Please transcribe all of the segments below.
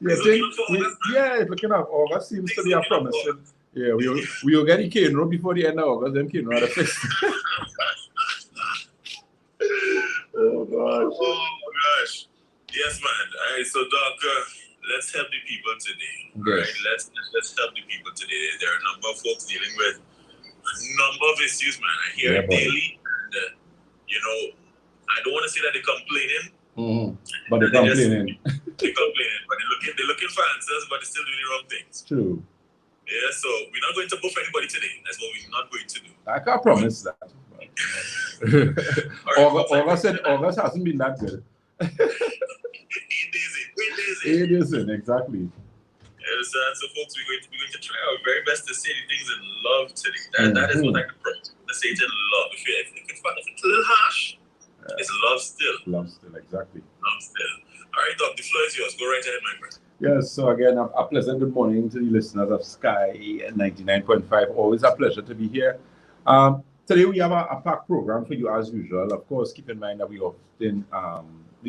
Yeah, it's looking up. August seems to be a promising. Yeah, we'll get the cane road before the end of August. Then cane road the first. Oh gosh. Oh gosh. Yes, man. All right, so Doc, let's help the people today. Yes. Right? Let's help the people today. There are a number of folks dealing with a number of issues, man. I hear it daily, and I don't want to say that they're complaining. But they're complaining. They're complaining, but they're looking for answers, but they're still doing the wrong things. True. Yeah, so we're not going to buff anybody today. That's what we're not going to do. I can't promise that. August hasn't been that good. 8 days in. Exactly. So folks, we're going to try our very best to say the things in love today. That is what I can promise. Let's say it in love. If it's a little harsh, it's love still. Love still, exactly. Love still. All right, Doc, the floor is yours. Go right ahead, my friend. Yes, so again, a pleasant good morning to the listeners of Sky 99.5. Always a pleasure to be here. Today we have a packed program for you as usual. Of course, keep in mind that we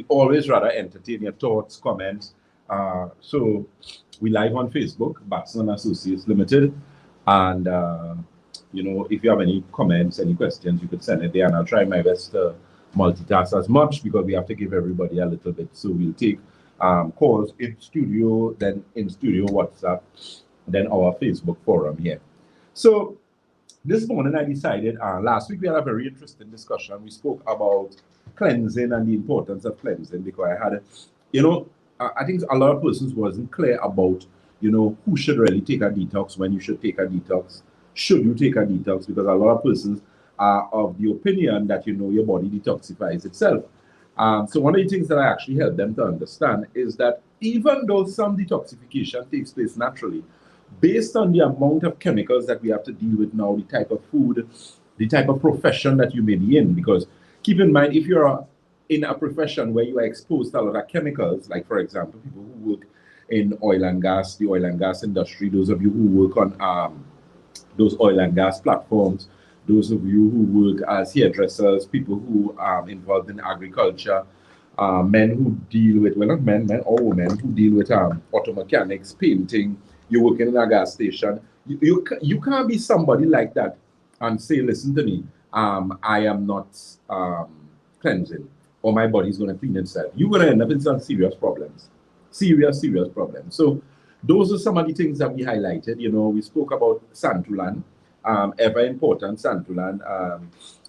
always rather entertain your thoughts, comments. So we live on Facebook, Batson Associates Limited. And, if you have any comments, any questions, you could send it there. And I'll try my best to multitask as much because we have to give everybody a little bit. So we'll take calls in studio, then in studio WhatsApp, then our Facebook forum here. So this morning I decided, last week we had a very interesting discussion. We spoke about cleansing and the importance of cleansing because I had, I think a lot of persons wasn't clear about, who should really take a detox, when you should take a detox, should you take a detox, because a lot of persons are of the opinion that, your body detoxifies itself. So one of the things that I actually help them to understand is that even though some detoxification takes place naturally, based on the amount of chemicals that we have to deal with now, the type of food, the type of profession that you may be in, because keep in mind, if you're in a profession where you are exposed to a lot of chemicals, like for example, people who work in oil and gas, the oil and gas industry, those of you who work on those oil and gas platforms, those of you who work as hairdressers, people who are involved in agriculture, men who deal with, well, not men or women who deal with auto mechanics, painting, you're working in a gas station. You can't be somebody like that and say, listen to me, I am not cleansing, or my body's going to clean itself. You're going to end up in some serious problems. Serious problems. So those are some of the things that we highlighted. We spoke about Santulan, ever important Santulan,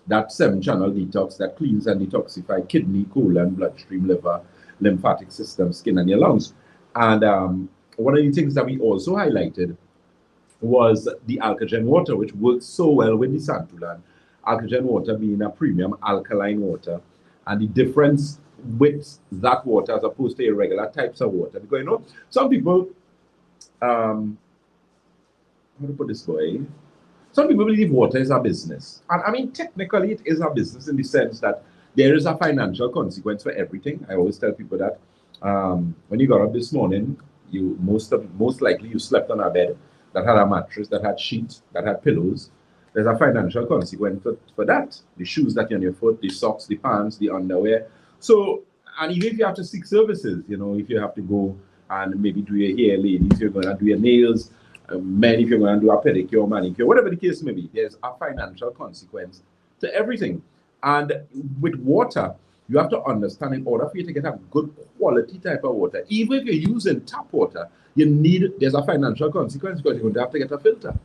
that 7-channel detox that cleans and detoxify kidney, colon, bloodstream, liver, lymphatic system, skin, and your lungs. And one of the things that we also highlighted was the Alkagen water, which works so well with the Santulan. Alkagen water being a premium alkaline water, and the difference with that water as opposed to irregular types of water. Because some people, how to put this way, some people believe water is a business. And I mean, technically it is a business in the sense that there is a financial consequence for everything. I always tell people that when you got up this morning, you most likely you slept on a bed that had a mattress, that had sheets, that had pillows. There's a financial consequence for that. The shoes that are on your foot, the socks, the pants, the underwear. So, and even if you have to seek services, if you have to go and maybe do your hair, ladies, you're going to do your nails, men, if you're going to do a pedicure, manicure, whatever the case may be, there's a financial consequence to everything. And with water, you have to understand, in order for you to get a good quality type of water, even if you're using tap water, there's a financial consequence because you're going to have to get a filter.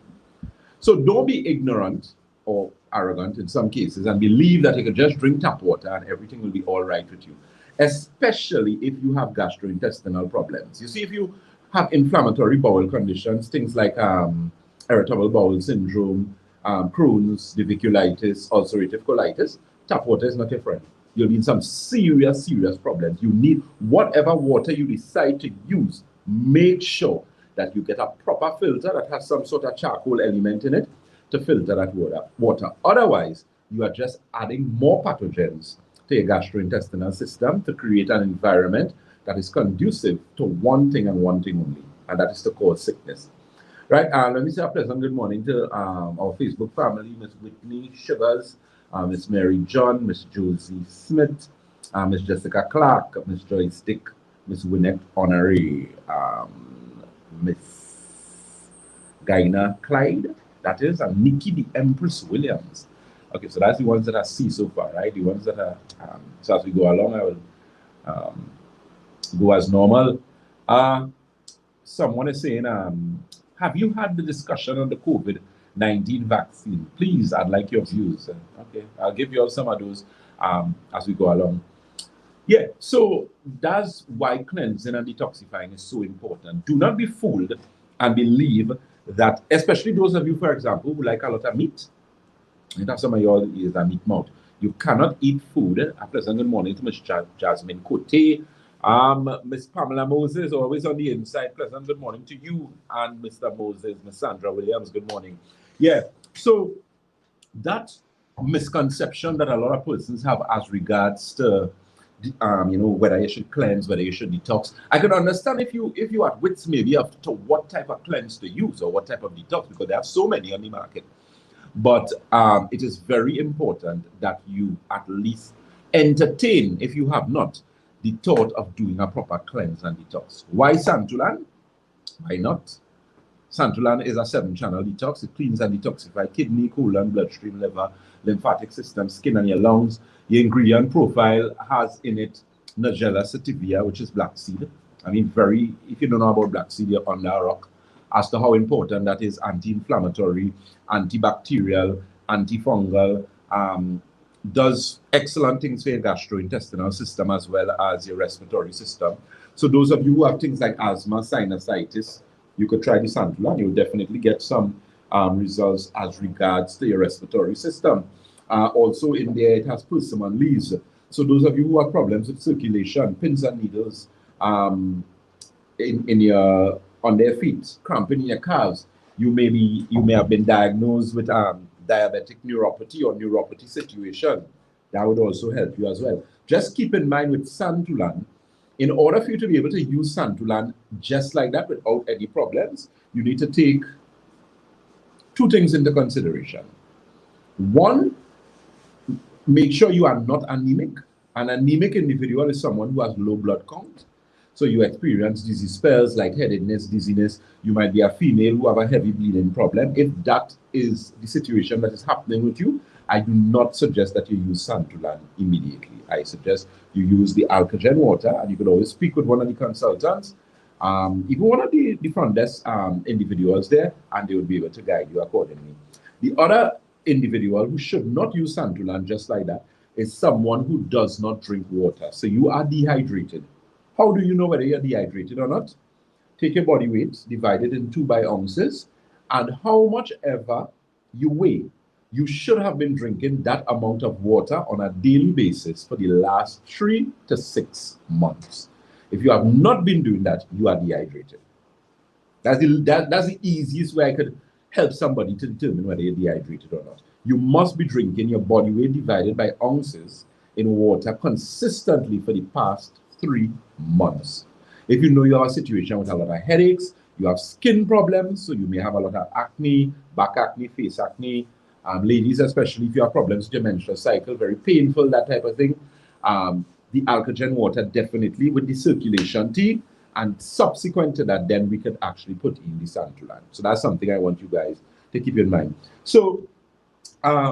So don't be ignorant or arrogant in some cases and believe that you can just drink tap water and everything will be all right with you, especially if you have gastrointestinal problems. You see, if you have inflammatory bowel conditions, things like irritable bowel syndrome, Crohn's, diverticulitis, ulcerative colitis, tap water is not your friend. You'll be in some serious problems. You need whatever water you decide to use, make sure that you get a proper filter that has some sort of charcoal element in it to filter that water. Otherwise, you are just adding more pathogens to your gastrointestinal system to create an environment that is conducive to one thing and one thing only, and that is to cause sickness. Right, let me say a pleasant good morning to our Facebook family, Miss Whitney Sugars, Miss Mary John, Miss Josie Smith, Miss Jessica Clark, Miss Joyce Dick, Miss Winnet Honorary, Miss Gaina Clyde, that is, and Nikki the Empress Williams. Okay, so that's the ones that I see so far, right? The ones that are, so as we go along, I will go as normal. Someone is saying, have you had the discussion on the COVID-19 vaccine? Please, I'd like your views. Okay, I'll give you all some of those as we go along. Yeah, so that's why cleansing and detoxifying is so important. Do not be fooled and believe that, especially those of you, for example, who like a lot of meat. You know, some of y'all is a meat mouth. You cannot eat food. A pleasant good morning to Miss Jasmine Cote. Miss Pamela Moses, always on the inside. Pleasant good morning to you and Mr. Moses, Miss Sandra Williams. Good morning. Yeah, so that misconception that a lot of persons have as regards to whether you should cleanse, whether you should detox. I can understand if you at wits maybe of to what type of cleanse to use or what type of detox, because there are so many on the market. But it is very important that you at least entertain, if you have not, the thought of doing a proper cleanse and detox. Why Santulan? Why not? Santulan is a 7-channel detox. It cleans and detoxifies kidney, colon, bloodstream, liver, lymphatic system, skin, and your lungs. The ingredient profile has in it Nigella sativia, which is black seed. I mean, if you don't know about black seed, you're under a rock as to how important that is. Anti-inflammatory, antibacterial, antifungal, does excellent things for your gastrointestinal system as well as your respiratory system. So those of you who have things like asthma, sinusitis, you could try the Santulan. You'll definitely get some results as regards to your respiratory system. Also in there, it has persimmon leaves. So those of you who have problems with circulation, pins and needles on their feet, cramping in your calves, you may have been diagnosed with diabetic neuropathy or neuropathy situation. That would also help you as well. Just keep in mind with Santulan, in order for you to be able to use Santulan just like that without any problems, you need to take 2 things into consideration. 1, make sure you are not anemic. An anemic individual is someone who has low blood count. So you experience dizzy spells, lightheadedness, dizziness. You might be a female who have a heavy bleeding problem. If that is the situation that is happening with you, I do not suggest that you use Santulan immediately. I suggest you use the Alkagen water, and you could always speak with one of the consultants, even one of the front desk individuals there, and they will be able to guide you accordingly. The other individual who should not use Santulan just like that is someone who does not drink water. So you are dehydrated. How do you know whether you're dehydrated or not? Take your body weight, divide it in 2 by ounces, and how much ever you weigh, you should have been drinking that amount of water on a daily basis for the last 3 to 6 months. If you have not been doing that, you are dehydrated. That's the easiest way I could help somebody to determine whether you're dehydrated or not. You must be drinking your body weight divided by ounces in water consistently for the past 3 months. If you know you have a situation with a lot of headaches, you have skin problems, so you may have a lot of acne, back acne, face acne, ladies, especially if you have problems with your menstrual cycle, very painful, that type of thing. The Alkagen water definitely with the circulation tea, and subsequent to that, then we could actually put in the Santulan. So that's something I want you guys to keep in mind. So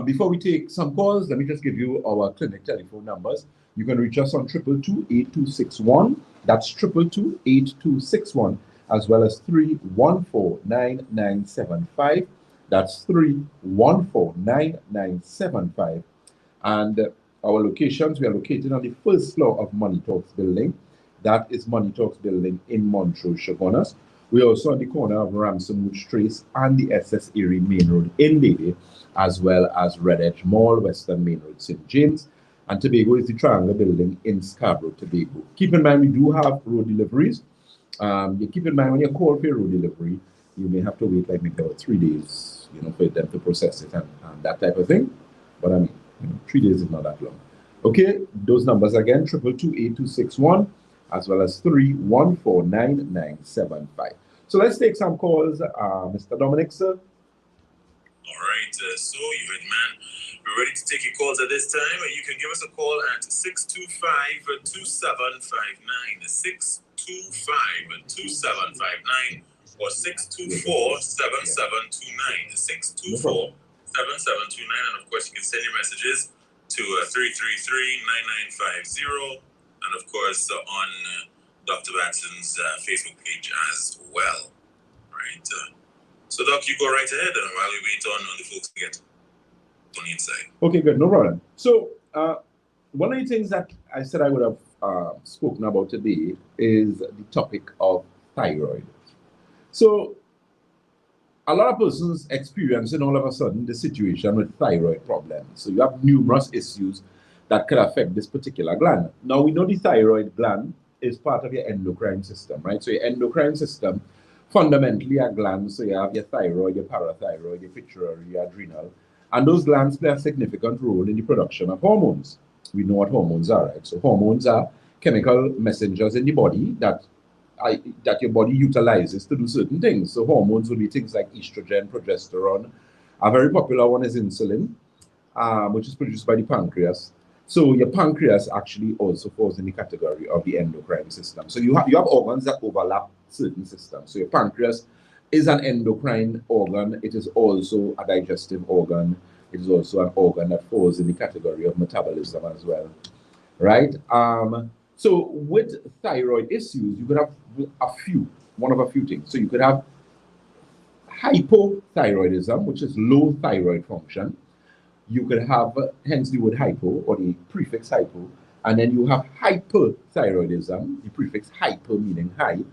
before we take some calls, let me just give you our clinic telephone numbers. You can reach us on 222-8261. That's 222-8261, as well as 314-9975. That's 314-9975. And our locations, we are located on the 1st floor of Money Talks building. That is Money Talks building in Montrose, Chaguanas. We're also on the corner of Ramsonwood Trace and the SS Erie Main Road in Lady, as well as Red Edge Mall, Western Main Road, St. James. And Tobago is the Triangle building in Scarborough, Tobago. Keep in mind, we do have road deliveries. You keep in mind, when you call for a road delivery, you may have to wait like maybe about 3 days, for them to process it and that type of thing. But I mean, 3 days is not that long. Okay, those numbers again, 222-8261, as well as 314-9975. So let's take some calls. Mr. Dominic, sir. All right, so you heard, man. We're ready to take your calls at this time. You can give us a call at 625-2759. 624-625-2759 or 624-7729. 624-7729. And of course, you can send your messages to 333-9950. And of course, on Dr. Batson's Facebook page as well. Right. So, Doc, you go right ahead while we wait on the folks to get on the inside. Okay, good. No problem. So, one of the things that I said I would have spoken about today is the topic of thyroid. So, a lot of persons experiencing all of a sudden the situation with thyroid problems. So, you have numerous issues that could affect this particular gland. Now, we know the thyroid gland is part of your endocrine system, right? So, your endocrine system fundamentally are glands. So, you have your thyroid, your parathyroid, your pituitary, your adrenal. And those glands play a significant role in the production of hormones. We know what hormones are, right? So hormones are chemical messengers in the body that your body utilizes to do certain things. So hormones will be things like estrogen, progesterone. A very popular one is insulin, which is produced by the pancreas. So your pancreas actually also falls in the category of the endocrine system. So you have organs that overlap certain systems. So your pancreas is an endocrine organ. It is also a digestive organ. It is also an organ that falls in the category of metabolism as well, right? So with thyroid issues, you could have one of a few things. So you could have hypothyroidism, which is low thyroid function. You could have, hence the word hypo or the prefix hypo, and then you have hyperthyroidism, the prefix hyper meaning high.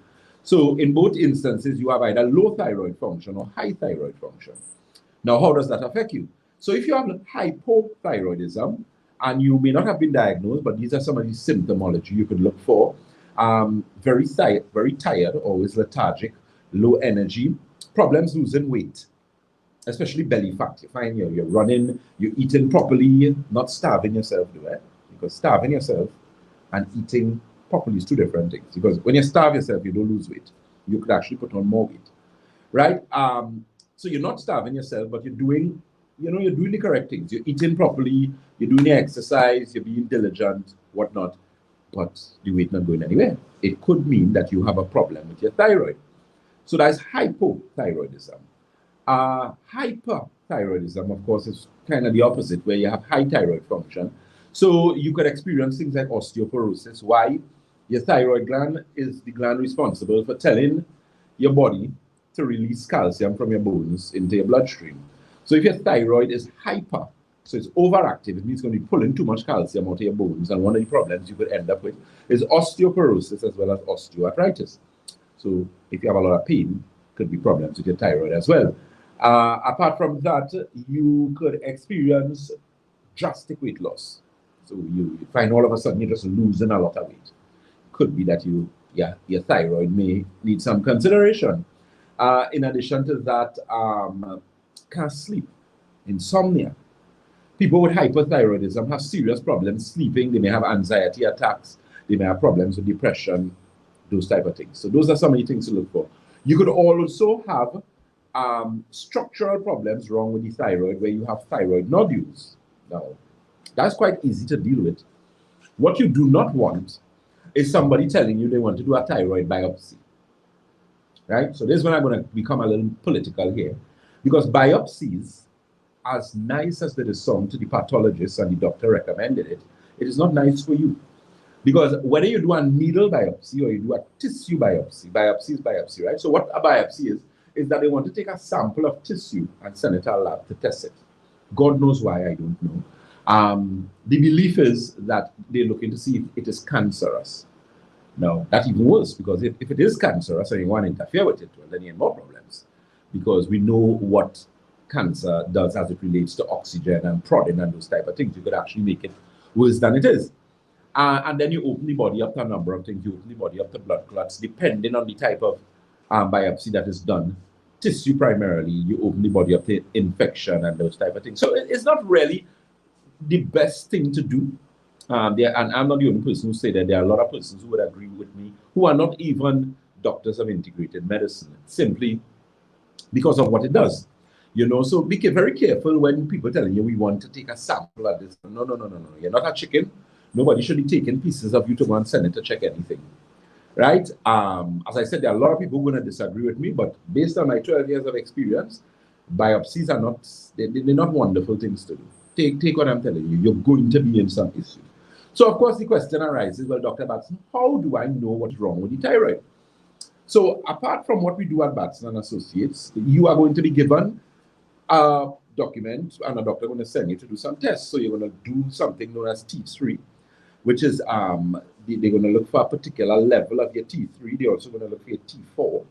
So in both instances, you have either low thyroid function or high thyroid function. Now, how does that affect you? So if you have hypothyroidism, and you may not have been diagnosed, but these are some of the symptomology you could look for. Very tired, always lethargic, low energy, problems losing weight, especially belly fat. You find you're running, you're eating properly, not starving yourself, do it? Because starving yourself and eating properly is two different things. Because when you starve yourself, you don't lose weight. You could actually put on more weight, right? So you're not starving yourself, but you're doing the correct things. You're eating properly, you're doing your exercise, you're being diligent, whatnot, but the weight not going anywhere. It could mean that you have a problem with your thyroid. So that's hypothyroidism. Hyperthyroidism, of course, is kind of the opposite, where you have high thyroid function. So you could experience things like osteoporosis. Why? Your thyroid gland is the gland responsible for telling your body to release calcium from your bones into your bloodstream. So if your thyroid is hyper, so it's overactive, it means it's going to be pulling too much calcium out of your bones. And one of the problems you could end up with is osteoporosis as well as osteoarthritis. So if you have a lot of pain, could be problems with your thyroid as well. Apart from that, you could experience drastic weight loss. So you find all of a sudden you're just losing a lot of weight. Could be that your thyroid may need some consideration. In addition to that, can't sleep, insomnia. People with hypothyroidism have serious problems sleeping. They may have anxiety attacks. They may have problems with depression, those type of things. So those are some of the things to look for. You could also have structural problems wrong with the thyroid, where you have thyroid nodules. Now, that's quite easy to deal with. What you do not want is somebody telling you they want to do a thyroid biopsy, right? So this is when I'm going to become a little political here, because biopsies, as nice as they sound to the pathologist and the doctor recommended it, it is not nice for you. Because whether you do a needle biopsy or you do a tissue biopsy, biopsy is biopsy, right? So what a biopsy is that they want to take a sample of tissue and send it to a lab to test it. God knows why, I don't know. The belief is that they're looking to see if it is cancerous. Now, that's even worse, because if it is cancerous and you want to interfere with it, well, then you have more problems. Because we know what cancer does as it relates to oxygen and prodding and those type of things. You could actually make it worse than it is. And then you open the body up to a number of things. You open the body up to blood clots, depending on the type of biopsy that is done. Tissue primarily, you open the body up to infection and those type of things. So it's not really the best thing to do. And I'm not the only person who say that. There are a lot of persons who would agree with me, who are not even doctors of integrated medicine, simply because of what it does. So be very careful when people telling you we want to take a sample of this. No. You're not a chicken. Nobody should be taking pieces of you to go and send it to check anything, right? As I said, there are a lot of people who are going to disagree with me, but based on my 12 years of experience, biopsies are not, they're not wonderful things to do. Take what I'm telling you, you're going to be in some issue. So of course the question arises, well, Dr. Batson, how do I know what's wrong with the thyroid? So apart from what we do at Batson and Associates, you are going to be given a document and a doctor going to send you to do some tests. So you're going to do something known as T3, which is they're going to look for a particular level of your T3. They're also going to look for your T4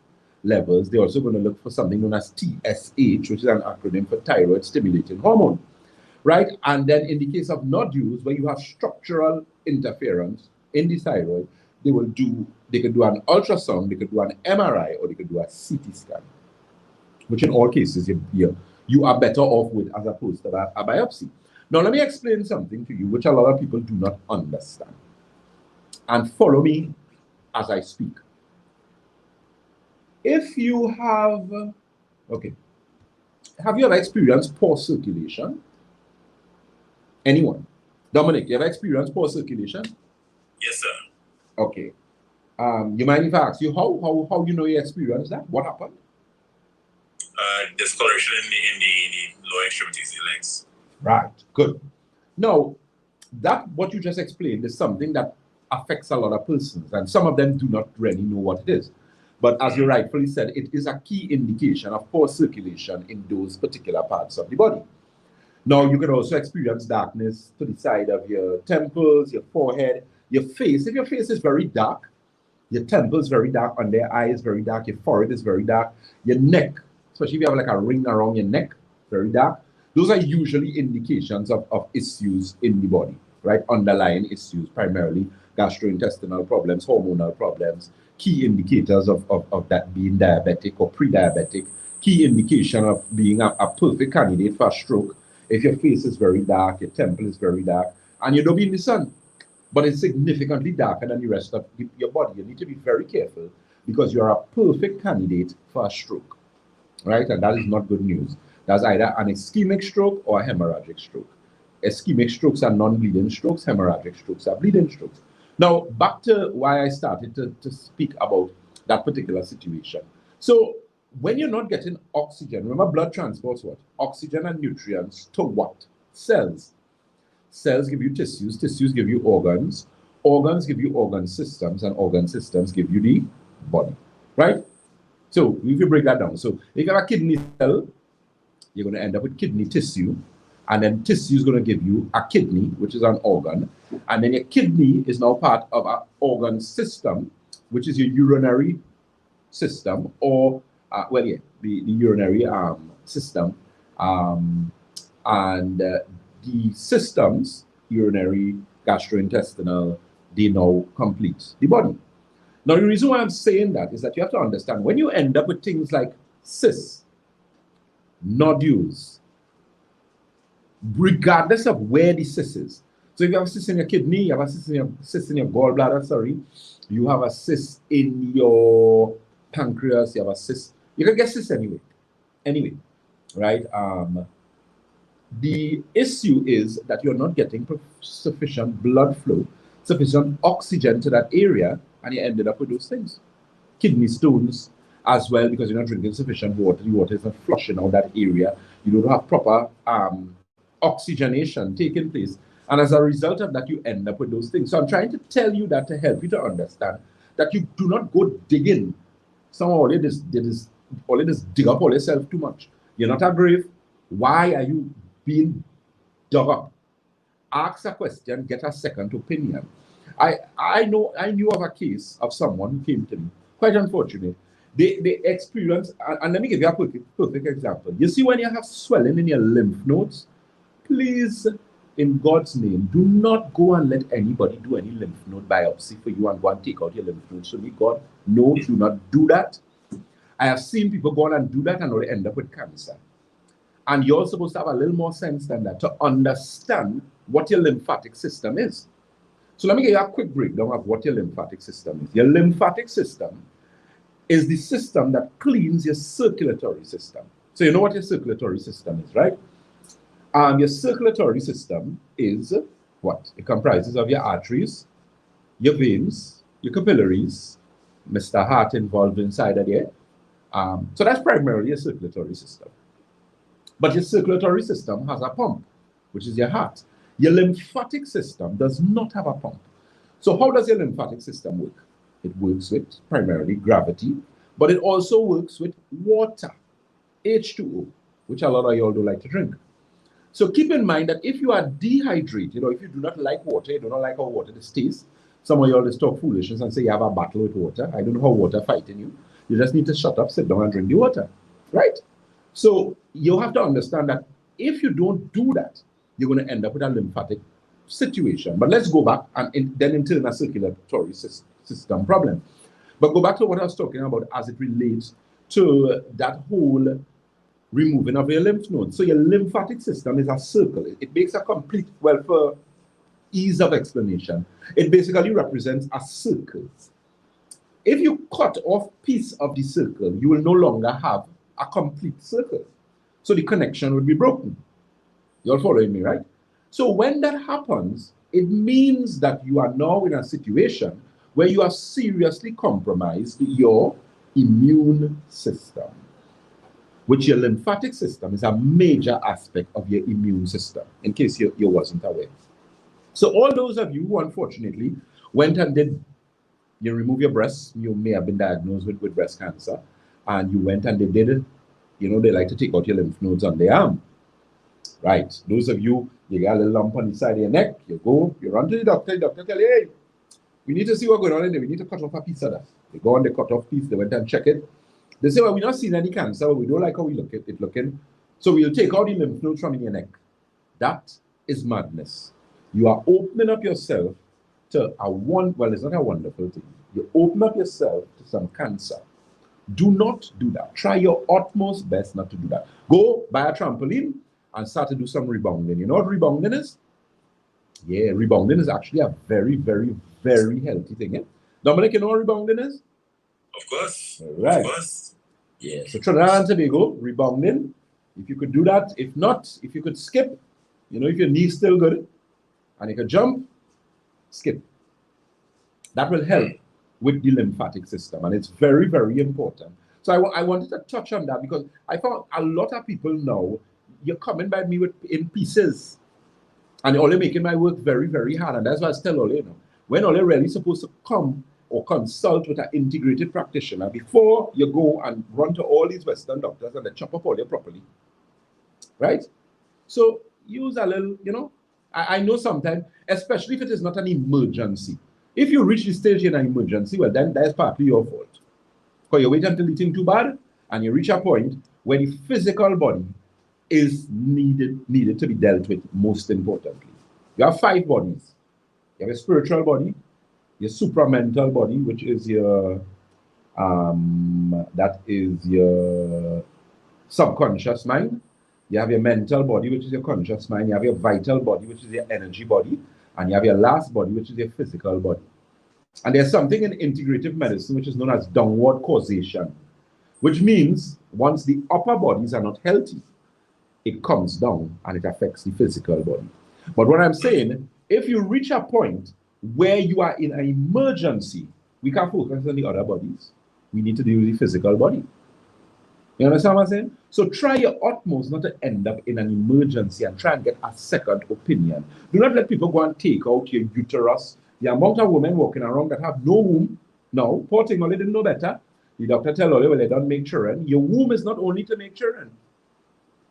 levels. They're also going to look for something known as TSH, which is an acronym for thyroid stimulating hormone, right? And then in the case of nodules, where you have structural interference in the thyroid, they could do an ultrasound, they could do an MRI, or they could do a CT scan, which in all cases you are better off with as opposed to a biopsy. Now let me explain something to you which a lot of people do not understand. And follow me as I speak. If you have, have you ever experienced poor circulation? Anyone? Dominic, you ever experienced poor circulation? Yes, sir. Okay. You mind if I ask you how you know you experienced that? What happened? Discoloration in the lower extremities, the legs. Right, good. Now, that what you just explained is something that affects a lot of persons, and some of them do not really know what it is. But as you rightfully said, it is a key indication of poor circulation in those particular parts of the body. Now, you can also experience darkness to the side of your temples, your forehead, your face. If your face is very dark, your temple is very dark, under your eye is very dark, your forehead is very dark, your neck, especially if you have like a ring around your neck, very dark. Those are usually indications of issues in the body, right? Underlying issues, primarily gastrointestinal problems, hormonal problems, key indicators of that being diabetic or pre-diabetic, key indication of being a perfect candidate for a stroke. If your face is very dark, your temple is very dark, and you don't be in the sun, but it's significantly darker than the rest of your body, you need to be very careful because you're a perfect candidate for a stroke, right? And that is not good news. That's either an ischemic stroke or a hemorrhagic stroke. Ischemic strokes are non-bleeding strokes, hemorrhagic strokes are bleeding strokes. Now, back to why I started to speak about that particular situation. So, when you're not getting oxygen, remember blood transports what? Oxygen and nutrients to what? Cells. Cells give you tissues, tissues give you organs, organs give you organ systems, and organ systems give you the body, right? So, if you break that down, so if you have a kidney cell, you're going to end up with kidney tissue, and then tissue is going to give you a kidney, which is an organ, and then your kidney is now part of an organ system, which is your urinary system, or the urinary system, and the systems, urinary, gastrointestinal, they now complete the body. Now, the reason why I'm saying that is that you have to understand when you end up with things like cysts, nodules, regardless of where the cyst is. So if you have a cyst in your kidney, you have a cyst in your gallbladder, you have a cyst in your pancreas, you have a cyst, you can get cysts anyway, right? The issue is that you're not getting sufficient blood flow, sufficient oxygen to that area, and you ended up with those things. Kidney stones as well, because you're not drinking sufficient water. The water is not flushing out that area. You don't have proper oxygenation taking place. And as a result of that, you end up with those things. So I'm trying to tell you that to help you to understand that you do not go digging. Some all it is dig up all yourself too much. You're not a grave. Why are you being dug up? Ask a question, get a second opinion. I knew of a case of someone who came to me, quite unfortunate. They experienced, and let me give you a perfect example. You see, when you have swelling in your lymph nodes, please, in God's name, do not go and let anybody do any lymph node biopsy for you and go and take out your lymph nodes. So, God, no, do not do that. I have seen people go on and do that and they end up with cancer. And you're supposed to have a little more sense than that to understand what your lymphatic system is. So let me give you a quick breakdown of what your lymphatic system is. Your lymphatic system is the system that cleans your circulatory system. So you know what your circulatory system is, right? Your circulatory system is what? It comprises of your arteries, your veins, your capillaries, Mr. Heart involved inside of there. So that's primarily a circulatory system. But your circulatory system has a pump, which is your heart. Your lymphatic system does not have a pump. So how does your lymphatic system work? It works with primarily gravity, but it also works with water, H2O, which a lot of y'all do like to drink. So keep in mind that if you are dehydrated, or if you do not like water, you do not like how water tastes, some of y'all just talk foolishness and say you have a battle with water. I don't know how water fighting you. You just need to shut up, sit down and drink the water, right? So you have to understand that if you don't do that, you're going to end up with a lymphatic situation. But let's go back and then into a circulatory system problem. But go back to what I was talking about as it relates to that whole removing of your lymph nodes. So your lymphatic system is a circle. It makes a complete, well, for ease of explanation, it basically represents a circle. If you cut off piece of the circle, you will no longer have a complete circle. So the connection would be broken. You're following me, right? So when that happens, it means that you are now in a situation where you have seriously compromised your immune system, which your lymphatic system is a major aspect of your immune system, in case you wasn't aware. So all those of you who unfortunately went and did, you remove your breasts, you may have been diagnosed with breast cancer, and you went and they did it, they like to take out your lymph nodes on the arm. Right. Those of you, you got a little lump on the side of your neck, you run to the doctor tell you, hey, we need to see what's going on in there. We need to cut off a piece of that. They go on the cut off piece, they went and check it. They say, well, we're not seeing any cancer, but we don't like how we look at it looking. So we'll take out the lymph nodes from in your neck. That is madness. You are opening up yourself to well, it's not a wonderful thing. You open up yourself to some cancer. Do not do that. Try your utmost best not to do that. Go buy a trampoline and start to do some rebounding. You know what rebounding is? Yeah, rebounding is actually a very, very, very healthy thing. Yeah? Dominic, you know what rebounding is? Of course. All right. Of course. Yeah, so Trinidad and Tobago, rebounding. If you could do that, if not, if you could skip, if your knee's still good, and you could jump, skip. That will help with the lymphatic system, and it's very, very important. So I wanted to touch on that because I found a lot of people now, you're coming by me in pieces, and you're only making my work very, very hard, and that's why I tell all when all you're really supposed to come or consult with an integrated practitioner before you go and run to all these Western doctors and they chop up all your properly, right? So use a little, I know sometimes, especially if it is not an emergency. If you reach the stage in an emergency, well, then that's partly your fault. Because you wait until it's too bad and you reach a point where the physical body is needed to be dealt with most importantly. You have 5 bodies. You have a spiritual body, your supramental body, which is your subconscious mind. You have your mental body, which is your conscious mind. You have your vital body, which is your energy body. And you have your last body, which is your physical body. And there's something in integrative medicine which is known as downward causation, which means once the upper bodies are not healthy, it comes down and it affects the physical body. But what I'm saying, if you reach a point where you are in an emergency, we can't focus on the other bodies. We need to deal with the physical body. You understand what I'm saying? So try your utmost not to end up in an emergency and try and get a second opinion. Do not let people go and take out your uterus. The amount of women walking around that have no womb, no, poor thing, only didn't know better. The doctor tell you, well, they don't make children. Your womb is not only to make children.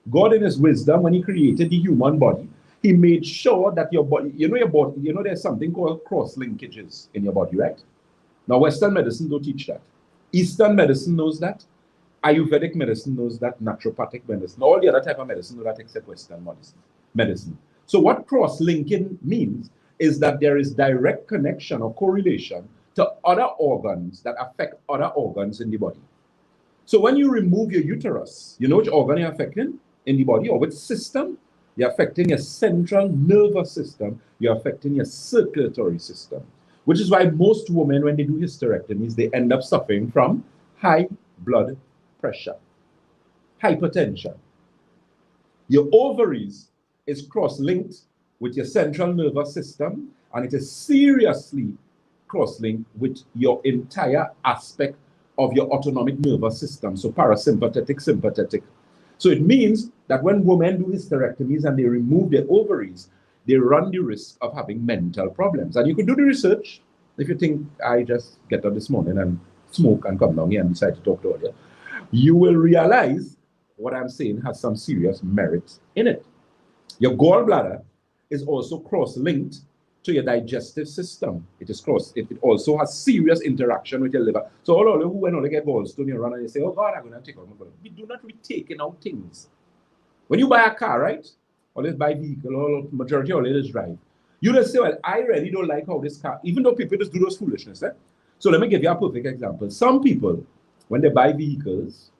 God in his wisdom, when he created the human body, he made sure that your body, your body, there's something called cross linkages in your body, right? Now, Western medicine don't teach that. Eastern medicine knows that. Ayurvedic medicine knows that. Naturopathic medicine, all the other type of medicine know that except Western medicine. So what cross-linking means is that there is direct connection or correlation to other organs that affect other organs in the body. So when you remove your uterus, you know which organ you're affecting in the body or which system? You're affecting your central nervous system. You're affecting your circulatory system, which is why most women, when they do hysterectomies, they end up suffering from high blood pressure, hypertension. Your ovaries is cross-linked with your central nervous system, and it is seriously cross-link with your entire aspect of your autonomic nervous system, so parasympathetic, sympathetic. So it means that when women do hysterectomies and they remove their ovaries, they run the risk of having mental problems. And you could do the research. If you think, I just get up this morning and smoke and come down here and decide to talk to you, you will realize what I'm saying has some serious merit in it. Your gallbladder is also cross-linked to your digestive system. It also has serious interaction with your liver. So all of you who when they get gallstone, you run and you say, oh God, I'm going to take out my gallbladder. We do not be taking out things. When you buy a car, right? Or let's buy a vehicle, or majority of ladies drive. You just say, well, I really don't like how this car, even though people just do those foolishness. Eh? So let me give you a perfect example. Some people, when they buy vehicles,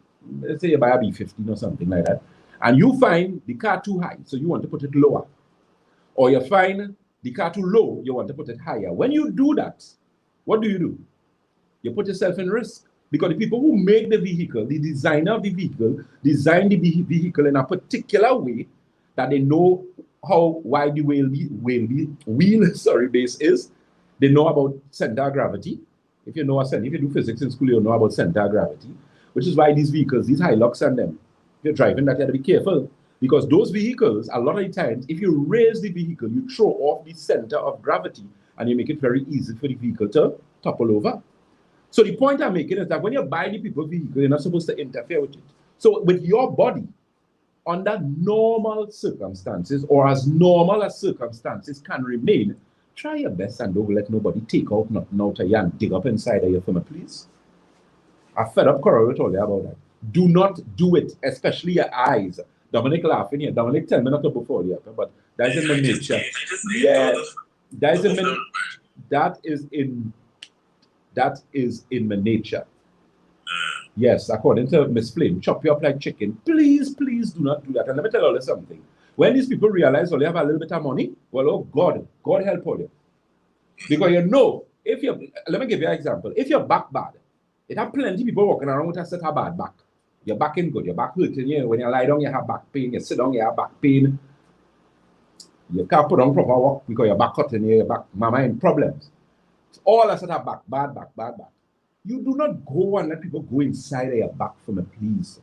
let's say you buy a B15 or something like that, and you find the car too high, so you want to put it lower. Or you find the car too low, you want to put it higher. When you do that, what do? You put yourself in risk. Because the people who make the vehicle, the designer of the vehicle, design the vehicle in a particular way that they know how wide the wheel base is. They know about center of gravity. If you do physics in school, you'll know about center of gravity, which is why these vehicles, these Hilux and them, if you're driving that, you have to be careful. Because those vehicles, a lot of the times, if you raise the vehicle, you throw off the center of gravity and you make it very easy for the vehicle to topple over. So the point I'm making is that when you buy the people's vehicle, you're not supposed to interfere with it. So with your body, under normal circumstances, or as normal as circumstances can remain, try your best and don't let nobody take out nothing out of you and dig up inside of you for me, please. I fed up Corey told you about that. Do not do it, especially your eyes. Dominic laughing here. Dominic 10 minutes before you, but that's in the nature. Yeah, that is in the nature. Yes, according to Miss Flynn, chop you up like chicken. Please do not do that. And let me tell you something. When these people realize they have a little bit of money, well, oh God help all you. Because let me give you an example. If your back bad, it have plenty of people walking around with a set of bad back. Your back ain't good, your back hurting you. When you lie down, you have back pain. You sit down, you have back pain. You can't put on proper work because your back hurting you, your back mama in problems. It's all a set of back, bad back. You do not go and let people go inside of your back for me, please.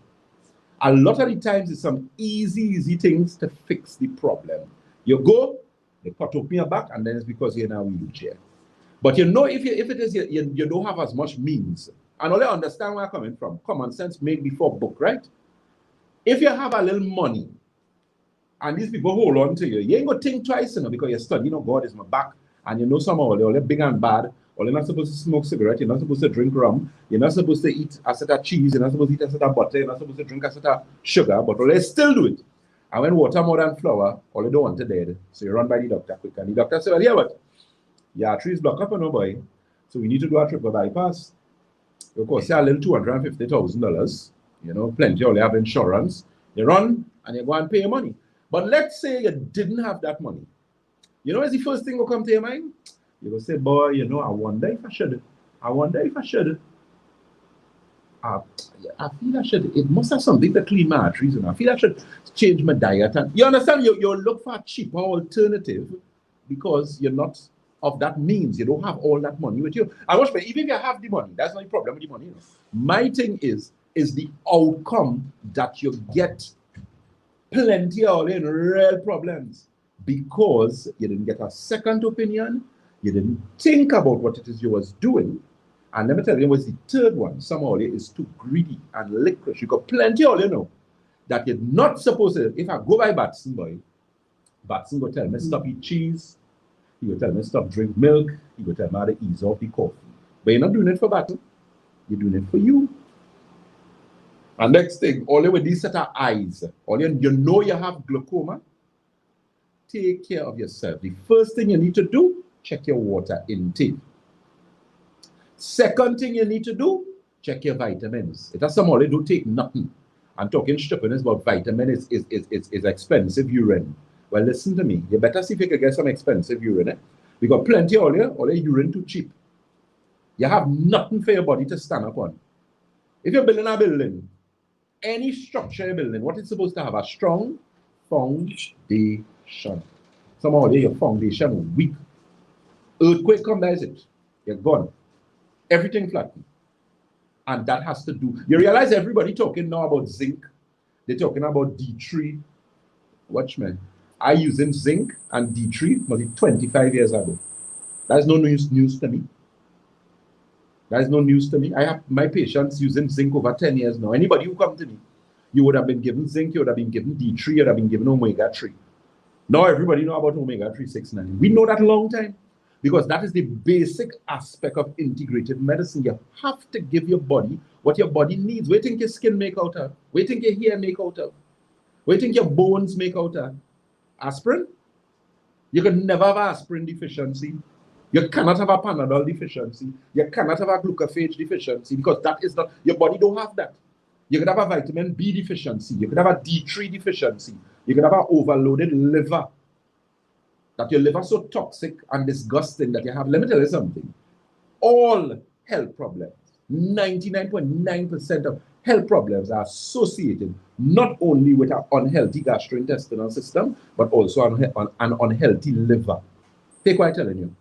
A lot of the times it's some easy things to fix the problem. You go, they cut open your back, and then it's because you're in a wheelchair. But if it is you don't have as much means, and only understand where I'm coming from. Common sense made before book, right? If you have a little money, and these people hold on to you, you ain't gonna think twice, because you study, God is my back, and somehow they're big and bad, or you're not supposed to smoke cigarette, you're not supposed to drink rum, you're not supposed to eat a set of cheese, you're not supposed to eat a set of butter, you're not supposed to drink a set of sugar, but they still do it. And when water more than flour, all they don't want to dead. So you run by the doctor quick, and the doctor said, well, yeah, what? Your arteries block up, boy. So we need to do a triple bypass. Of course, you a little $250,000, plenty, all you have insurance. You run and you go and pay your money. But let's say you didn't have that money. What's the first thing will come to your mind? You will say, boy, I wonder if I should. I feel I should. It must have something to clean my arteries. I feel I should change my diet. And you understand? You look for a cheaper alternative because you're not of that means. You don't have all that money with you. And watch me, even if you have the money, that's not the problem with the money. My thing is the outcome that you get plenty of in real problems because you didn't get a second opinion, you didn't think about what it is you was doing. And let me tell you, what's the third one? Somehow is too greedy and licorice. You got plenty of that you're not supposed to. If I go by Batson, boy, Batson go tell me stop eat cheese. He go tell me stop drink milk. He go tell me how to ease off the coffee. But you're not doing it for Batson. You're doing it for you. And next thing, only with these set of eyes, only you have glaucoma, take care of yourself. The first thing you need to do, check your water intake. Second thing you need to do, check your vitamins. It has some only do take nothing. I'm talking stupidness about vitamins is expensive urine. Well, listen to me. You better see if you can get some expensive urine. We got plenty all your urine too cheap. You have nothing for your body to stand up on. If you're building a building, any structure you're building, what it's supposed to have? A strong foundation. Somehow your foundation weak. Earthquake come, that is it. You're gone. Everything flattened. And that has to do, you realize everybody talking now about zinc. They're talking about D3. Watch me. I using zinc and D3 maybe 25 years ago. That's no news to me. That is no news to me. I have my patients using zinc over 10 years now. Anybody who come to me, you would have been given zinc, you would have been given D3, you would have been given omega-3. Now everybody know about omega-3 6-9. We know that a long time because that is the basic aspect of integrative medicine. You have to give your body what your body needs. What do you think your skin make out of? What do you think your hair make out of? What do you think your bones make out of? Aspirin? You can never have aspirin deficiency. You cannot have a Panadol deficiency. You cannot have a glucophage deficiency because that is not, your body don't have that. You could have a vitamin B deficiency. You could have a D3 deficiency. You could have an overloaded liver. That your liver is so toxic and disgusting that you have, let me tell you something. All health problems, 99.9% of health problems are associated not only with an unhealthy gastrointestinal system, but also an unhealthy liver. Take what I'm telling you.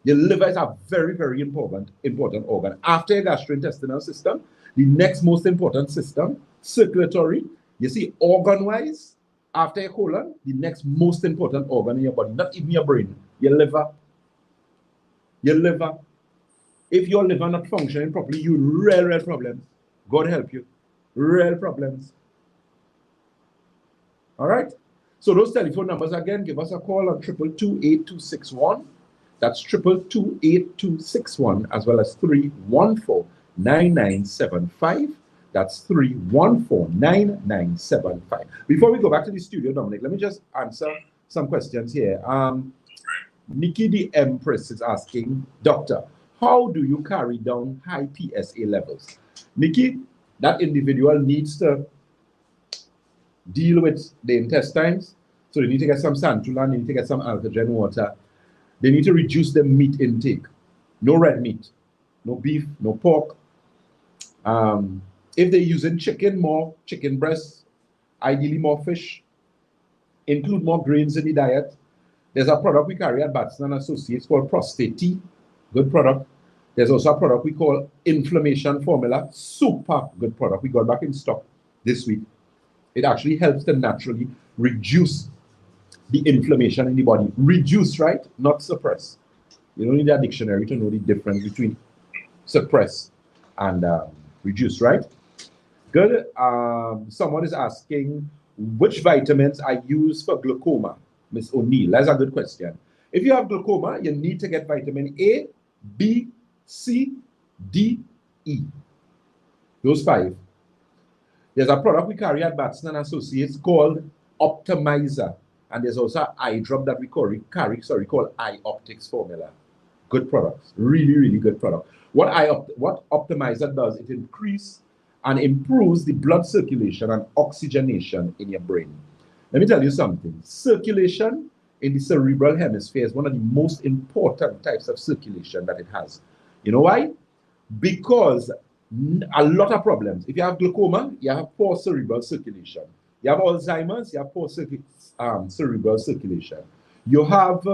Your liver is a very, very important organ. After your gastrointestinal system, the next most important system, circulatory, you see, organ-wise, after your colon, the next most important organ in your body, not even your brain, your liver. Your liver. If your liver not functioning properly, you real problems. God help you. Real problems. All right? So those telephone numbers, again, give us a call on 222-8261. That's 222-8261, as well as 314-9975. That's 314-9975. Before we go back to the studio, Dominic, let me just answer some questions here. Nikki the Empress is asking, Doctor, how do you carry down high PSA levels? Nikki, that individual needs to deal with the intestines. So they need to get some santulan, they need to get some alkagen water. They need to reduce the meat intake. No red meat, no beef, no pork. If they're using chicken, more chicken breasts, ideally more fish. Include more grains in the diet. There's a product we carry at Batson & Associates called Prostate Tea. Good product. There's also a product we call Inflammation Formula. Super good product. We got back in stock this week. It actually helps to naturally reduce the inflammation in the body. Reduce, right? Not suppress. You don't need a dictionary to know the difference between suppress and reduce, right? Good. Someone is asking, which vitamins I use for glaucoma? Miss O'Neill, that's a good question. If you have glaucoma, you need to get vitamin A, B, C, D, E. Those 5. There's a product we carry at Batson & Associates called Optimizer. And there's also an eye drop that we carry called Eye Optics Formula. Good products. Really, really good product. What Optimizer does, it increases and improves the blood circulation and oxygenation in your brain. Let me tell you something. Circulation in the cerebral hemisphere is one of the most important types of circulation that it has. You know why? Because a lot of problems. If you have glaucoma, you have poor cerebral circulation. You have Alzheimer's, you have poor cerebral circulation. You have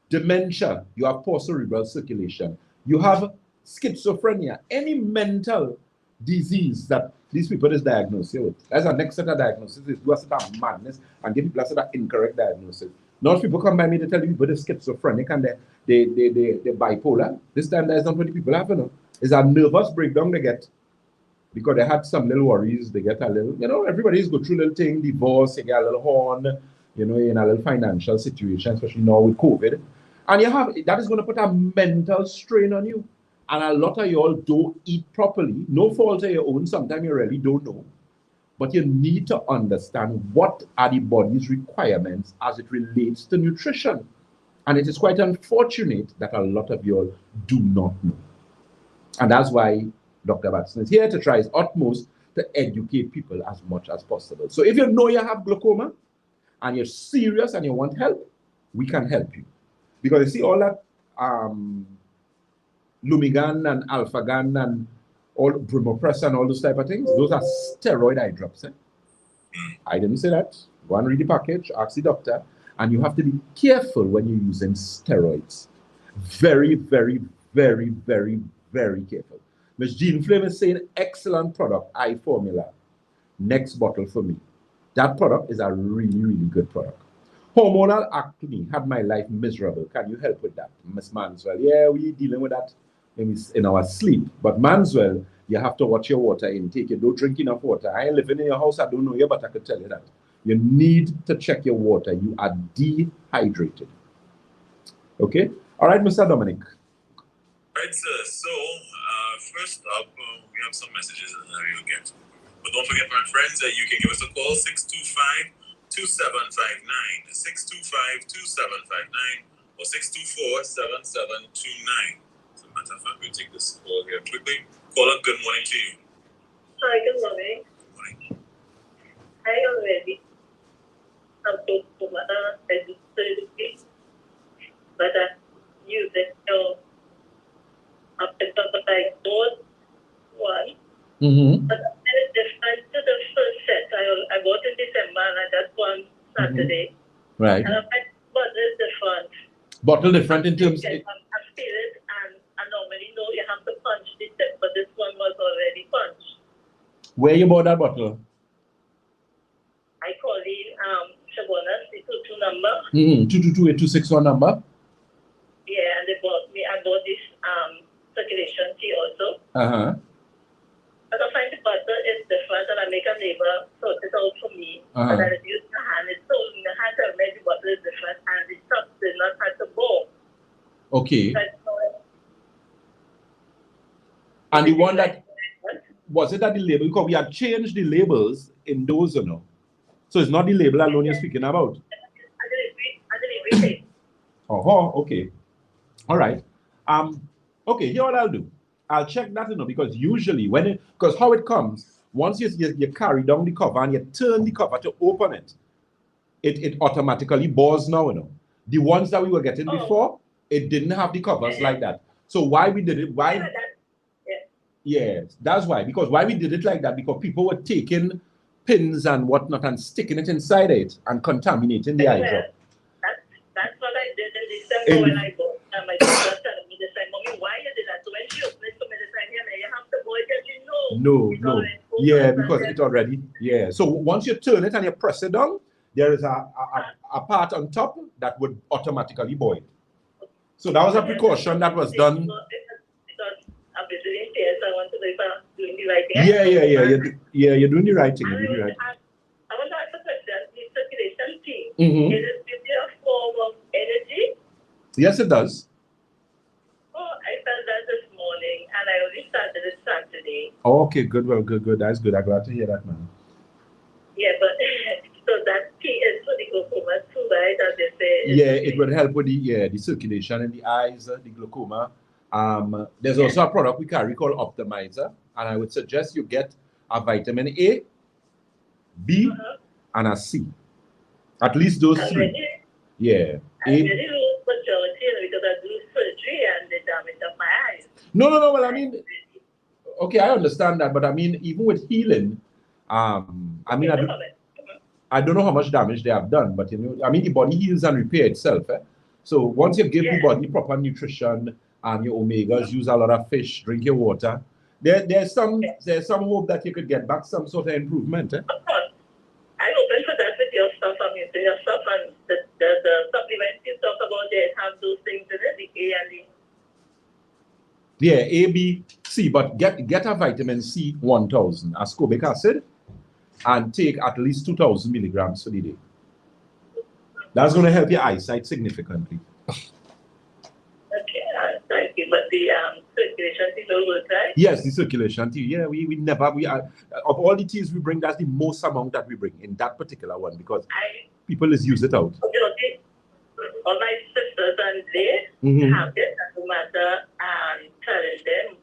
dementia, you have poor cerebral circulation. You have schizophrenia, any mental disease that these people is diagnosed with. That's our next set of diagnosis, is do a set of madness and give people a set of incorrect diagnosis. Now people come by me to tell you people they're schizophrenic and they're bipolar. This time there's not many people have, you know. It's a nervous breakdown they get because they had some little worries. They get a little, you know, everybody's go through a little thing, divorce, they get a little horn, you know, in a little financial situation, especially now with COVID. And you have, that is going to put a mental strain on you. And a lot of y'all don't eat properly. No fault of your own. Sometimes you really don't know. But you need to understand what are the body's requirements as it relates to nutrition. And it is quite unfortunate that a lot of y'all do not know. And that's why Dr. Batson is here to try his utmost to educate people as much as possible. So if you know you have glaucoma and you're serious and you want help, we can help you. Because you see all that Lumigan and Alphagan and all Brimopress and all those type of things, those are steroid eye drops. I didn't say that. Go and read the package, ask the doctor, and you have to be careful when you're using steroids. Very, very, very, very, very careful. Ms. Jean Flame is saying, excellent product, eye formula. Next bottle for me. That product is a really, really good product. Hormonal acne had my life miserable. Can you help with that, Miss Manswell? Yeah, we're dealing with that in our sleep. But Manswell, you have to watch your water intake. You don't drink enough water. I ain't living in your house. I don't know you, but I could tell you that. You need to check your water. You are dehydrated. Okay? All right, Mr. Dominic. All right, sir. So, first up, we have some messages that we'll get. But don't forget, my friends, that you can give us a call, 625-2759, 625-2759, or 624-7729. As a matter of fact, we'll take this call here quickly. Caller, good morning to you. Hi, good morning. Good morning. I already have talked to my education, but I use it to but I bought one. But it's different to the first set. I bought in December and I just one Saturday. Right. And I find the bottle is different. Bottle different in terms. I feel it, and I normally know you have to punch the tip, but this one was already punched. Where you bought that bottle? I call it Shabonas, the 22 number. 222-8261 number. Yeah, and they bought me. I bought this circulation tea also. But I find the bottle is different, and I make a neighbor sort it out for me. And I use my hand. It told me I had to make the bottle is different, and the top did not have to bow. Okay. And the one that was it that the label, because we had changed the labels in those, you know. So it's not the label alone you're speaking about. I didn't read. Oh, okay. All right. Okay, here what I'll do. I'll check that, you know, because usually because how it comes, once you carry down the cover and you turn the cover to open it, it automatically bores now, you know. The ones that we were getting before, it didn't have the covers like that. So why we did it, yes, that's why. Because why we did it like that, because people were taking pins and whatnot and sticking it inside it and contaminating the eye drop. That's what I did in December when I bought them. My sister telling me this time, Mommy, why you did that? So when she opened it for me this time, you have to go because you know. No. Yeah, because it already, yeah. So once you turn it and you press it down, there is a part on top that would automatically boil. So that was a precaution that was done. Because I'm visiting here, so I want to know if I'm doing the right thing. Yeah, you're doing the right thing. I want to ask a question. The circulation tea, is it really a form of energy? Yes, it does. Oh, I felt that this morning, and I only started it Saturday. Oh, okay, good. Well, good. That's good. I'm glad to hear that, man. Yeah, but so that tea is for the glaucoma too, right? As they say. Yeah, it would help with the circulation in the eyes, the glaucoma. There's also a product we carry called Optimizer, and I would suggest you get a vitamin A, B, and a C. At least those three. Yeah. I really lose majority because I do surgery and they damage of my eyes. No. Well, I mean, okay, I understand that, but I mean, even with healing, I don't know how much damage they have done, but you know, I mean, the body heals and repair itself. So once you give the body proper nutrition and your omegas, use a lot of fish, drink your water, there's some hope that you could get back some sort of improvement. Of course. I'm open for that with your stuff. I'm using your stuff, and the supplements you talk about, they have those things in it, the A and the. Yeah, A, B, C, but get a vitamin C 1000 ascorbic acid and take at least 2000 milligrams for the day. That's going to help your eyesight significantly. Okay, thank you. But the circulation tea will work, right? Yes, the circulation tea. Yeah, we are of all the teas we bring, that's the most amount that we bring in that particular one because people use it out. Okay. All my sisters and they have it, no matter telling them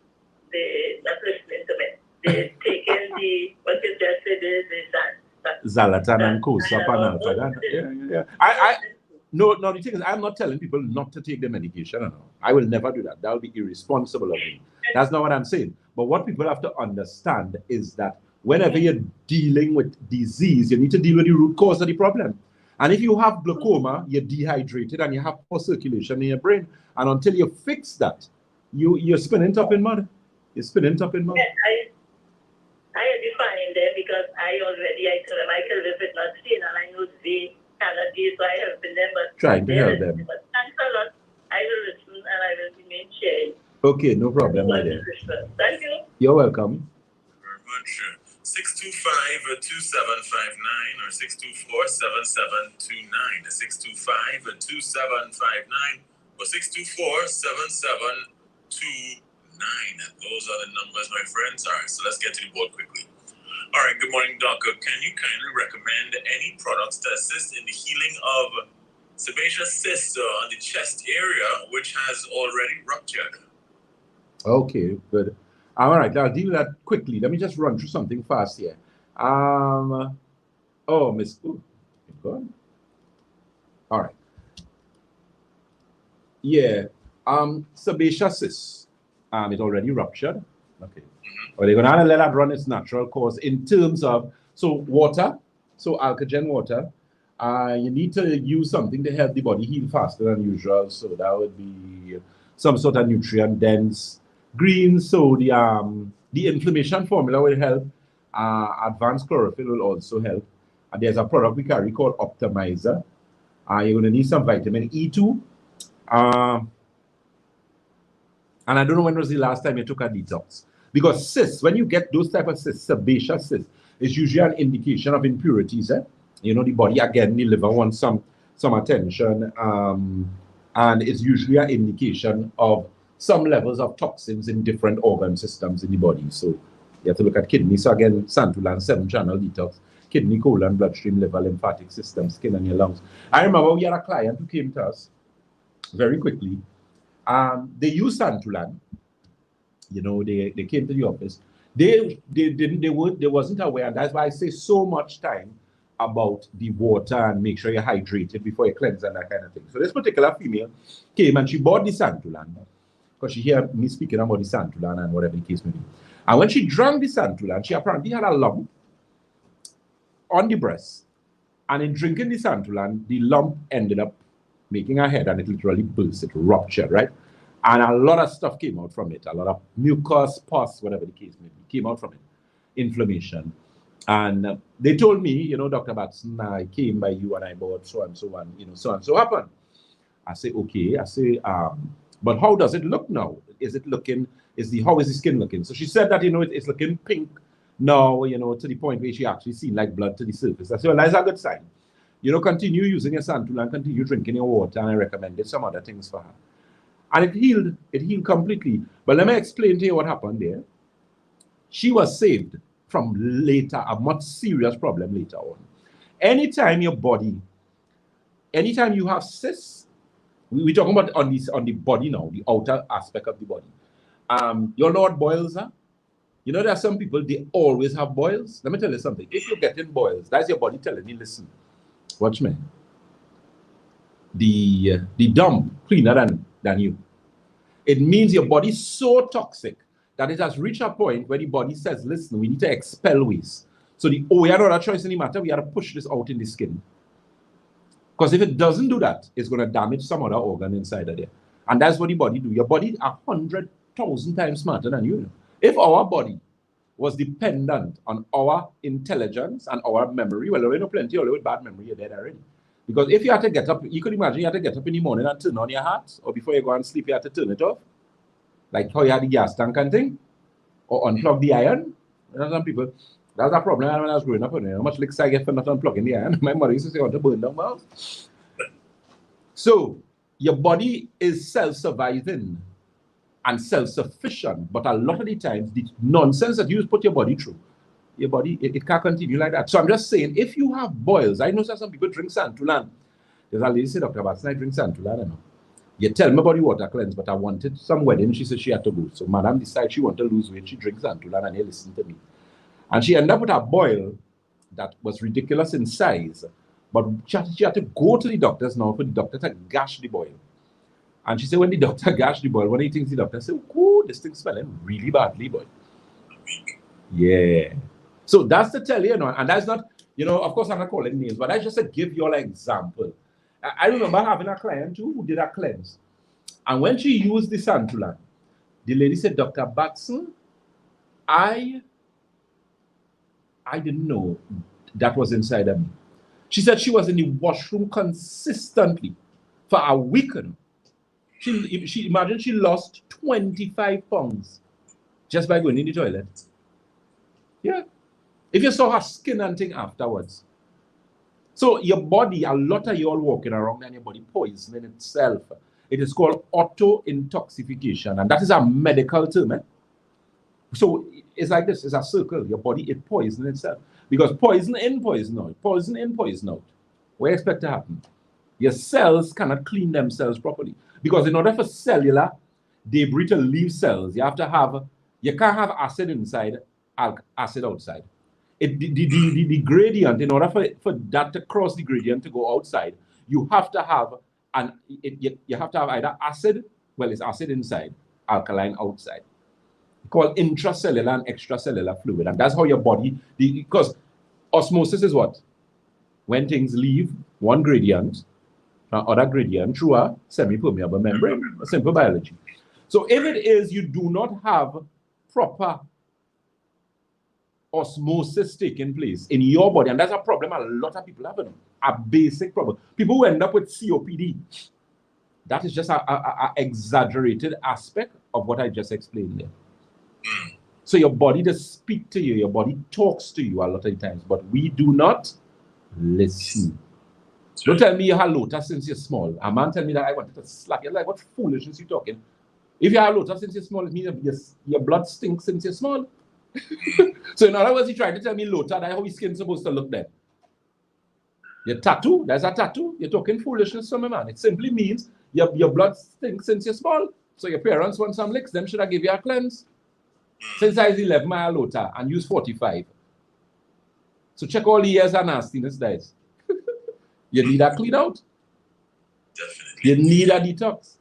they're not listening to me. They're taking what you just said is Zalatan and Kosap and Altagan. Yeah. No, the thing is, I'm not telling people not to take the medication. No. I will never do that. That will be irresponsible of me. That's not what I'm saying. But what people have to understand is that whenever you're dealing with disease, you need to deal with the root cause of the problem. And if you have glaucoma, you're dehydrated and you have poor circulation in your brain. And until you fix that, you're spinning top in mud. You're spinning top in mud. Yes, I define them because I told them I can live with nothing, and I know they cannot do, so I help them, but trying to help them. But thanks a lot. I will listen and I will remain sharing. Okay, no problem, my dear. Thank you. You're welcome. Very much. 625-2759 or 624-7729. 625-2759 or 624-7729. Those are the numbers, my friends. All right, so let's get to the board quickly. All right, good morning, doctor. Can you kindly recommend any products to assist in the healing of sebaceous cysts on the chest area, which has already ruptured? Okay, good. All right, I'll deal with that quickly. Let me just run through something fast here. Oh, Miss, ooh, good. All right. Yeah, sebaceous cysts. It already ruptured. Okay. But they're gonna let that run its natural course in terms of water, alkagen water. You need to use something to help the body heal faster than usual. So that would be some sort of nutrient dense green. So the inflammation formula will help. Advanced chlorophyll will also help. And there's a product we carry called Optimizer. You're gonna need some vitamin E2. And I don't know when was the last time you took a detox. Because cysts, when you get those type of cysts, sebaceous cysts, it's usually an indication of impurities. You know, the body, again, the liver wants some attention. And it's usually an indication of some levels of toxins in different organ systems in the body. So you have to look at kidney. So again, Santulan, 7-channel detox, kidney, colon, bloodstream, liver, lymphatic system, skin, and your lungs. I remember we had a client who came to us very quickly. They used Santulan. You know, they came to the office. They wasn't aware, and that's why I say so much time about the water and make sure you're hydrated before you cleanse and that kind of thing. So this particular female came and she bought the Santulan because she heard me speaking about the Santulan and whatever the case may be. And when she drank the Santulan, she apparently had a lump on the breast. And in drinking the Santulan, the lump ended up making her head and it literally burst, it ruptured, right? And a lot of stuff came out from it, a lot of mucus, pus, whatever the case may be, came out from it, inflammation. And they told me, you know, Dr. Batson, I came by you and I bought so and so and, you know, so and so happened. I say, okay. I say, but how does it look now? Is it looking, how is the skin looking? So she said that, you know, it's looking pink now, you know, to the point where she actually seen like blood to the surface. I said, well, that's a good sign. You know, continue using your Santulan, continue drinking your water, and I recommended some other things for her. And it healed completely. But let me explain to you what happened there. She was saved from later, a much serious problem later on. Anytime your body, anytime you have cysts, we're talking about on the body now, the outer aspect of the body. You know what boils are? You know, there are some people, they always have boils. Let me tell you something. If you're getting boils, that's your body telling you, listen, watch me. The dump cleaner than you. It means your body's so toxic that it has reached a point where the body says, listen, we need to expel waste. So we have no other choice in the matter. We have to push this out in the skin. Because if it doesn't do that, it's going to damage some other organ inside of there. And that's what the body do. Your body is 100,000 times smarter than you. If our body was dependent on our intelligence and our memory, well, we know plenty of with bad memory, you're dead already. Because if you had to get up, you could imagine you had to get up in the morning and turn on your heart, or before you go and sleep, you had to turn it off. Like how you had the gas tank and thing, or unplug the iron. You know, some people, that's a problem when I was growing up. You know, how much licks I get for not unplugging the iron. My mother used to say, I want to burn down my house. So, your body is self-surviving and self-sufficient, but a lot of the times, the nonsense that you put your body through, your body, it can't continue like that. So I'm just saying, if you have boils, I know that some people drink Santulan. There's a lady say, Dr. Batson, I drink Santulan. I know. You tell me about the water cleanse, but I wanted some wedding. She said she had to go. So madam decided she wanted to lose weight. She drinks Santulan and they listen to me. And she ended up with a boil that was ridiculous in size. But she had to go to the doctors now for the doctor to gash the boil. And she said when the doctor gashed the boil, what do you think the doctor said? Oh, this thing's smelling really badly, boy. Yeah. So that's to tell you, and that's not, You know, of course, I'm not calling names, but I just to give you all an example. I remember having a client too who did a cleanse. And when she used the Santulan, the lady said, Dr. Batson, I didn't know that was inside of me. She said she was in the washroom consistently for a week. She imagine she lost 25 pounds just by going in the toilet. Yeah. If you saw her skin and thing afterwards. So your body, a lot of you all walking around and your body poisoning itself. It is called auto-intoxication, and that is a medical term. So it's like this, it's a circle. Your body, it poisons itself. Because poison in, poison out. Poison in, poison out. What do you expect to happen? Your cells cannot clean themselves properly. Because in order for cellular debris to leave cells, you can't have acid inside, acid outside. The gradient, in order for that to cross the gradient to go outside, you have to have you have to have either acid, well, it's acid inside, alkaline outside. Called intracellular and extracellular fluid. And that's how your body, because osmosis is what? When things leave one gradient, other gradient through a semi-permeable membrane, simple biology. So if it is you do not have proper osmosis taking place in your body, and that's a problem a lot of people have, a basic problem. People who end up with COPD, that is just a exaggerated aspect of what I just explained there. So your body does speak to you, your body talks to you a lot of times, but we do not listen. Don't tell me you have lotus since you're small. A man tell me that I wanted to slap you. Like, what foolishness you talking? If you have lotus since you're small, it means your blood stinks since you're small. So in other words, he tried to tell me lotus, that's how his skin's supposed to look then. Your tattoo, there's a tattoo. You're talking foolishness to me, man. It simply means your blood stinks since you're small. So your parents want some licks, them should have give you a cleanse. Since I was 11, my lota and use 45. So check all the years of nastiness, guys. You need a clean out. Definitely. You need a detox.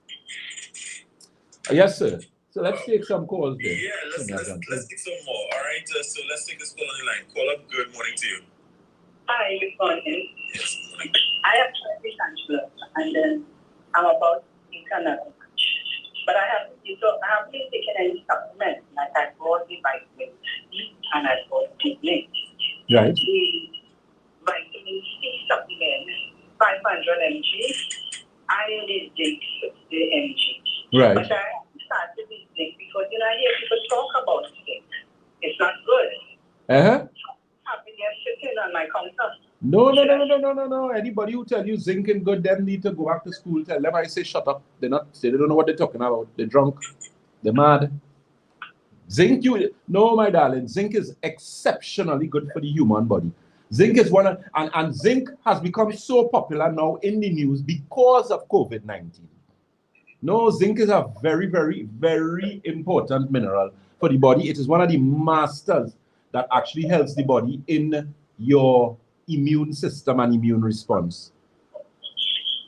Yes, sir. So let's take some calls there. Yeah, let's get some more. All right, so let's take this call on the line. Call up. Good morning to you. Hi, good morning. Yes, good morning. I have 20 cancer, and then I'm about to Canada. But I haven't been taking any supplements. Like I bought the vitamin C and I bought the zinc. Right. The vitamin C supplement, 500 mg, and the zinc, 60 mg. Right. But I started with zinc because I hear people talk about zinc. It's not good. Having it sitting on my counter. No. Anybody who tell you zinc is good, them need to go back to school. Tell them I say shut up. They don't know what they're talking about. They're drunk. They're mad. Zinc, my darling, zinc is exceptionally good for the human body. Zinc is and zinc has become so popular now in the news because of COVID-19. No, zinc is a very, very, very important mineral for the body. It is one of the masters that actually helps the body in your immune system and immune response. All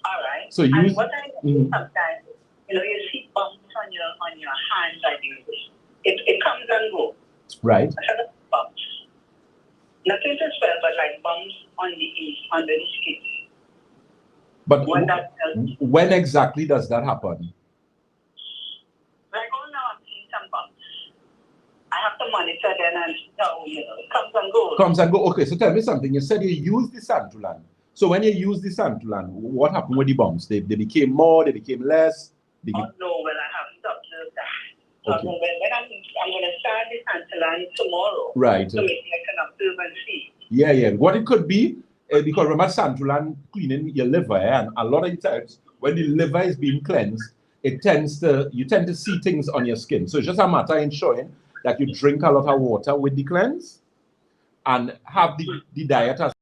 right. So and what I do sometimes, you see bumps on your hands, I do. It comes and goes. Right. Bumps. Nothing to swell, but like bumps on under the skin. But when exactly does that happen? Like now I'm seeing some bumps. I have to monitor them and it comes and goes. Comes and goes. Okay, so tell me something. You said you use the Santulan. So when you use the Santulan, what happened with the bumps? They became more, they became less? Oh, no, well, I haven't observed that. Okay. When I'm going to start the Santulan tomorrow. Right. So maybe I can observe and see. Yeah. What it could be, because remember Santulan cleaning your liver, and a lot of times when the liver is being cleansed, you tend to see things on your skin. So it's just a matter of ensuring that you drink a lot of water with the cleanse and have the diet as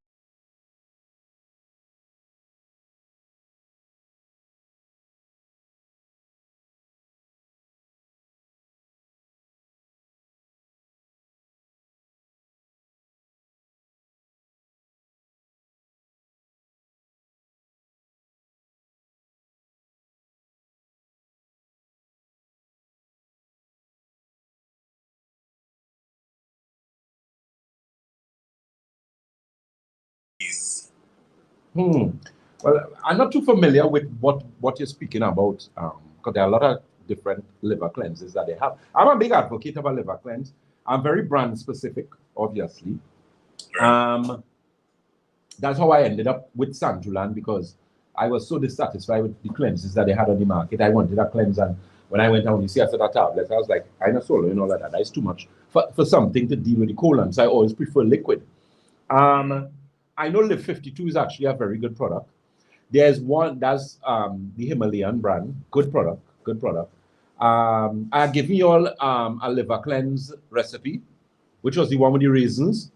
Well, I'm not too familiar with what you're speaking about, because there are a lot of different liver cleanses that they have. I'm a big advocate of a liver cleanse. I'm very brand specific, obviously. That's how I ended up with Sanjulan, because I was so dissatisfied with the cleanses that they had on the market. I wanted a cleanse, and when I went down, you see, I said a tablet. I was like, I know solo and all of that. That's too much for something to deal with the colon. So I always prefer liquid. I know Live 52 is actually a very good product. There's one that's the Himalayan brand. Good product. I give you all a liver cleanse recipe, which was the one with the raisins.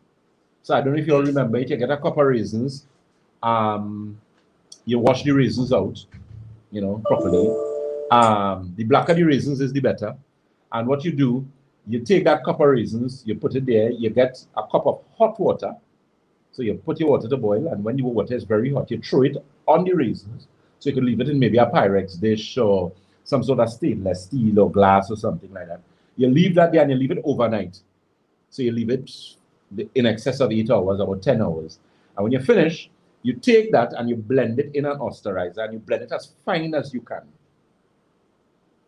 So I don't know if you all remember it. You get a cup of raisins. You wash the raisins out, properly. The blacker the raisins is, the better. And what you do, you take that cup of raisins, you put it there, you get a cup of hot water. So you put your water to boil, and when your water is very hot, you throw it on the raisins. So you can leave it in maybe a Pyrex dish or some sort of stainless steel or glass or something like that. You leave that there and you leave it overnight. So you leave it in excess of 8 hours, about 10 hours. And when you finish, you take that and you blend it in an osterizer, and you blend it as fine as you can.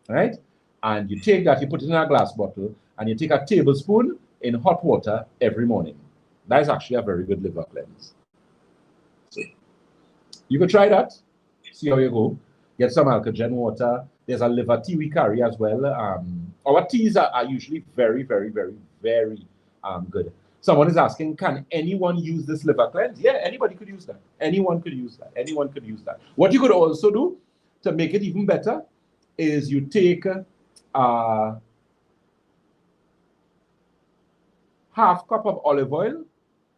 All right? And you take that, you put it in a glass bottle, and you take a tablespoon in hot water every morning. That is actually a very good liver cleanse. So you could try that, see how you go. Get some alkagen water. There's a liver tea we carry as well. Our teas are usually very, very, very, very good. Someone is asking, can anyone use this liver cleanse? Yeah, anybody could use that. Anyone could use that. Anyone could use that. What you could also do to make it even better is you take half cup of olive oil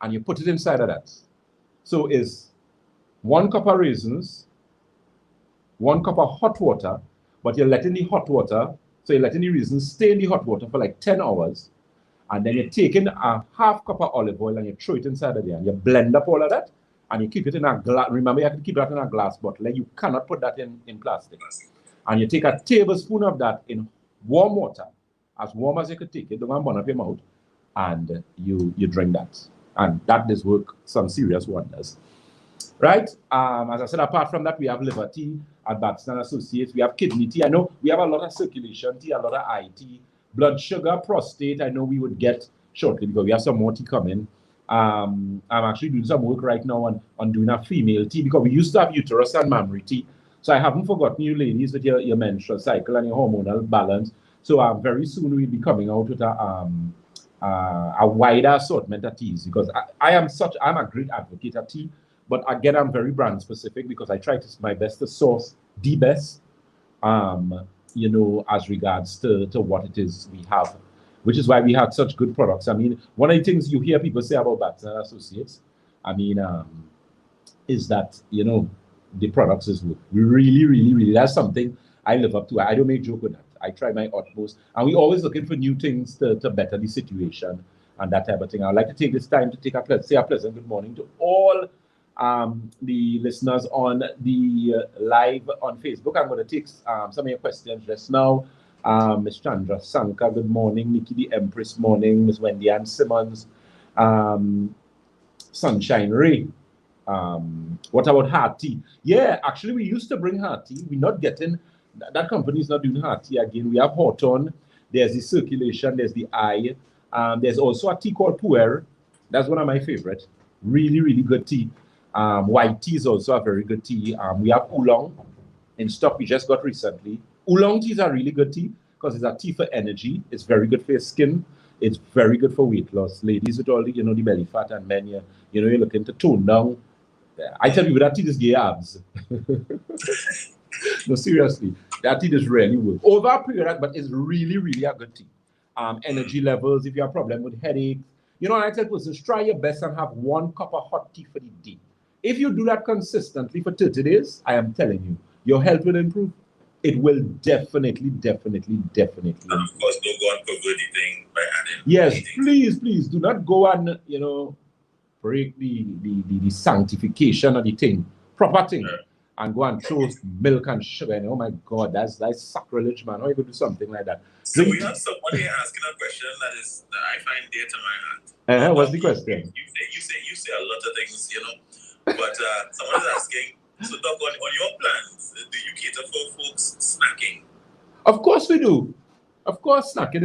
and you put it inside of that. So is 1 cup of raisins, 1 cup of hot water, but you're letting the hot water, so you're letting the raisins stay in the hot water for like 10 hours. And then you're taking a half cup of olive oil and you throw it inside of there, and you blend up all of that, and you keep it in a glass. Remember, you have to keep that in a glass bottle. You cannot put that in plastic. And you take a tablespoon of that in warm water, as warm as you could take it, don't burn up your mouth, and you drink that. And that does work some serious wonders. Right? As I said, apart from that, we have liver tea at Batson Associates. We have kidney tea. I know we have a lot of circulation tea, a lot of eye tea. Blood sugar, prostate, I know we would get shortly because we have some more tea coming. I'm actually doing some work right now on doing a female tea, because we used to have uterus and mammary tea. So I haven't forgotten you ladies with your menstrual cycle and your hormonal balance. So very soon we'll be coming out with a wider assortment of teas, because I'm a great advocate of tea. But again, I'm very brand specific because I try my best to source the best, as regards to what it is we have, which is why we have such good products. I mean, one of the things you hear people say about Batson Associates, is that, the products is good. We really, really, really, that's something I live up to. I don't make joke with that. I try my utmost. And we're always looking for new things to better the situation and that type of thing. I'd like to take this time to say a pleasant good morning to all the listeners on the live on Facebook. I'm going to take some of your questions just now. Ms. Chandra Sanka, good morning. Nikki the Empress, morning. Ms. Wendy Ann Simmons, Sunshine Ray. What about heart tea? Yeah, actually, we used to bring heart tea. We're not getting, that company is not doing heart tea again. We have Hawthorne. There's the circulation. There's the eye. There's also a tea called Puer. That's one of my favorite. Really, really good tea. White tea is also a very good tea. We have oolong in stock we just got recently. Oolong teas are really good tea because it's a tea for energy. It's very good for your skin. It's very good for weight loss. Ladies with all the, the belly fat, and men, you're looking to tone down. I tell you, that tea just gave abs. No, seriously, that tea is really good. Over a period, but it's really, really a good tea. Energy levels, if you have a problem with headaches. I tell persons, try your best and have 1 cup of hot tea for the day. If you do that consistently for 30 days, I am telling you, your health will improve. It will definitely. And of course, don't go and pervert the thing by adding. Yes, please do not go and, break the sanctification of the thing, proper thing, and go and throw milk and sugar. And oh my God, that's sacrilege, man. How you going to do something like that? So we have someone here asking a question that I find dear to my heart. What's the question? You say a lot of things, But someone is asking, so Doc, on your plans, do you cater for folks snacking? Of course we do. Of course, snacking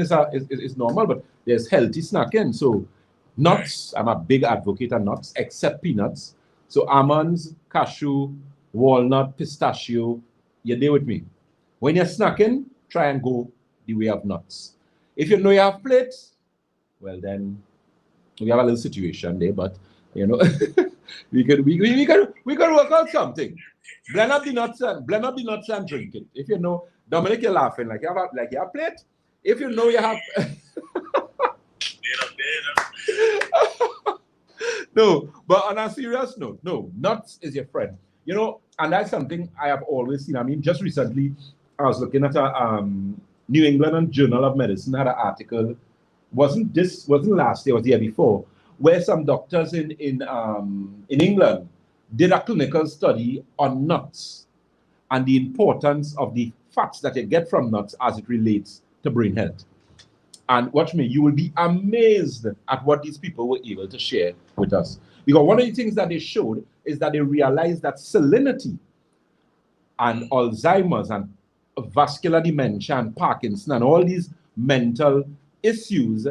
is normal, but there's healthy snacking. So nuts, I'm a big advocate of nuts, except peanuts. So almonds, cashew, walnut, pistachio, you're there with me. When you're snacking, try and go the way of nuts. If you know you have plates, well then we have a little situation there, but you know we can work out something. Blend up the nuts and drink it. If you know, Dominic, you're laughing like you have a plate. If you know you have no, but on a serious note, no, nuts is your friend. You know, and that's something I have always seen. I mean, just recently I was looking at a New England Journal of Medicine had an article. Wasn't last year, was the year before, where some doctors in England did a clinical study on nuts and the importance of the fats that you get from nuts as it relates to brain health. And watch me, you will be amazed at what these people were able to share with us. Because one of the things that they showed is that they realized that salinity and Alzheimer's and vascular dementia and Parkinson and all these mental issues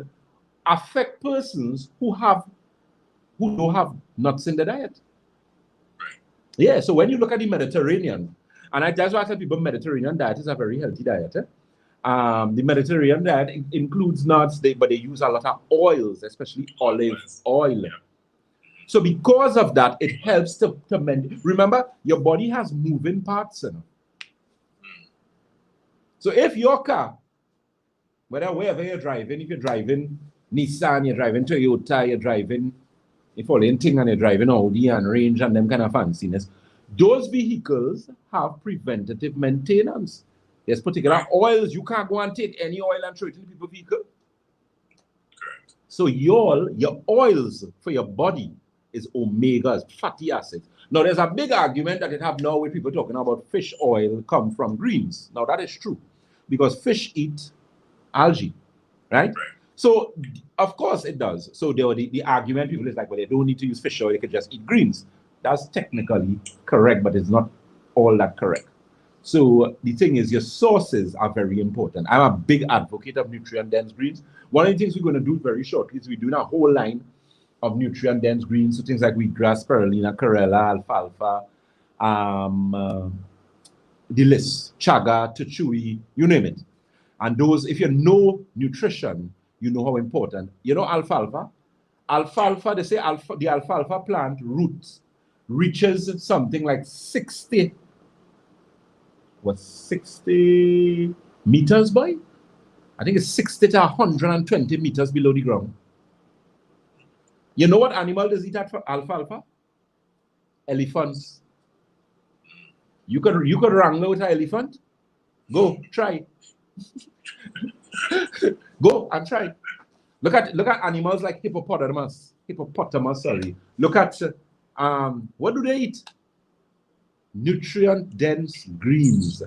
affect persons who don't have nuts in the diet. Yeah, so when you look at the Mediterranean, and that's why I tell people Mediterranean diet is a very healthy diet. The Mediterranean diet includes nuts, but they use a lot of oils, especially olive oil. So because of that, it helps to remember, your body has moving parts. You know? So if your car, wherever you're driving, if you're driving Nissan, you're driving Toyota, you're driving anything, and you're driving Audi and Range and them kind of fanciness, those vehicles have preventative maintenance. There's particular oils. You can't go and take any oil and throw it in people's vehicle. Correct. So your oils for your body is omegas, fatty acids. Now, there's a big argument that it have now with people talking about fish oil come from greens. Now, that is true because fish eat algae, right? So, of course, it does. So, the argument people is like, well, they don't need to use fish oil, they could just eat greens. That's technically correct, but it's not all that correct. So, the thing is, your sources are very important. I'm a big advocate of nutrient-dense greens. One of the things we're going to do very shortly is we're doing a whole line of nutrient-dense greens, so things like wheatgrass, spirulina, chlorella, alfalfa, the list, chaga, tuchui, you name it. And those, if you know nutrition, you know how important. You know alfalfa? Alfalfa, they say the alfalfa plant roots reaches something like 60 meters, boy? I think it's 60 to 120 meters below the ground. You know what animal does eat alfalfa? Elephants. You could wrangle with an elephant? Go, try. Go and try. Look at animals like hippopotamus, sorry. Look at what do they eat? Nutrient-dense greens.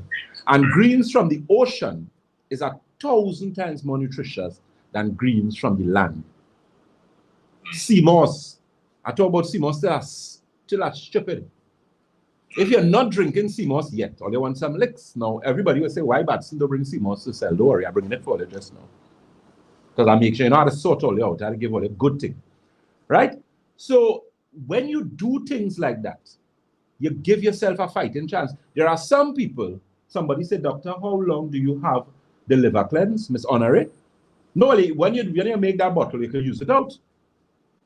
And greens from the ocean is 1,000 times more nutritious than greens from the land. Sea moss. I talk about sea moss till I'm stupid. If you're not drinking sea moss yet, or you want some licks, now everybody will say, why Batson don't bring sea moss to sell? Don't worry, I'm bringing it for you just now. Because I make sure you know how to sort all you out, how to give all a good thing. Right? So when you do things like that, you give yourself a fighting chance. There are some people, somebody said, doctor, how long do you have the liver cleanse, Miss Honoré? No, when you make that bottle, you can use it out.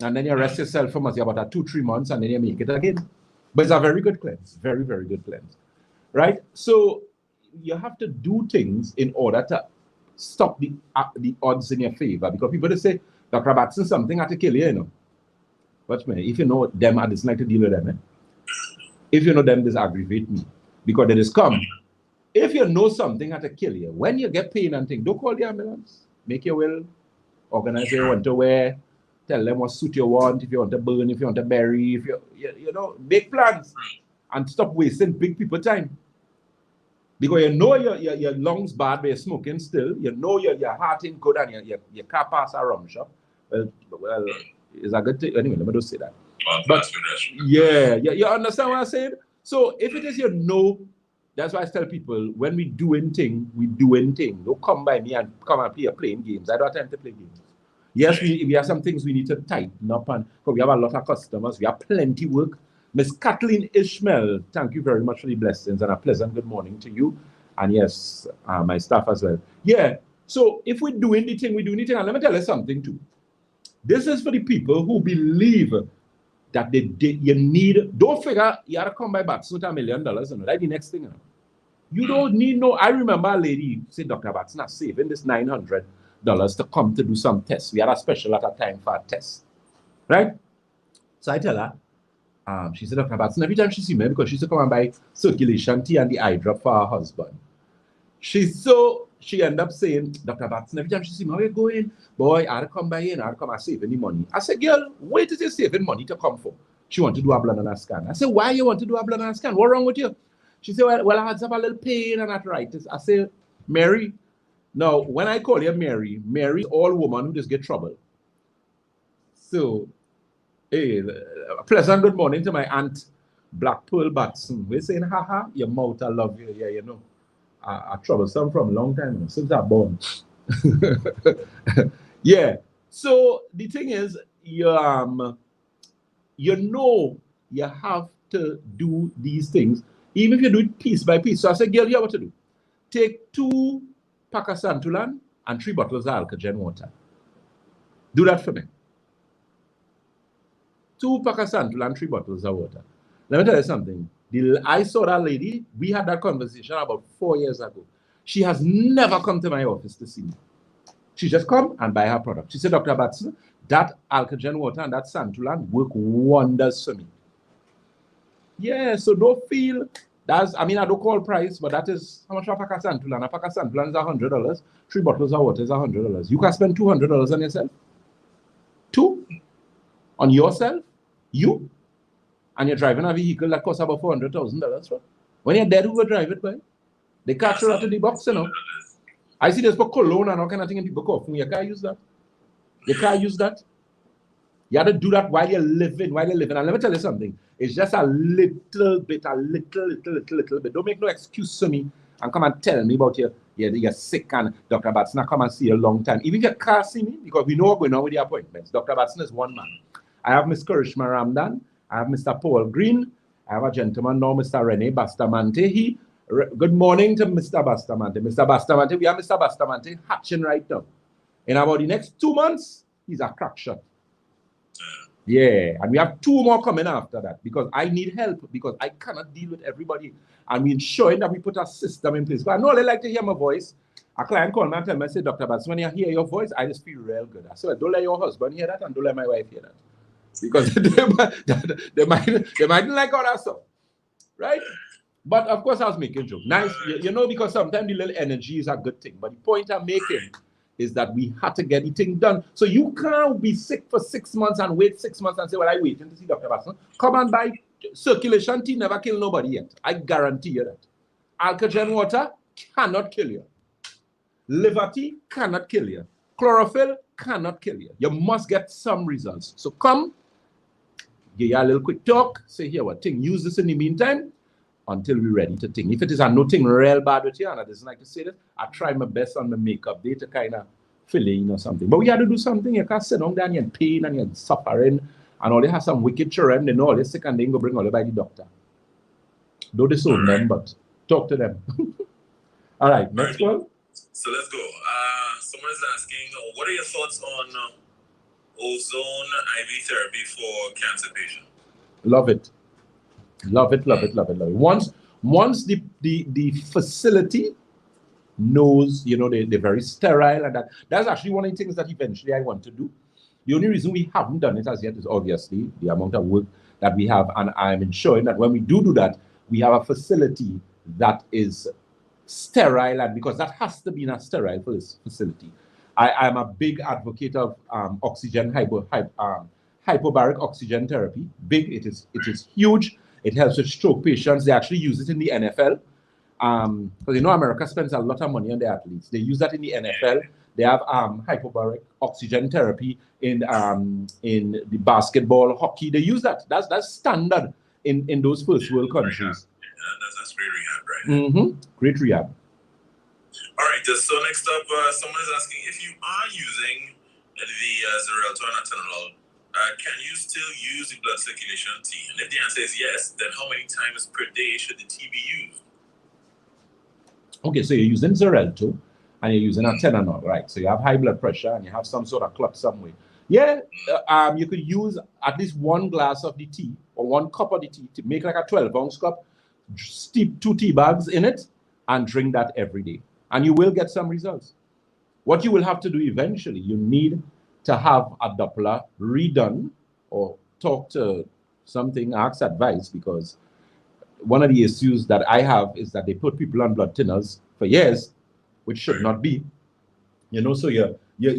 And then you rest yourself for about 2-3 months, and then you make it again. But it's a very good cleanse, very, very good cleanse, right? So you have to do things in order to stop the odds in your favor. Because people just say, Dr. Batson, something had to kill you, you know. Watch me, if you know them, I dislike to deal with them. If you know them, this aggravate me. Because they just come. If you know something had to kill you, when you get pain and things, don't call the ambulance. Make your will, organize what you want to wear, tell them what suit you want, if you want to burn, if you want to bury, if you know, make plans and stop wasting big people time. Because you know your lungs bad, but you're smoking still. You know your heart ain't good and your car pass a rum shop. Well, it's a good thing. Anyway, let me just say that. But yeah, you understand what I said? So if it is your no, that's why I tell people when we doing thing, we doing thing. Don't come by me and come and playing games. I don't have time to play games. Yes, we have some things we need to tighten up on because we have a lot of customers. We have plenty work. Miss Kathleen Ishmael, thank you very much for the blessings and a pleasant good morning to you. And yes, my staff as well. Yeah, so if we're doing the thing, we're doing the thing. And let me tell you something too. This is for the people who believe that you need, don't figure you have to come by Batson with $1 million. That's the next thing. You don't need no, I remember a lady said, Dr. Batson is saving this $900 to come to do some tests. We had a special at a time for a test. Right? So I tell her, she said, Dr. Batson, every time she see me, because she used to come and buy circulation tea and the eye drop for her husband. She ended up saying, Dr. Batson, every time she see me, where you going? Boy, I had to come by here, I had to come and save any money. I said, girl, wait till you're saving money to come for. She want to do a blood and a scan. I said, why you want to do a blood and a scan? What's wrong with you? She said, well, I had some a little pain and arthritis. I said, Mary, now, when I call you Mary, Mary is all woman who just get trouble. So, hey, a pleasant good morning to my aunt, Black Pearl Batson. We're saying, haha, your mouth, I love you. Yeah, you know. I troublesome from a long time since I born. Yeah. So the thing is, you know you have to do these things, even if you do it piece by piece. So I said, girl, you have what to do. Take 2 packs of Santulan and 3 bottles of Alkagen water. Do that for me. 2 packs of Santulan and 3 bottles of water. Let me tell you something. I saw that lady. We had that conversation about 4 years ago. She has never come to my office to see me. She just come and buy her product. She said, Dr. Batson, that Alkagen water and that Santulan work wonders for me. Yeah, so don't feel that's, I mean, I don't call price, but that is how much a pack of Santulan. A pack of Santulan is $100. 3 bottles of water is $100. You can spend $200 on yourself. 2 on yourself, you. And you're driving a vehicle that costs about $400,000. When you're dead, who will drive it, boy? They catch you out of the box, you know. I see there's for cologne and all kind of thing, and people coughing. You can't use that. You can't use that. You have to do that while you're living. And let me tell you something. It's just a little bit. Don't make no excuse to me and come and tell me about you're sick and Dr. Batson come and see you a long time. Even if you can't see me, because we know what's going on with the appointments. Dr. Batson is one man. I have Miss Karishma Ramdan. I have Mr. Paul Green. I have a gentleman now, Mr. Rene Bastamante. Good morning to Mr. Bastamante. Mr. Bastamante, we have Mr. Bastamante hatching right now. In about the next 2 months, he's a crack shot. Yeah, and we have 2 more coming after that because I need help because I cannot deal with everybody. And we're ensuring that we put a system in place. But I know they like to hear my voice. A client called me and tell me, I say, Dr. Batson, when you hear your voice, I just feel real good. I said, don't let your husband hear that and don't let my wife hear that. Because they might like all that stuff, right? But of course, I was making a joke. Nice, you know, because sometimes the little energy is a good thing. But the point I'm making is that we had to get the thing done. So you can't be sick for 6 months and wait 6 months and say, well, I'm waiting to see Dr. Batson. Come and buy circulation tea, never kill nobody yet. I guarantee you that. Alkagen water cannot kill you. Liver tea cannot kill you. Chlorophyll cannot kill you. You must get some results. So come. Give you a little quick talk, say here what thing, use this in the meantime until we're ready to think. If it is a nothing real bad with you, and I doesn't like to say that, I try my best on the makeup day to kind of fill in or something. But we have to do something. You can't sit down there and you're in pain and you're suffering and all they have some wicked children, they know all they're sick and they go bring all they by the doctor. Don't disown them, but talk to them. All right, next one. So let's go. Someone is asking, what are your thoughts on ozone IV therapy for cancer patients? Love it. Once the facility knows, you know, they're very sterile and that's actually one of the things that eventually I want to do. The only reason we haven't done it as yet is obviously the amount of work that we have, and I'm ensuring that when we do that, we have a facility that is sterile, and because that has to be in a sterile facility. I am a big advocate of oxygen hypobaric oxygen therapy. Big, it is huge. It helps with stroke patients. They actually use it in the NFL. Because you know America spends a lot of money on their athletes. They use that in the NFL They have hyperbaric oxygen therapy in the basketball, hockey. They use that. That's standard in those first world countries. Yeah, that's great rehab, right? Mm-hmm. Great rehab. All right. So next up, someone is asking if you are using the Xarelto and atenolol, can you still use the blood circulation tea? And if the answer is yes, then how many times per day should the tea be used? Okay, so you're using Xarelto and you're using atenolol, right? So you have high blood pressure and you have some sort of clot somewhere. Yeah, you could use at least 1 glass of the tea or 1 cup of the tea to make like a 12-ounce cup, steep 2 tea bags in it, and drink that every day. And you will get some results. What you will have to do eventually, you need to have a Doppler redone or talk to something, ask advice, because one of the issues that I have is that they put people on blood thinners for years, which should not be. You know, so your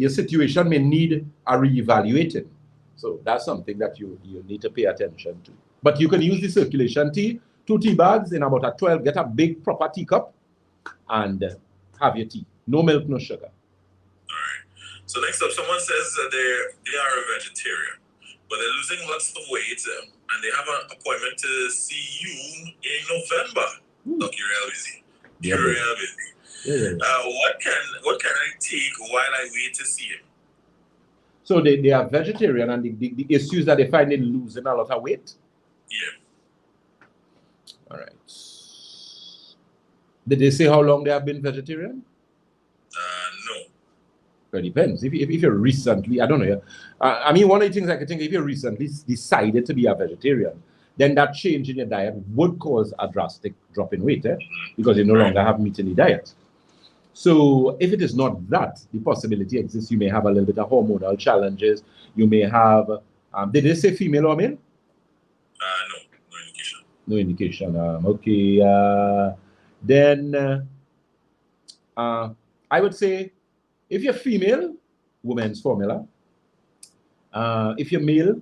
situation may need a reevaluating. So that's something that you need to pay attention to. But you can use the circulation tea, 2 tea bags in about a 12, get a big proper teacup and have your tea. No milk, no sugar. All right. So next up, someone says that they are a vegetarian, but they're losing lots of weight and they have an appointment to see you in November. Look, you're real busy. You're real busy. Yeah. What can I take while I wait to see him? So they are vegetarian, and the issues that they find in losing a lot of weight? Yeah. All right. Did they say how long they have been vegetarian? No. It depends. If you're recently, I don't know. I mean, one of the things I could think, if you recently decided to be a vegetarian, then that change in your diet would cause a drastic drop in weight, because you no longer have meat in the diet. So if it is not that, the possibility exists. You may have a little bit of hormonal challenges. You may have, did they say female or male? No indication. No indication. Okay. Then I would say, if you're female, women's formula. If you're male,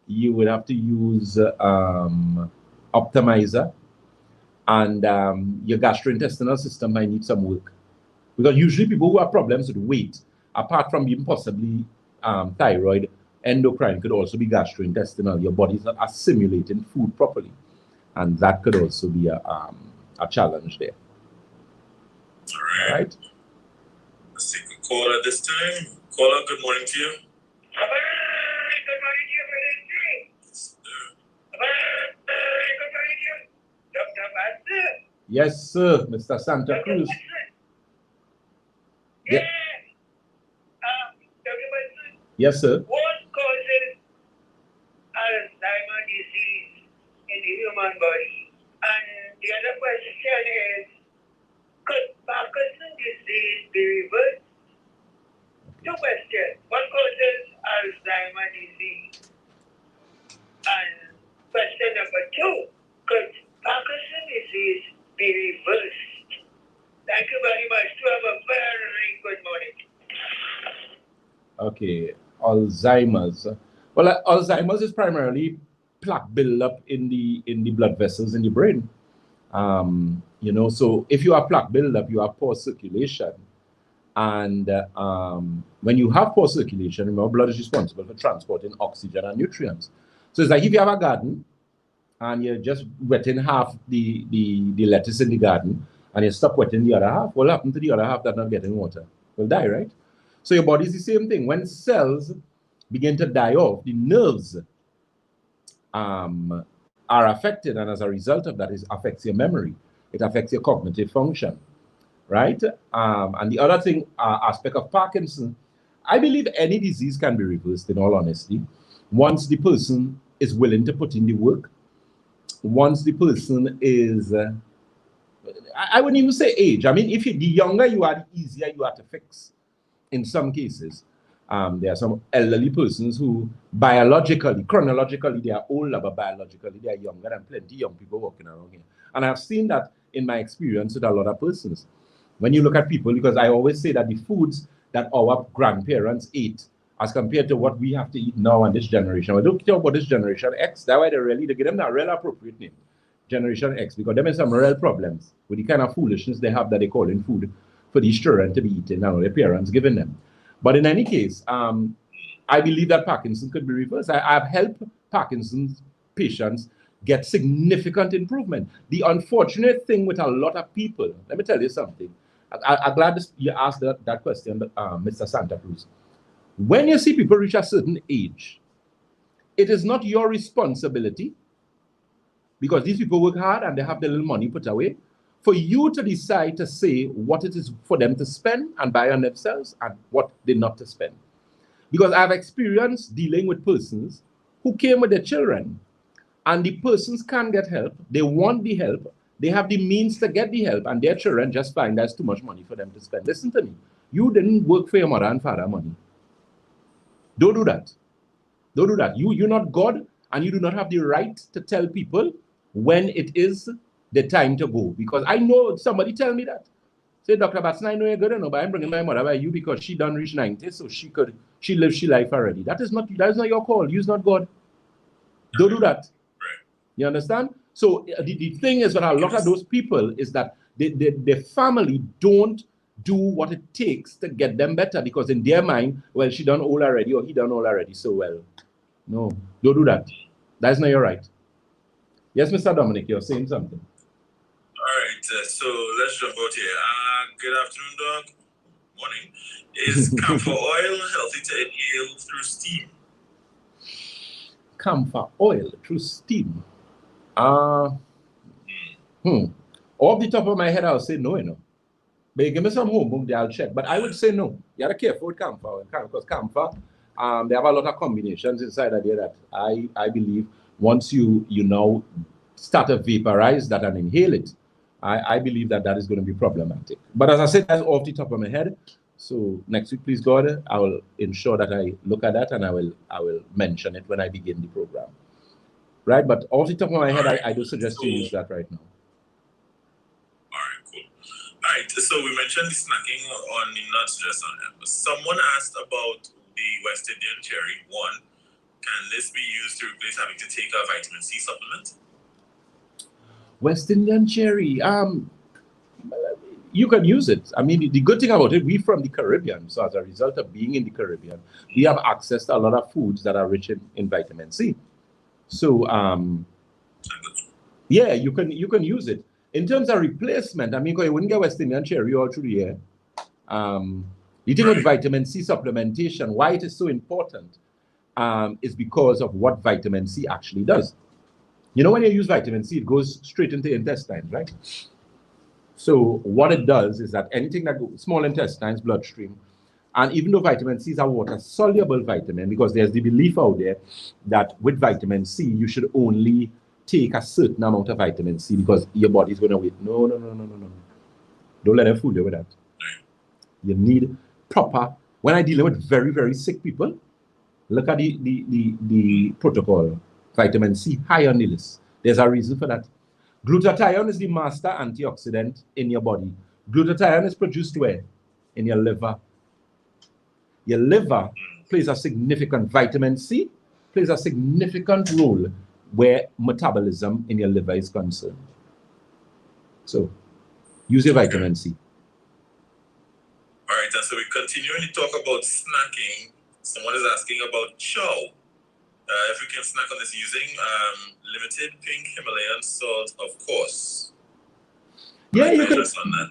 you would have to use optimizer, and your gastrointestinal system might need some work. Because usually people who have problems with weight, apart from being possibly thyroid, endocrine could also be gastrointestinal. Your body's not assimilating food properly. And that could also be a challenge there. All right. Let's take a caller this time. Caller, good morning to you. Good morning to you, good morning to you. Dr. Batson. Yes, sir, Mr. Santa Cruz. Yeah. Dr. Batson. Yes, sir. What causes Alzheimer's disease in the human body? And the other question is, could Parkinson's disease be reversed? 2 questions. What causes Alzheimer's disease? And question number 2, could Parkinson's disease be reversed? Thank you very much. To have a very good morning. Okay, Alzheimer's. Well, Alzheimer's is primarily plaque buildup in the blood vessels in the brain. You know, so if you have plaque buildup, you have poor circulation. And when you have poor circulation, remember, blood is responsible for transporting oxygen and nutrients. So it's like if you have a garden and you're just wetting half the lettuce in the garden and you stop wetting the other half, what will happen to the other half that's not getting water? Will die, right? So your body is the same thing. When cells begin to die off, the nerves are affected, and as a result of that, it affects your memory. It affects your cognitive function, right? And the other thing, aspect of Parkinson, I believe any disease can be reversed, in all honesty, once the person is willing to put in the work, once the person is, I wouldn't even say age. I mean, the younger you are, the easier you are to fix. In some cases, there are some elderly persons who biologically, chronologically, they are older, but biologically, they are younger, and plenty of young people walking around here. And I've seen that in my experience with a lot of persons. When you look at people, because I always say that the foods that our grandparents ate, as compared to what we have to eat now and this generation, we don't talk about this generation X. That's why they give them a real appropriate name, Generation X, because there are some real problems with the kind of foolishness they have that they call in food. for these children to be eating and their parents giving them. But in any case, I believe that Parkinson could be reversed. I've helped Parkinson's patients get significant improvement. The unfortunate thing with a lot of people, let me tell you something. I'm glad you asked that question, Mr. Santa Cruz. When you see people reach a certain age, it is not your responsibility, because these people work hard and they have their little money put away, for you to decide to say what it is for them to spend and buy on themselves and what they're not to spend. Because I've experienced dealing with persons who came with their children, and the persons can't get help. They want the help. They have the means to get the help, and their children just find there's too much money for them to spend. Listen to me. You didn't work for your mother and father money. Don't do that. Don't do that. You're not God, and you do not have the right to tell people when it is the time to go. Because I know somebody tell me that. Say, Dr. Batson, I know you're good enough, but I'm bringing my mother by you because she done reach 90, so she lived she life already. That is not your call. You're not God. Don't do that. You understand? So the thing is that a lot of those people is that their family don't do what it takes to get them better, because in their mind, well, she done all already or he done all already, so well. No, don't do that. That's not your right. Yes, Mr. Dominic, you're saying something. All right, so let's jump out here. Good afternoon, Doc. Morning. Is camphor oil healthy to inhale through steam? Camphor oil through steam? Off the top of my head, I'll say no, you know. But give me some homework there, I'll check. But I would say no. You gotta be careful with camphor oil, because camphor, they have a lot of combinations inside of there that I believe once you now start to vaporize that and inhale it, I believe that is going to be problematic. But as I said, that's off the top of my head. So next week, please God, I will ensure that I look at that and I will mention it when I begin the program. Right, but off the top of my head, I do suggest you use that right now. All right, cool. All right, so we mentioned the snacking on the nuts just on it. Someone asked about the West Indian cherry. One, can this be used to replace having to take a vitamin C supplement? West Indian cherry, you can use it. I mean, the good thing about it, we're from the Caribbean, so as a result of being in the Caribbean, we have access to a lot of foods that are rich in vitamin C. So, yeah, you can use it. In terms of replacement, I mean, because you wouldn't get West Indian cherry all through the year. The thing with vitamin C supplementation, why it is so important, is because of what vitamin C actually does. You know, when you use vitamin C, it goes straight into the intestines, right? So what it does is that anything that goes, small intestines, bloodstream, and even though vitamin C is a water-soluble vitamin, because there's the belief out there that with vitamin C, you should only take a certain amount of vitamin C because your body's going to wait. No. Don't let them fool you with that. You need proper, when I deal with very, very sick people, look at the protocol. Vitamin C high on the list. There's a reason for that. Glutathione is the master antioxidant in your body. Glutathione is produced where? In your liver. Your liver plays a significant, vitamin C plays a significant role where metabolism in your liver is concerned. So, use your vitamin C. All right, and so we continually talk about snacking. Someone is asking about chow. If we can snack on this using limited pink Himalayan salt, of course. Yeah, you can.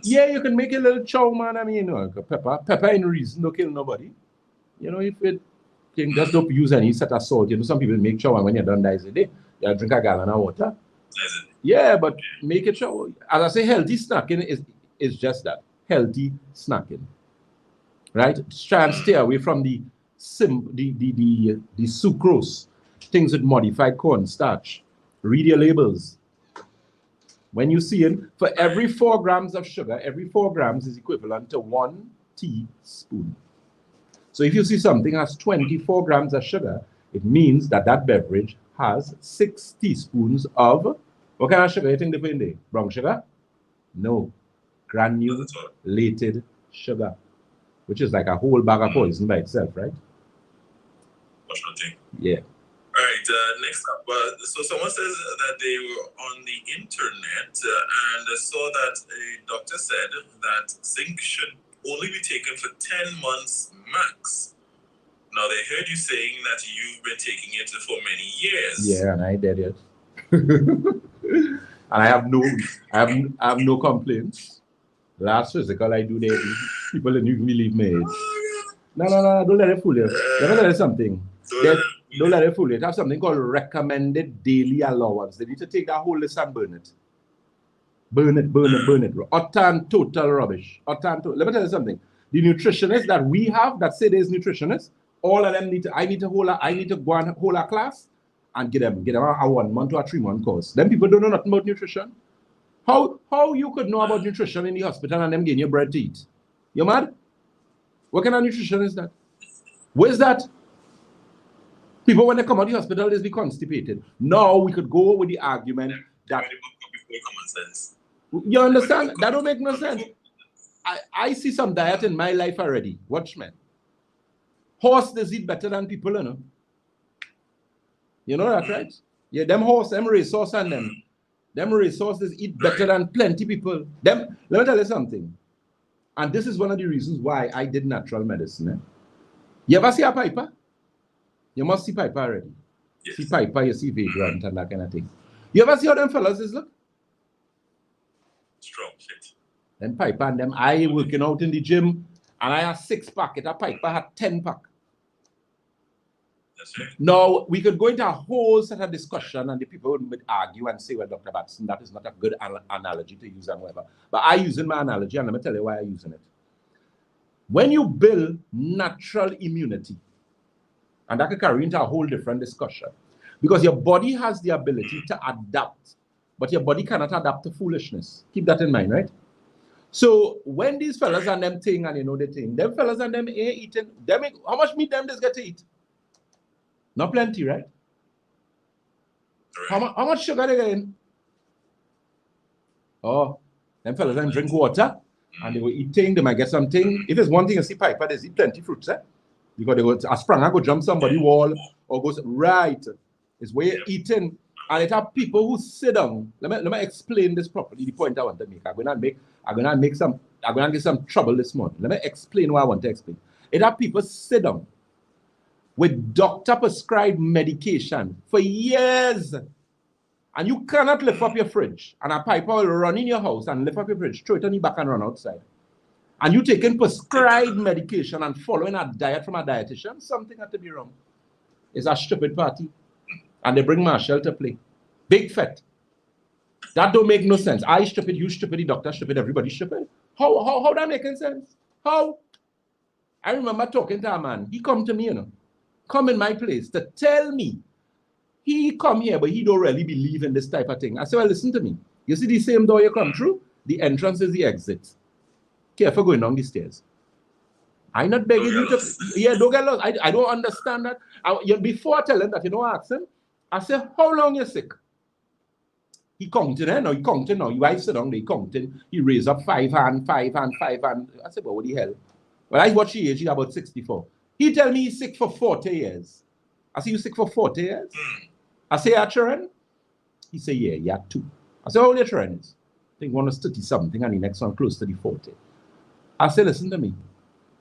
Yeah, you can make a little chow, man. I mean, you know, pepper in reason, don't kill nobody. You know, if it can just don't use any set of salt. You know, some people make chow and when you're done, that is a day. You drink a gallon of water. Yeah, but make it chow. As I say, healthy snacking is just that. Healthy snacking. Right? Try and stay away from the sucrose, things with modified cornstarch. Read your labels. When you see it, for every 4 grams of sugar, every 4 grams is equivalent to 1 teaspoon. So if you see something has 24 grams of sugar, it means that that beverage has 6 teaspoons of, what kind of sugar you think they put in there? Brown sugar? No. Granulated sugar, which is like a whole bag of poison by itself, right? What's not thing? Yeah. All right, next up. So someone says that they were on the internet and saw that a doctor said that zinc should only be taken for 10 months max. Now, they heard you saying that you've been taking it for many years. Yeah, and I did it. And I have no complaints. Last physical I do there, people didn't even believe me. No, don't let it fool you. Let me tell you something. Don't let it fool you. It has something called recommended daily allowance. They need to take that whole list and burn it. Burn it. Utter total rubbish. Let me tell you something. The nutritionists that we have that say there's nutritionists, all of them I need to go and hold a class and get them a 1 month or a 3 month course. Them people don't know nothing about nutrition. How you could know about nutrition in the hospital and them getting your bread to eat? You mad? What kind of nutrition is that? Where's that? People, when they come out of the hospital, they be constipated. Now we could go with the argument that... You understand? That don't make no sense. I see some diet in my life already. Watch, man. Horse, they eat better than people, you know. You know that, right? Yeah, them horse, them resource and them resources eat better than plenty people. Let me tell you something. And this is one of the reasons why I did natural medicine. Eh? You ever see a piper? You must see piper already. Yes. See piper, you see vagrant and that kind of thing. You ever see how them fellas is look? Strong shit. Them piper and them I working out in the gym and I have 6-pack. It a piper had 10-pack. That's right. Now, we could go into a whole set of discussion and the people would argue and say, well, Dr. Batson, that is not a good analogy to use and whatever. But I using my analogy and let me tell you why I'm using it. When you build natural immunity, and that could carry into a whole different discussion, because your body has the ability to adapt, but your body cannot adapt to foolishness. Keep that in mind, right? So when these fellas and them thing, and you know the thing, them fellas and them ain't eating, how much meat them just get to eat? Not plenty, right? How much sugar they get in? Oh, them fellas then drink water and they were eating, they might get something. If there's one thing you see piper, they eat plenty fruits, eh? Because they go a sprang and go jump somebody wall or goes right. It's where you're eating. And it have people who sit down. Let me explain this properly. The point I want to make. I'm gonna get some trouble this morning. Let me explain what I want to explain. It have people sit down with doctor prescribed medication for years. And you cannot lift up your fridge. And a piper will run in your house and lift up your fridge, throw it on your back and run outside. And you taking prescribed medication and following a diet from a dietitian, something had to be wrong. It's a stupid party. And they bring Marshall to play. Big fat. That don't make no sense. I stupid, you stupid, the doctor stupid, everybody stupid. How that making sense? How? I remember talking to a man. He come to me, you know. Come in my place to tell me he come here, but he don't really believe in this type of thing. I said, well, listen to me. You see the same door you come through? The entrance is the exit. Careful going down the stairs. I'm not begging you to... Yeah, don't get lost. I don't understand that. Before I tell him that, you know what I asked him? I said, how long you sick? He counted, eh? No, he counted now. You wife sit down there, he counted. He raised up 5 hand. I said, well, what the hell? Well, I watch he age, he's about 64. He tell me he's sick for 40 years. I say, you sick for 40 years? I say, yeah, children? He say, yeah, 2. I say, how old your children is? I think one is 30-something and the next one close to the 40. I say, listen to me.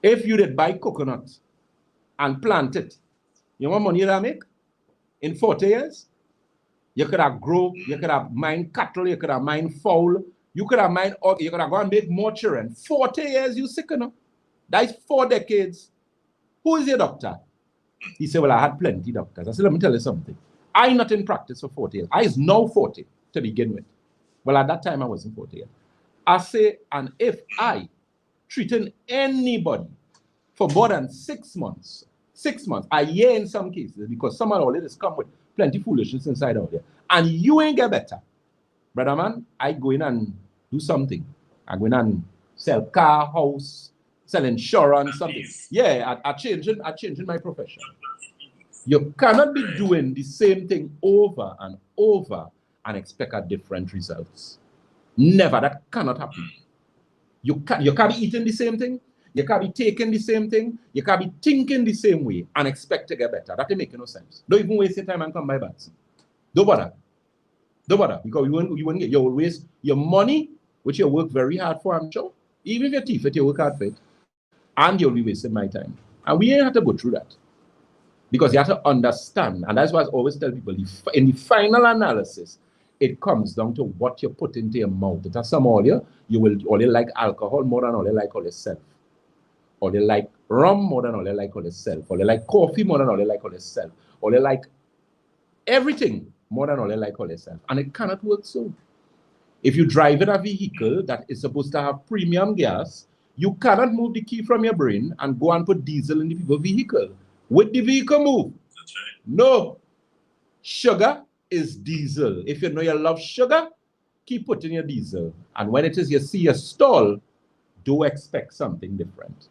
If you did buy coconut and plant it, you know what money that make? In 40 years? You could have grown, you could have mined cattle, you could have mined fowl, you could have mined, you could have gone and make more children. 40 years, you sick enough. That is 4 decades. Who is your doctor? He said, well, I had plenty doctors. I said, let me tell you something. I'm not in practice for 40 years. I is now 40 to begin with. Well, at that time, I wasn't 40 years. I say, and if I treating anybody for more than 6 months, a year in some cases, because some of all this come with plenty foolishness inside out there, and you ain't get better, brother man, I go in and do something. I go in and sell car, house, sell insurance, something. Yeah, I changing my profession. You cannot be doing the same thing over and over and expect a different results. Never. That cannot happen. You can't be eating the same thing. You can't be taking the same thing. You can't be thinking the same way and expect to get better. That don't make no sense. Don't even waste your time and come by Batson. Don't bother. Don't bother. Because you won't get, you will waste your money, which you work very hard for, I'm sure. Even if your teeth, you work hard for it. And you'll be wasting my time. And we ain't have to go through that. Because you have to understand. And that's why I always tell people, in the final analysis, it comes down to what you put into your mouth. That's some all you will only like alcohol more than all you like all yourself. Or they like rum more than all they like all themselves. Or they like coffee more than all they like all themselves. Or they like everything more than all they like all themselves. And it cannot work so. If you drive in a vehicle that is supposed to have premium gas, you cannot move the key from your brain and go and put diesel in the vehicle. With the vehicle move. That's right. No. Sugar is diesel. If you know you love sugar, keep putting your diesel. And when it is you see a stall, do expect something different.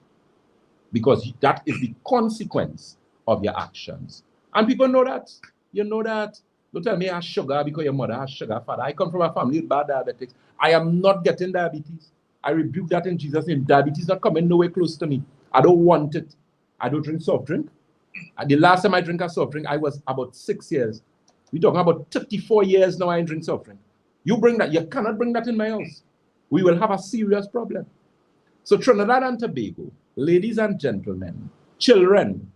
Because that is the consequence of your actions. And people know that. You know that. Don't tell me I have sugar because your mother has sugar, father. I come from a family with bad diabetics. I am not getting diabetes. I rebuke that in Jesus' name. Diabetes is not coming nowhere close to me. I don't want it. I don't drink soft drink. The last time I drank a soft drink, I was about 6 years. We're talking about 34 years now I drink soft drink. You bring that. You cannot bring that in my house. We will have a serious problem. So Trinidad and Tobago, ladies and gentlemen, children,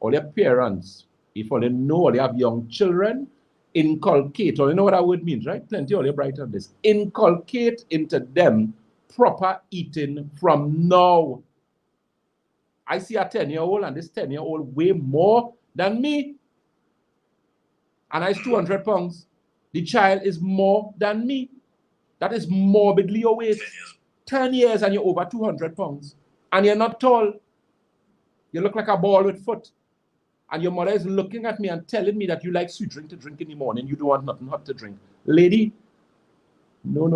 or their parents, if they know or they have young children, inculcate, or you know what that word means, right? Plenty of you bright on this. Inculcate into them proper eating from now. I see a 10-year-old, and this 10-year-old weigh more than me. And I 200 pounds. The child is more than me. That is morbidly obese. 10 years and you're over 200 pounds. And you're not tall. You look like a ball with foot. And your mother is looking at me and telling me that you like sweet drink to drink in the morning. You don't want nothing hot to drink. Lady, no.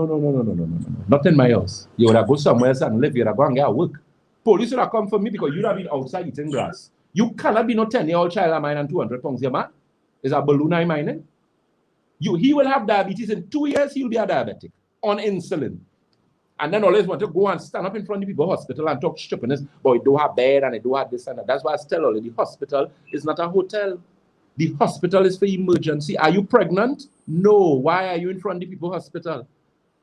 Not in my house. You would have go somewhere else and live. You would have go and get work. Police would have come for me because you would have been outside eating grass. You cannot be no 10-year-old child of mine and 200 pounds. Your man is a balloon I mine. He will have diabetes in 2 years. He'll be a diabetic on insulin. And then always want to go and stand up in front of people hospital and talk stupidness, but it don't have bed and it don't have this and that. That's why I tell all the hospital is not a hotel. The hospital is for emergency. Are you pregnant? No. Why are you in front of the people hospital?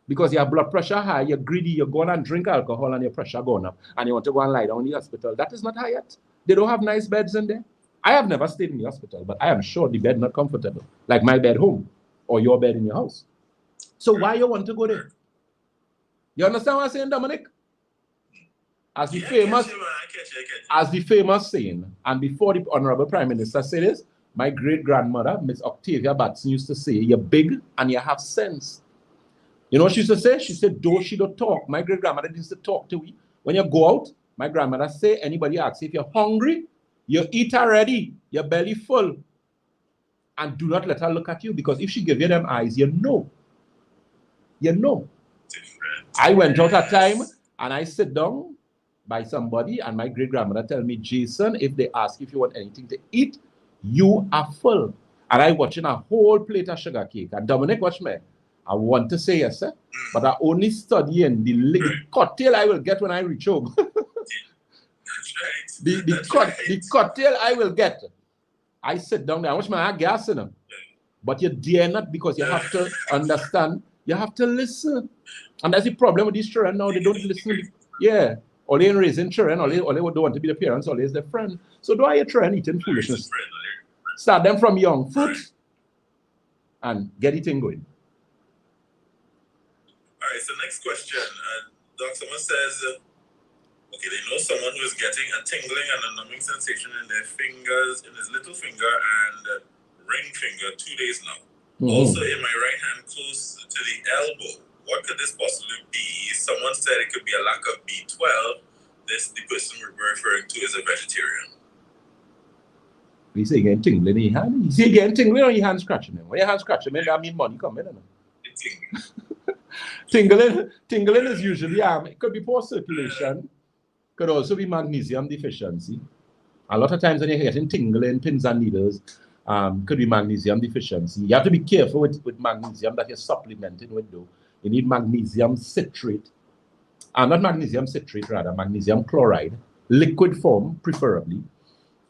Because your blood pressure high, you're greedy, you're going and drink alcohol and your pressure going up, and you want to go and lie down in the hospital. That is not high yet. They don't have nice beds in there. I have never stayed in the hospital, but I am sure the bed not comfortable, like my bed home or your bed in your house. So why you want to go there? You understand what I'm saying, Dominic? As the famous saying, and before the Honorable Prime Minister said this, my great-grandmother, Miss Octavia Batson, used to say, you're big and you have sense. You know what she used to say? She said, she don't talk. My great-grandmother used to talk to me. When you go out, my grandmother say, anybody asks if you're hungry, you eat already, your belly full. And do not let her look at you, because if she give you them eyes, you know. You know. I went out at time and I sit down by somebody and my great-grandmother tell me, Jason, if they ask if you want anything to eat, you are full. And I watching a whole plate of sugar cake. And Dominic, watch me. I want to say yes, sir, but I only studying the cocktail I will get when I reach home. The cocktail I will get. I sit down there, I watch my gas in them. But you dare not, because you have to understand, you have to listen. And that's the problem with these children now. They don't listen. Yeah. Or they ain't raising children, or they don't want to be the parents, or they's their friend. So do I your children eating foolishness? Start them from young food and get it going. All right, so next question. Someone says, okay, they know someone who is getting a tingling and a numbing sensation in their fingers, in his little finger and ring finger 2 days now. Also in my right hand close to the elbow. What could this possibly be? Someone said it could be a lack of B12. The person we're referring to is a vegetarian. You say getting tingling in your hand? You say getting tingling or your hand scratching them? When your hand scratching them, that means money coming in. Tingling is usually, it could be poor circulation, could also be magnesium deficiency. A lot of times when you're getting tingling, pins and needles, could be magnesium deficiency. You have to be careful with magnesium that you're supplementing with though. You need magnesium citrate. Not magnesium citrate, rather magnesium chloride, liquid form preferably.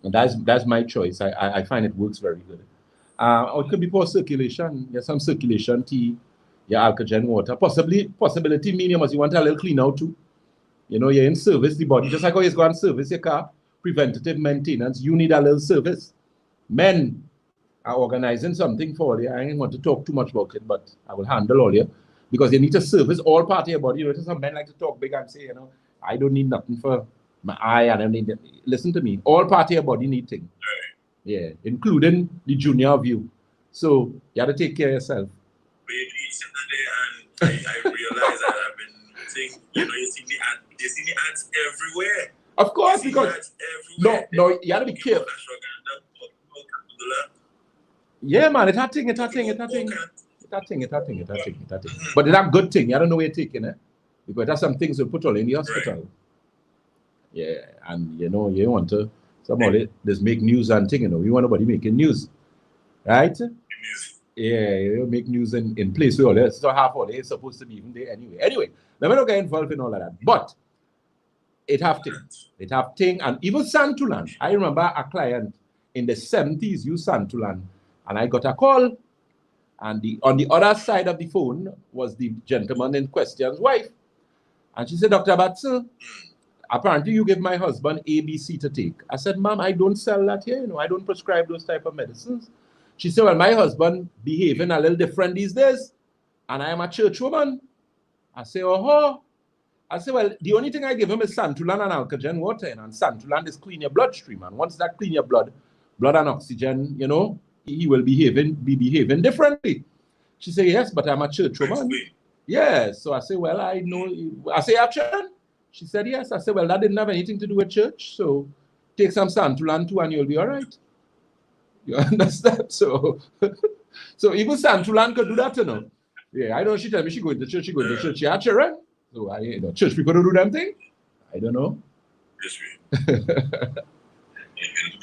And that's my choice. I find it works very good. Or it could be poor circulation. There's some circulation tea, your alkagen water. Possibility medium as you want a little clean out too. You know, you're in service the body, just like how you go and service your car, preventative maintenance, you need a little service. Men are organizing something for you. I don't want to talk too much about it, but I will handle all you. Because you need to service all part of your body. You know, some men like to talk big and say, you know, I don't need nothing for my eye, I don't need that. Listen to me. All part of your body need things. Yeah, including the junior of you. So you have to take care of yourself. And I realize that I've been saying, you know, you see the ads everywhere. Of course, because no, you have to be careful. Yeah, man, it's a thing. But it's a good thing. You don't know where you're taking it. Because that's some things we put all in the hospital. Right. Yeah, and you know, you want to somebody just make news and thing, you know. You want nobody making news. Right? Yeah, you make news in place where all that. So half all it's supposed to be even there anyway. Anyway, let me not get involved in all of that. But it have things. It have thing, and even Santulan. I remember a client in the 70s used Santulan, and I got a call. And on the other side of the phone was the gentleman in question's wife. And she said, Dr. Batson, apparently you give my husband ABC to take. I said, ma'am, I don't sell that here. You know, I don't prescribe those type of medicines. She said, well, my husband behaving a little different these days. And I am a church woman. I say, oh. I say, well, the only thing I give him is Santulan and alkagen water. And Santulan is clean your bloodstream. And once that clean your blood and oxygen, you know, he will be behaving differently. She said, yes, but I'm a church woman. Yes. So I say, well, I know. I say, have church? She said, yes. I said, well, that didn't have anything to do with church. So take some Santulan too and you'll be all right. You understand? So even Santulan could do that, you know. Yeah, I know she tell me she going to church, She had children. So I, you know, church people don't do them thing. I don't know.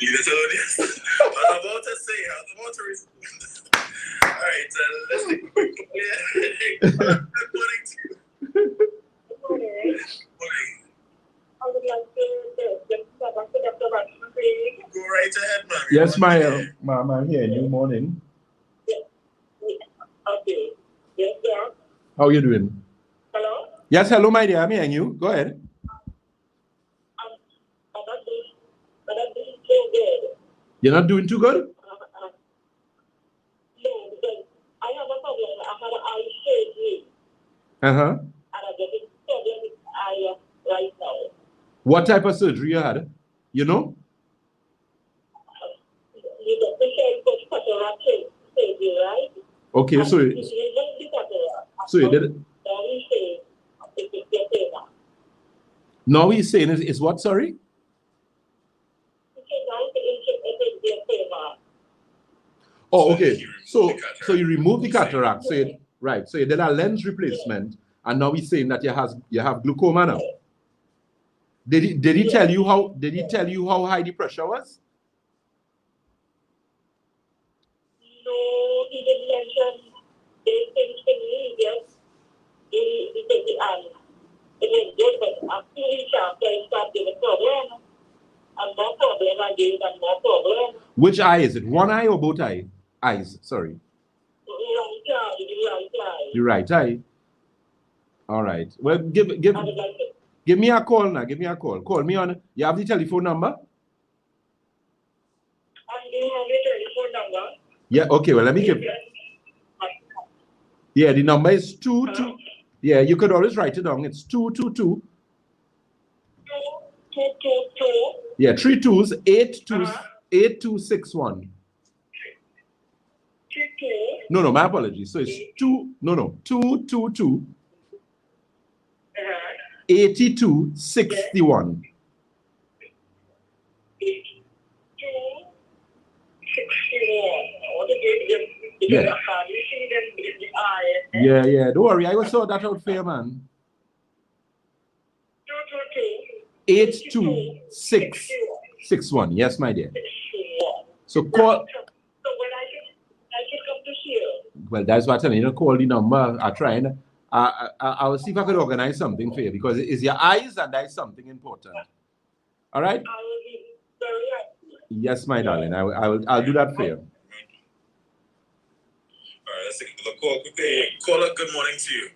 Yes, I was about to respond. All right, let's take a quick Good morning to you. Good morning. I would like to Dr. Batson, please. Go right ahead, ma'am. Yes, ma'am, I'm here. Good morning. Yes. Okay. Yes, yeah. How are you doing? Hello? Yes, hello, my dear. I'm hearing you. Go ahead. You're not doing too good? No, because I have a problem. I had an eye surgery. And I'm getting problem with the eye right now. What type of surgery you had? You know? You got the cataract surgery, right? Okay, and so you did it. Now he's saying is what, sorry? Oh, okay. So you remove the cataract. So you did a lens replacement, and now he's saying that you have glaucoma now. Did he tell you how high the pressure was? No, he didn't mention these things to me. Yes, he said the eye. It was good, but after he started giving problem, and more problem again, and more problem. Which eye is it? One eye or both eyes? Sorry. The right eye. All right. Well, give me a call now. Give me a call. Call me on. You have the telephone number? I do have the telephone number. Yeah. Okay. Well, let me give. Yeah, the number is 22. Yeah, you could always write it down. It's 222. 222. Yeah, 3 2s 8261. No, my apologies. So it's 222 8261. 8261. Yeah. Don't worry. I will sort that out for you, man. 8261. Yes, my dear. So call. So when I should come to here. Well, that's what I'm telling you. Call the number. I try and I will see if I could organize something for you, because it's your eyes and that is something important. All right? I will be very happy. Yes, my darling. I'll do that for you. All right, let's take the call quickly. Caller, good morning to you.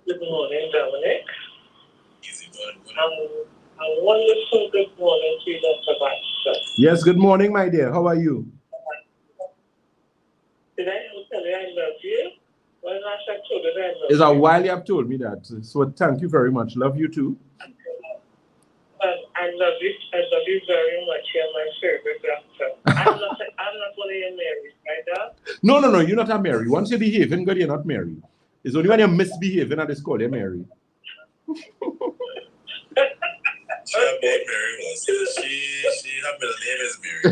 Good morning, Dominic. Easy morning. A wonderful good morning to you, Dr. Batson. Yes, good morning, my dear. How are you? Did I tell you I love you? When last I told you that I love you? It's a while you have told me that. So thank you very much. Love you too. I love you. I love you very much. You're my favorite doctor. I'm not one of your Marys, right, Doc? No. You're not a Mary. Once you're behaving good, you're not Mary. It's only when you're misbehaving that it's called you Mary. She about Mary was. She her middle name is Mary.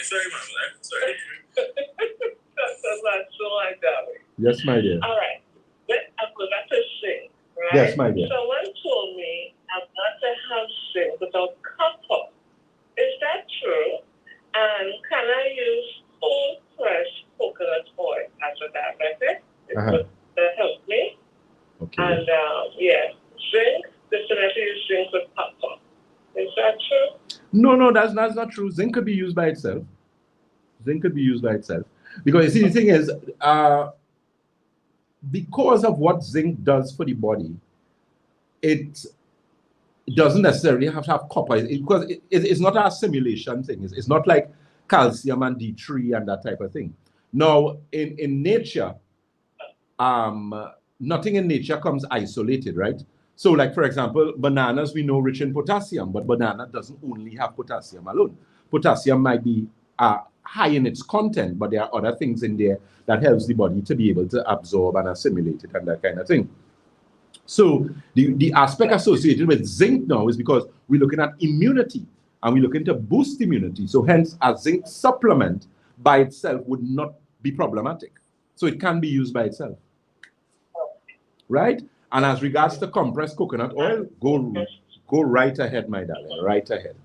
Sorry, ma'am. Sorry. That's so like that. Yes, my dear. All right. I'm going to sing, right? Yes, my dear. Someone told me I'm not to have sing without copper. Is that true? And can I use full fresh coconut oil as a diabetic? That helps me. Okay. And zinc, definitely use zinc with copper. Is that true? No, that's not true. Zinc could be used by itself. Because you see, the thing is, because of what zinc does for the body, it doesn't necessarily have to have copper, because it's not an assimilation thing. It's not like calcium and D3 and that type of thing. Now, in nature, nothing in nature comes isolated, right? So, like, for example, bananas, we know rich in potassium, but banana doesn't only have potassium alone. Potassium might be high in its content, but there are other things in there that helps the body to be able to absorb and assimilate it and that kind of thing. So the aspect associated with zinc now is because we're looking at immunity and we're looking to boost immunity. So hence a zinc supplement by itself would not be problematic. So it can be used by itself. Right? And as regards to compressed coconut oil, go right ahead, my darling, right ahead.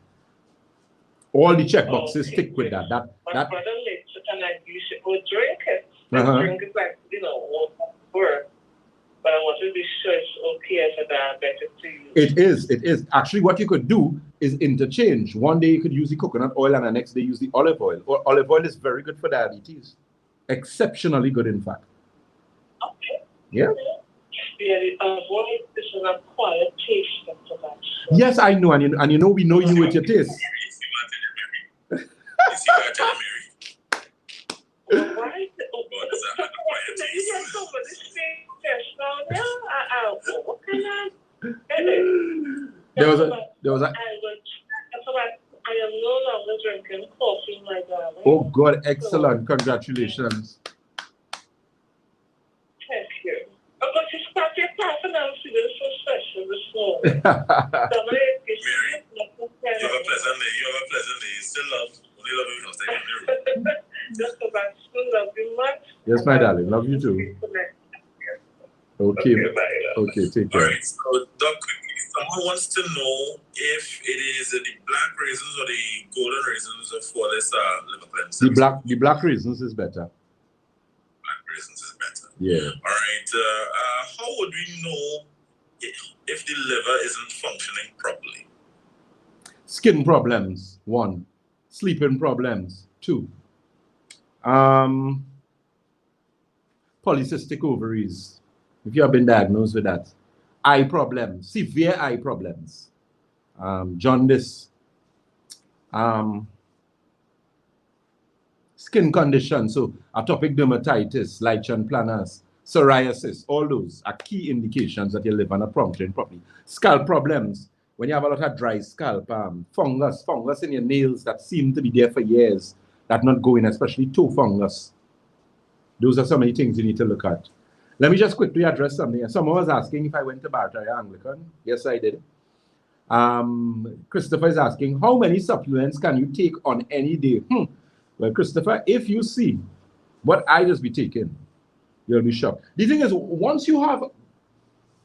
All the check boxes stick with that. My brother makes it and I usually go drink it. Drink it like, water. But I want to be sure it's okay as a diabetic to use. It is. Actually, what you could do is interchange. One day you could use the coconut oil and the next day use the olive oil. Olive oil is very good for diabetes. Exceptionally good, in fact. Okay. Yeah. Yeah, the olive oil is an acquired taste for that. So. Yes, I know. And you know, we know you with your taste. Right? There was a I am no longer drinking coffee, my darling. Oh God, excellent. Congratulations. Thank you. I'm going to start your class and I'm feeling so special this morning. Mary, you have a pleasant day. You still love. Only love you because they in the room. Dr. Batson, love you much. Yes, my darling. Love you too. Okay. Okay, take care. All right. So, Doc, someone wants to know if it is the black raisins or the golden raisins for this liver cleanse. The black raisins is better. Black raisins is better. Yeah. All right. How would we know if the liver isn't functioning properly? Skin problems, 1. Sleeping problems, 2. Polycystic ovaries, if you have been diagnosed with that. Eye problems, severe eye problems. Jaundice. Skin conditions, so atopic dermatitis, lichen planus, psoriasis, all those are key indications that your liver not functioning properly. Scalp problems, when you have a lot of dry scalp, fungus in your nails that seem to be there for years, that not going, especially toe fungus. Those are some of the things you need to look at. Let me just quickly address something. Someone was asking if I went to Barataria Anglican. Yes, I did. Christopher is asking, how many supplements can you take on any day? Well, Christopher, if you see what I just be taking, you'll be shocked. The thing is, once you have,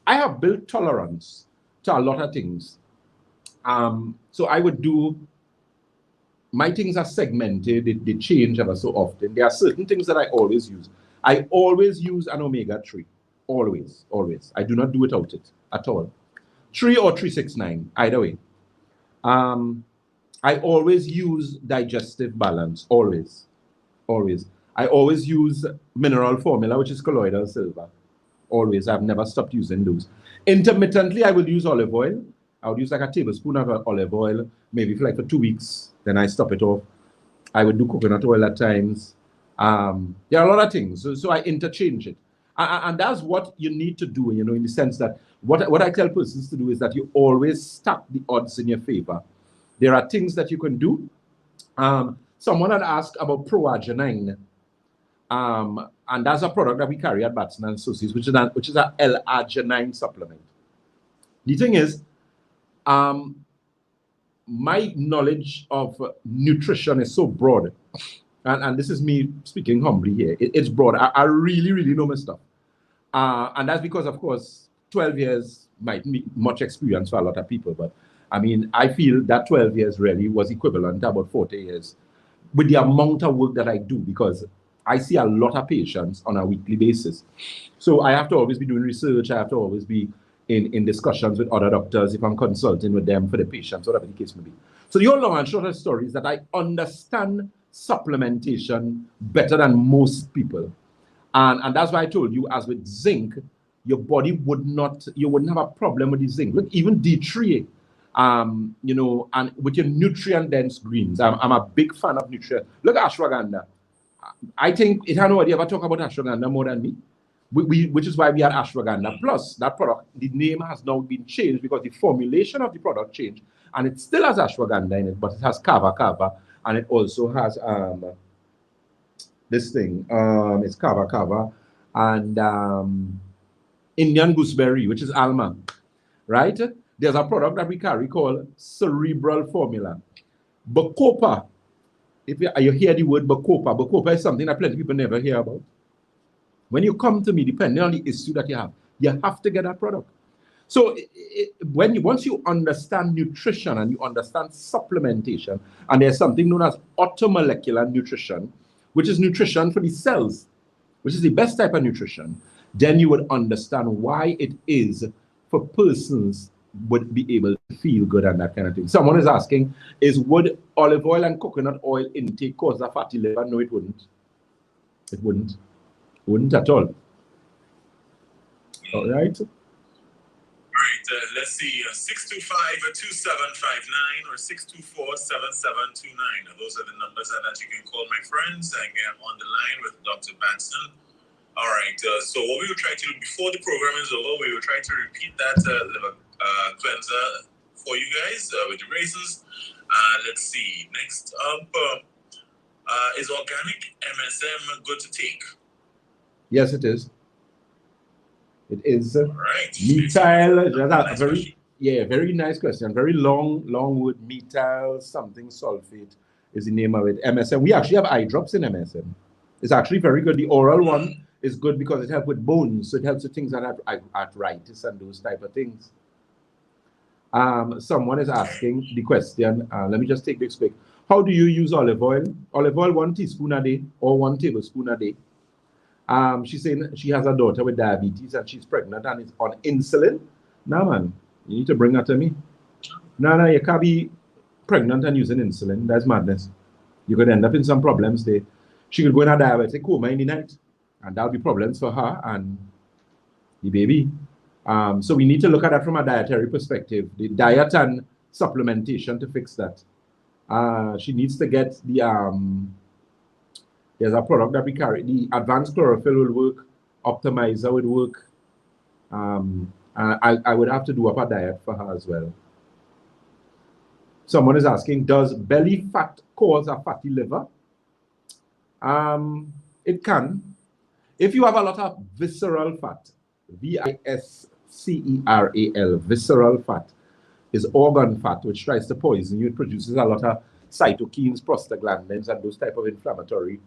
I have built tolerance to a lot of things. So I would do my things are segmented, they change ever so often. There are certain things that I always use. I always use an omega-3. Always, always. I do not do without it at all. 3 or 369, either way. I always use digestive balance, always, always. I always use mineral formula, which is colloidal silver. Always. I've never stopped using those. Intermittently, I will use olive oil. I would use like a tablespoon of olive oil, maybe for 2 weeks. Then I stop it off. I would do coconut oil at times. There are a lot of things. So I interchange it. And that's what you need to do, in the sense that what I tell persons to do is that you always stack the odds in your favor. There are things that you can do. Someone had asked about proarginine. And that's a product that we carry at Batson and Associates, which is an L-arginine supplement. The thing is, my knowledge of nutrition is so broad, and this is me speaking humbly here. It's broad. I really, really know my stuff. And that's because, of course, 12 years might be much experience for a lot of people. But I mean, I feel that 12 years really was equivalent to about 40 years with the amount of work that I do, because I see a lot of patients on a weekly basis. So I have to always be doing research. I have to always be in discussions with other doctors if I'm consulting with them for the patients, whatever the case may be. So the whole long and short of the story is that I understand supplementation better than most people. And that's why I told you, as with zinc, your body you wouldn't have a problem with the zinc. Look, even D3, and with your nutrient-dense greens. I'm a big fan of nutrient. Look at ashwagandha. I think it had nobody ever talk about ashwagandha more than me. Which is why we had ashwagandha. Plus, that product, the name has now been changed because the formulation of the product changed. And it still has ashwagandha in it, but it has kava, and it also has this thing. It's kava, and Indian gooseberry, which is alma, right? There's a product that we carry called cerebral formula. Bacopa. If you hear the word Bacopa is something that plenty of people never hear about. When you come to me, depending on the issue that you have to get that product. So once you understand nutrition and you understand supplementation, and there's something known as automolecular nutrition, which is nutrition for the cells, which is the best type of nutrition, then you would understand why it is for persons would be able to feel good and that kind of thing. Someone is asking, would olive oil and coconut oil intake cause a fatty liver? No, it wouldn't. It wouldn't. Wouldn't at all. All right. All right, let's see, 625-2759 or 624-7729. Those are the numbers that you can call, my friends, and get on the line with Dr. Batson. All right, so what we will try to do before the program is over, we will try to repeat that liver cleanser for you guys with the raisins. Let's see, next up, is organic MSM good to take? Yes, it is. It is. All right. Methyl. That's very nice question. Very long word. Methyl something sulfate is the name of it. MSM. We actually have eye drops in MSM. It's actually very good. The oral one is good because it helps with bones. So it helps with things that have arthritis and those type of things. Someone is asking the question. Let me just take this quick. How do you use olive oil? Olive oil 1 teaspoon a day or 1 tablespoon a day. She's saying she has a daughter with diabetes and she's pregnant and is on insulin. Nah, man, you need to bring her to me. No, you can't be pregnant and using insulin. That's madness. You could end up in some problems there. She could go in a diabetic coma in the night, and that'll be problems for her and the baby. So we need to look at that from a dietary perspective, the diet and supplementation to fix that. She needs to get the there's a product that we carry. The advanced chlorophyll will work. Optimizer would work. I would have to do up a diet for her as well. Someone is asking, does belly fat cause a fatty liver? It can. If you have a lot of visceral fat, visceral, visceral fat is organ fat, which tries to poison you. It produces a lot of cytokines, prostaglandins, and those type of inflammatory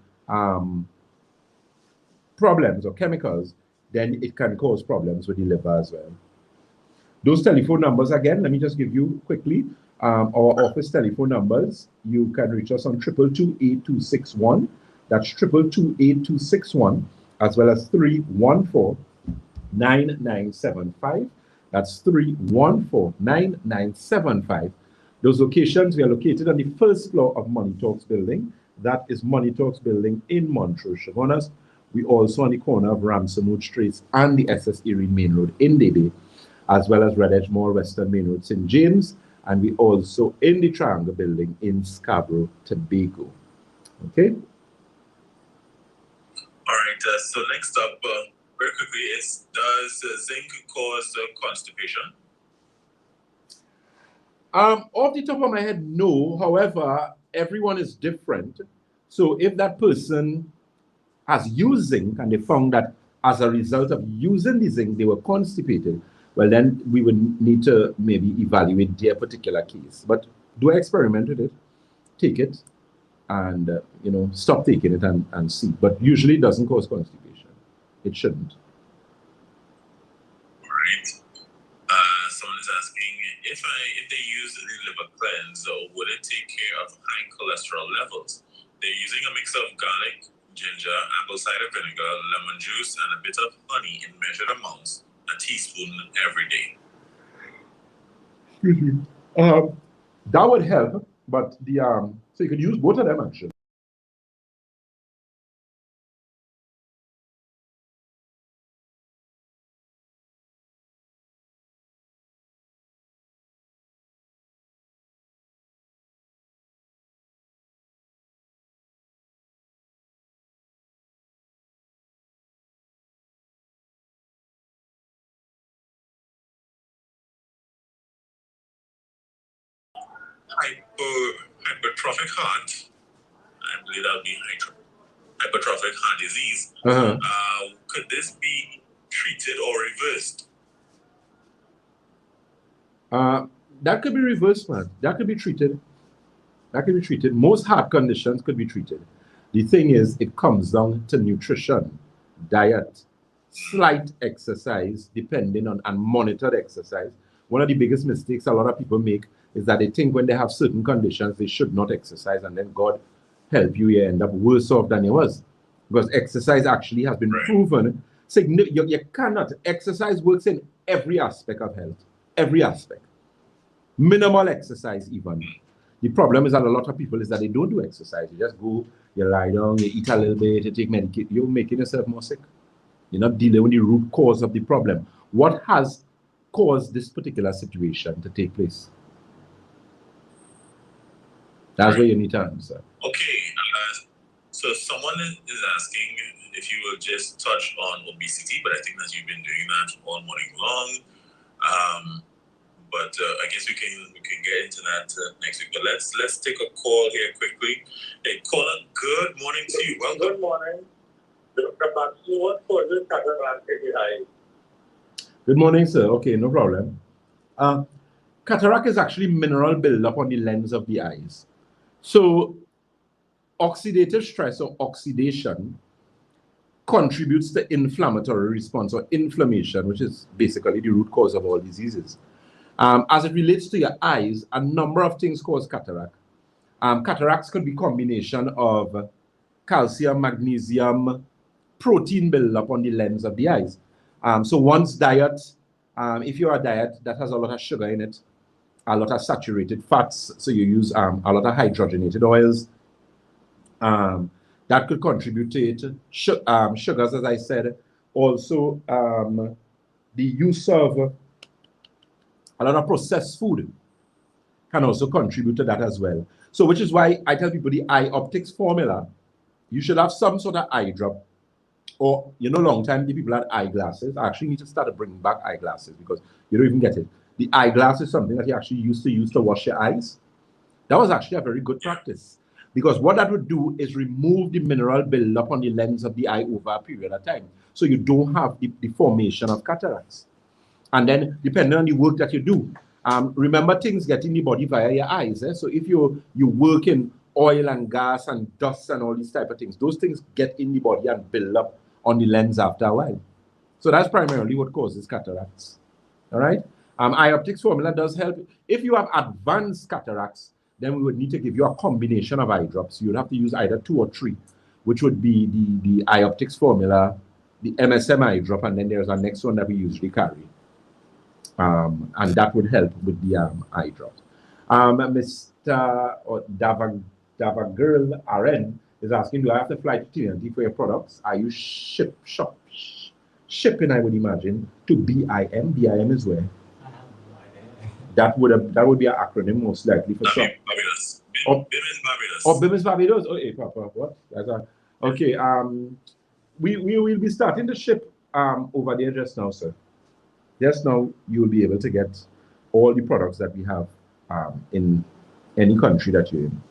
problems or chemicals, then it can cause problems with the liver as well. Those telephone numbers again, let me just give you quickly. our office telephone numbers. You can reach us on 222-8261. That's 222-8261, as well as 314-9975. That's 314-9975. Those locations, we are located on the first floor of Money Talks building. That is Money Talks building in Montrose, Chaguanas. We also on the corner of Ramsonwood Straits and the SS Erie Main Road in Debe, as well as Red Edge Mall, Western Main Road, St. James, and we also in the Triangle building in Scarborough, Tobago. Okay? All right, so next up, very quickly, is does zinc cause constipation? Off the top of my head, no. However, everyone is different. So if that person has used zinc and they found that as a result of using the zinc, they were constipated, well, then we would need to maybe evaluate their particular case. But do an experiment with it, take it, and stop taking it and see. But usually it doesn't cause constipation. It shouldn't. All right. Someone is asking if they use the liver cleanse, would it take care of high cholesterol levels? They're using a mix of garlic, ginger, apple cider vinegar, lemon juice, and a bit of honey in measured amounts, a teaspoon every day. Excuse me. That would help, but so you could use both of them actually. Hypertrophic heart, I believe that would be hypertrophic heart disease. Could this be treated or reversed? That could be reversed, man. That could be treated. That could be treated. Most heart conditions could be treated. The thing is, it comes down to nutrition, diet, slight exercise, depending on, and monitored exercise. One of the biggest mistakes a lot of people make is that they think when they have certain conditions, they should not exercise, and then God help you, you end up worse off than you was. Because exercise actually has been proven. You cannot. Exercise works in every aspect of health. Every aspect. Minimal exercise even. The problem is that a lot of people is that they don't do exercise. You just go, you lie down, you eat a little bit, you take medication. You're making yourself more sick. You're not dealing with the root cause of the problem. What has caused this particular situation to take place? That's what you need to answer. Okay, so someone is asking if you will just touch on obesity, but I think that you've been doing that all morning long. But I guess we can get into that next week. But let's take a call here quickly. Hey, caller, good morning to you. Welcome. Good morning. Dr.Batson, what causes cataract in the eye? Good morning, sir. Okay, no problem. Cataract is actually mineral buildup on the lens of the eyes. So oxidative stress or oxidation contributes to inflammatory response or inflammation, which is basically the root cause of all diseases. As it relates to your eyes, a number of things cause cataract. Cataracts could be combination of calcium, magnesium, protein buildup on the lens of the eyes. So one's diet, if you're a diet that has a lot of sugar in it, a lot of saturated fats, so you use a lot of hydrogenated oils, that could contribute to it. Sugars, as I said, also the use of a lot of processed food can also contribute to that as well. So which is why I tell people the eye optics formula, you should have some sort of eye drop, or long time the people had eyeglasses. I actually need to start bringing back eyeglasses because you don't even get it. The eyeglass is something that you actually used to use to wash your eyes. That was actually a very good practice, because what that would do is remove the mineral buildup on the lens of the eye over a period of time, so you don't have the formation of cataracts. And then depending on the work that you do, remember things get in the body via your eyes. So if you work in oil and gas and dust and all these type of things, those things get in the body and build up on the lens after a while. So that's primarily what causes cataracts. All right. Eye Optics formula does help. If you have advanced cataracts, then we would need to give you a combination of eye drops. You'd have to use either 2 or 3, which would be the Eye Optics formula, the MSM eye drop, and then there's a next one that we usually carry. And that would help with the eye drops. Mr. Davagirl RN is asking, do I have to fly to TNT for your products? Are you shipping, I would imagine, to BIM? BIM is where? That would be an acronym most likely for some. Barbados. BIM is Barbados. Oh, BIM is Barbados. Oh, hey, Papa, what? Okay. We will be starting to ship over there just now, sir. Just now, you will be able to get all the products that we have in any country that you're in.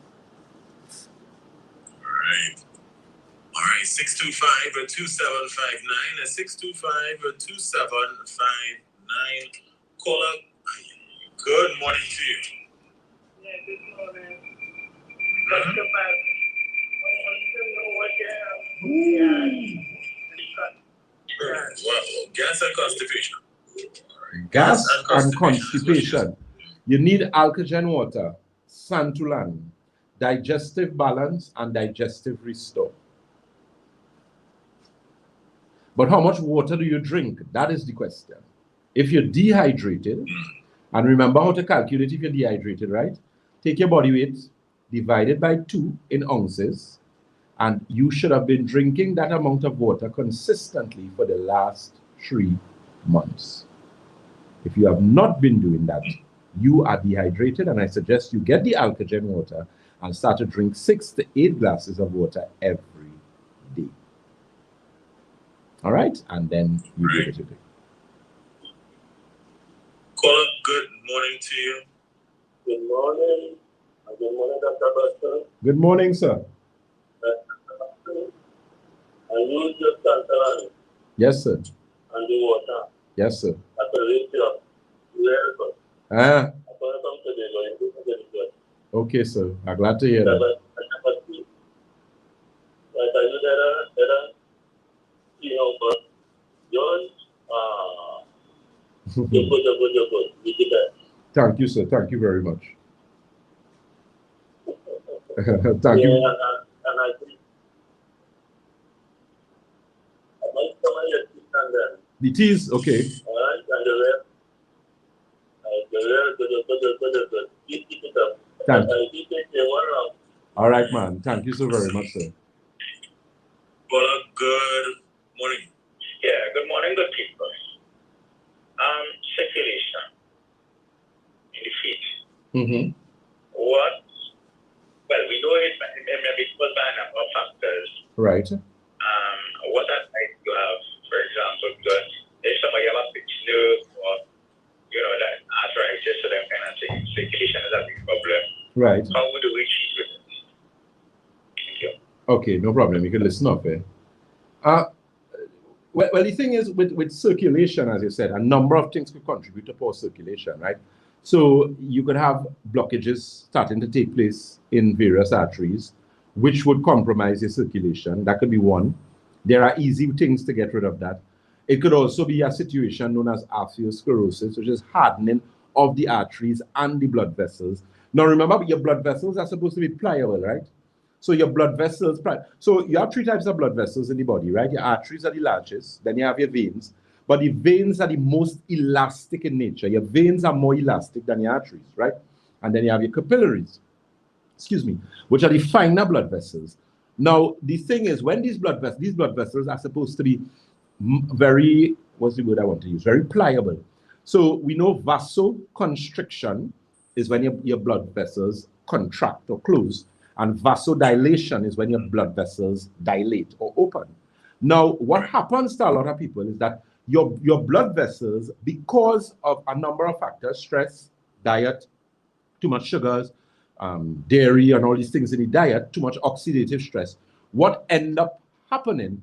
All right, 625-2759, 625-2759. Caller, good morning to you. Yeah, good morning. Dr. Batson, I want to know what Well, gas and constipation. Gas and constipation. You need alkagen water, santulan, digestive balance, and digestive restore. But how much water do you drink? That is the question. If you're dehydrated, and remember how to calculate if you're dehydrated, right? Take your body weight, divide it by 2 in ounces, and you should have been drinking that amount of water consistently for the last 3 months. If you have not been doing that, you are dehydrated, and I suggest you get the alkagen water and start to drink 6 to 8 glasses of water every day. All right? And then you give it a day. Caller, good morning to you. Good morning. Good morning, Dr. Batson. Good morning, sir. I use your santulan Yes, sir. and the water. Yes, sir. At the ratio of 11. Ah, Okay. okay, sir. I'm glad to hear that. Thank you, sir. Thank you very much. Thank you. And I think I might come on your teeth and then. The teas, okay. All right, and the rest. Keep it up. Thank you. I keep it in one round. All right, man. Thank you so very much, sir. Caller, good morning. Yeah, good morning, good people. Circulation in the feet. Mm-hmm. What? Well, we know it may be caused by a number of factors. Right. What advice do you have, for example, because if somebody have a fixed nerve or, that arthritis or that kind of thing, circulation is a big problem. Right. How would we treat with it? Thank you. Okay, no problem. You can listen up, eh? Well, the thing is, with circulation, as you said, a number of things could contribute to poor circulation, right? So you could have blockages starting to take place in various arteries, which would compromise your circulation. That could be one. There are easy things to get rid of that. It could also be a situation known as atherosclerosis, which is hardening of the arteries and the blood vessels. Now, remember, your blood vessels are supposed to be pliable, right? So your blood vessels, so you have 3 types of blood vessels in the body, right? Your arteries are the largest, then you have your veins, but the veins are the most elastic in nature. Your veins are more elastic than your arteries, right? And then you have your capillaries, which are the finer blood vessels. Now, the thing is, when these blood vessels are supposed to be very, what's the word I want to use? Very pliable. So we know vasoconstriction is when your blood vessels contract or close. And vasodilation is when your blood vessels dilate or open. Now, what happens to a lot of people is that your blood vessels, because of a number of factors, stress, diet, too much sugars, dairy, and all these things in the diet, too much oxidative stress, what end up happening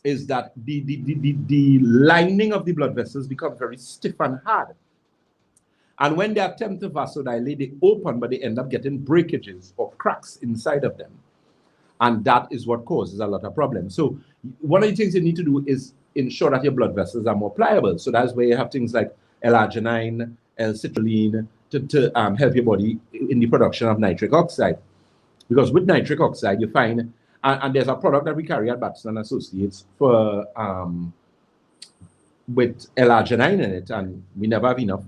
is that the lining of the blood vessels becomes very stiff and hard. And when they attempt to vasodilate, they open, but they end up getting breakages or cracks inside of them. And that is what causes a lot of problems. So one of the things you need to do is ensure that your blood vessels are more pliable. So that's where you have things like L-arginine, L-citrulline to help your body in the production of nitric oxide. Because with nitric oxide, you find, and there's a product that we carry at Batson Associates for with L-arginine in it, and we never have enough.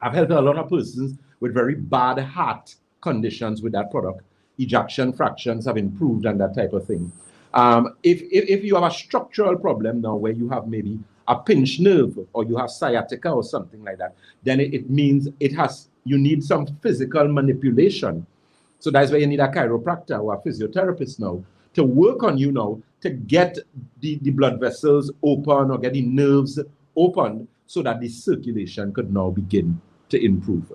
I've helped a lot of persons with very bad heart conditions with that product. Ejection fractions have improved and that type of thing. If you have a structural problem now where you have maybe a pinched nerve or you have sciatica or something like that, then it means you need some physical manipulation. So that's why you need a chiropractor or a physiotherapist now to work on you now to get the blood vessels open or get the nerves open so that the circulation could now begin to improve.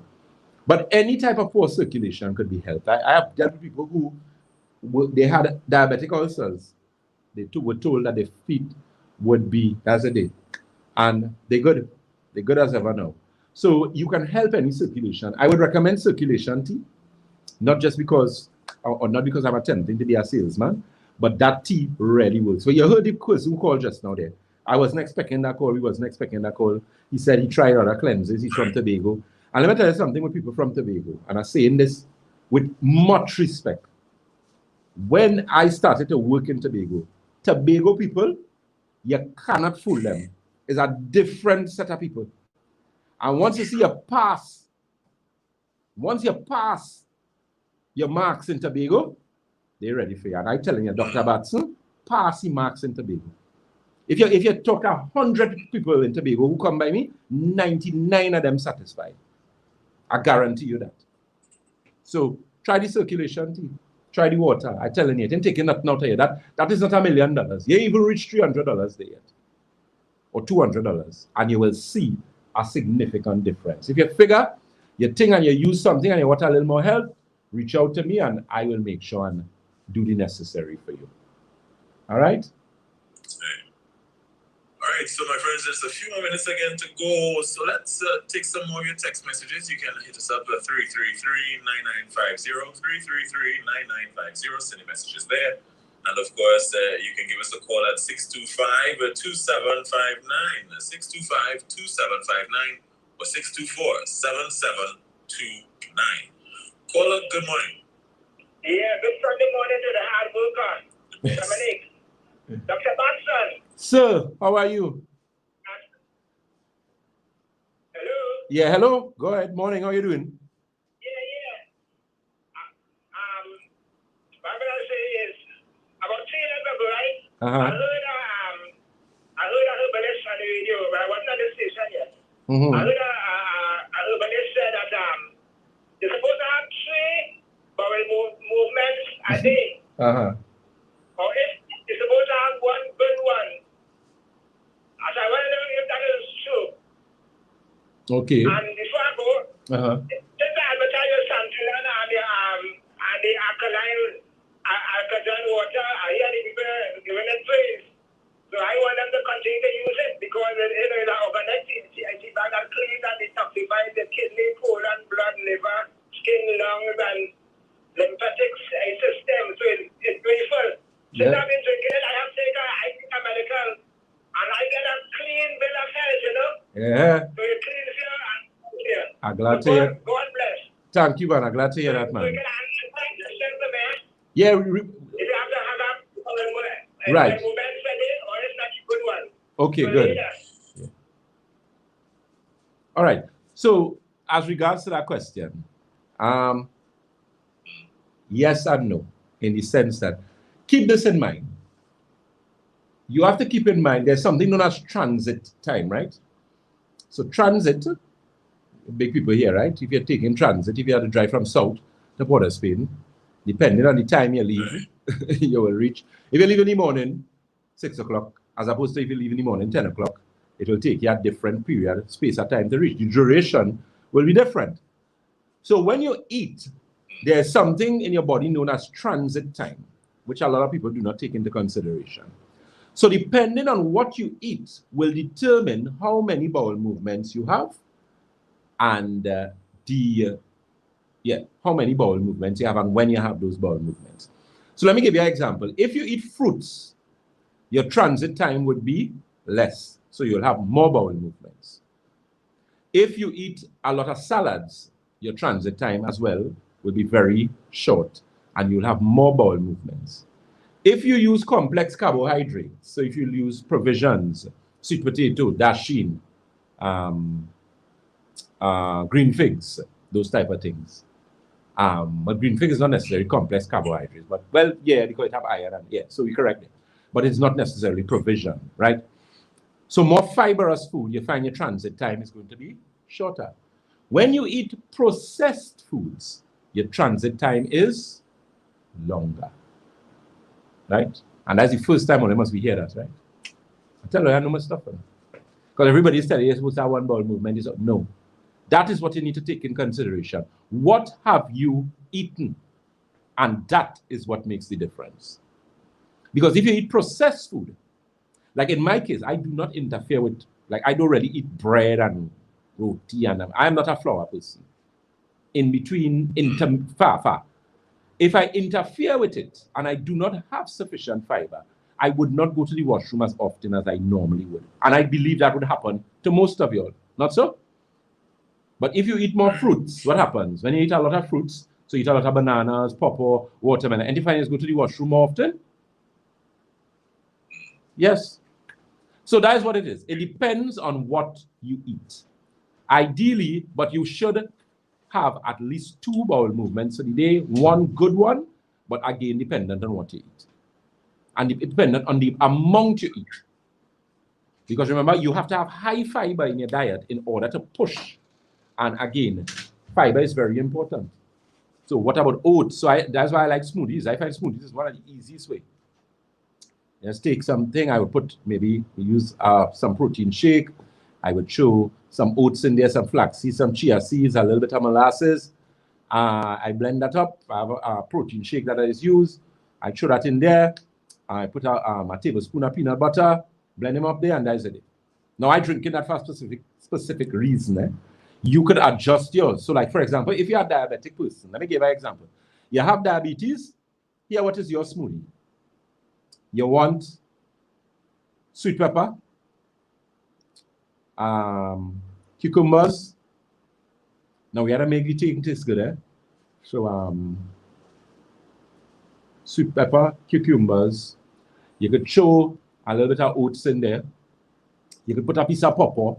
But any type of poor circulation could be helped. I have dealt with people who they had diabetic ulcers. They were told that their feet would be, that's a day. And they're good. They're good as ever now. So you can help any circulation. I would recommend circulation tea, not just because, or not because I'm attempting to be a salesman, but that tea really works. So you heard the person who called just now there. I wasn't expecting that call. We wasn't expecting that call. He said he tried other cleanses. He's from Tobago. And let me tell you something with people from Tobago, and I'm saying this with much respect. When I started to work in Tobago people, you cannot fool them. It's a different set of people. And once you see a pass, once you pass your marks in Tobago, they're ready for you. And I'm telling you, Dr. Batson, pass your marks in Tobago. If you talk 100 people in Tobago who come by me, 99 of them satisfied. I guarantee you that. So try the circulation tea. Try the water. I'm telling you, it ain't taking nothing out of you. That is not $1 million. You even reach $300 there yet. Or $200. And you will see a significant difference. If you figure, you think and you use something and you want a little more help, reach out to me and I will make sure and do the necessary for you. All right? All right, so my friends, there's a few more minutes again to go. So let's take some more of your text messages. You can hit us up at 333-9950, 333-9950. Send your messages there. And of course, you can give us a call at 625-2759, 625-2759, or 624-7729. Caller, good morning. Yeah, good Sunday morning to the hard worker. Dominic. Dr. Batson. Sir, how are you? Hello? Yeah, hello. Go ahead. Morning. How are you doing? Yeah. What I'm gonna say is about 3 years ago, right? I heard a herbalist on the radio, but I wasn't at the station yet. I heard a herbalist said that they're supposed to have 3 bowel movements a day. Or if you're supposed to have 1 good one. As I want to know if that is true. Okay. And before I go, just advertise something and the alkaline water, I hear the people giving it praise. So I want them to continue to use it because it is an organic antibiotic that cleans and detoxifies the kidney, colon, blood, liver, skin, lungs, and lymphatics system. So it's grateful. Since I've been drinking it, I have taken a medical, and I get a clean bill of health, you know? Yeah. So it cleans you and here. I'm glad to hear. God bless. Thank you, man. I'm glad to hear that, man. Yeah, if you have to have a right. movement for it, or it's not a good one. Okay, so good. Yeah. All right. So, as regards to that question, yes and no, in the sense that keep this in mind. You have to keep in mind there's something known as transit time, right? So transit, big people here, right? If you're taking transit, if you have to drive from south to Port of Spain, depending on the time you leave, you will reach. If you leave in the morning, 6 o'clock, as opposed to if you leave in the morning, 10 o'clock, it will take you a different period, space of time to reach. The duration will be different. So when you eat, there's something in your body known as transit time, which a lot of people do not take into consideration. So depending on what you eat will determine how many bowel movements you have and how many bowel movements you have and when you have those bowel movements. So let me give you an example. If you eat fruits, your transit time would be less. So you'll have more bowel movements. If you eat a lot of salads, your transit time as well will be very short and you'll have more bowel movements. If you use complex carbohydrates, so if you use provisions, sweet potato, dasheen, green figs, those type of things. But green fig is not necessarily complex carbohydrates, but well, yeah, because it have iron and yeah, so we correct it. But it's not necessarily provision, right? So more fibrous food, you find your transit time is going to be shorter. When you eat processed foods, your transit time is longer, right? And that's the first time on must be hear that, right? I tell you, I know my stuff. Because everybody is telling you you're supposed to have one bowel movement. No. That is what you need to take in consideration. What have you eaten? And that is what makes the difference. Because if you eat processed food, like in my case, I do not interfere with, like I don't really eat bread and roti, and I'm not a flour person. In between, far. If I interfere with it and I do not have sufficient fiber, I would not go to the washroom as often as I normally would. And I believe that would happen to most of you all. Not so? But if you eat more fruits, what happens? When you eat a lot of fruits, so you eat a lot of bananas, pawpaw, watermelon, and if I go to the washroom more often? Yes. So that is what it is. It depends on what you eat. Ideally, but you should have at least 2 bowel movements a day, one good one, but again, dependent on what you eat. And dependent on the amount you eat. Because remember, you have to have high fiber in your diet in order to push. And again, fiber is very important. So what about oats? So that's why I like smoothies. I find smoothies is one of the easiest way. Just take something, I would put, maybe use some protein shake. I would throw some oats in there, some flax seeds, some chia seeds, a little bit of molasses. I blend that up. I have a protein shake that I just use. I throw that in there. I put a tablespoon of peanut butter, blend them up there, and that's it. Now I drink it that for a specific reason. You could adjust yours. So like, for example, if you're a diabetic person, let me give you an example. You have diabetes, here, what is your smoothie? You want sweet pepper, cucumbers. Now we gotta make the thing taste good, eh? So sweet pepper, cucumbers. You could throw a little bit of oats in there. You could put a piece of pawpaw.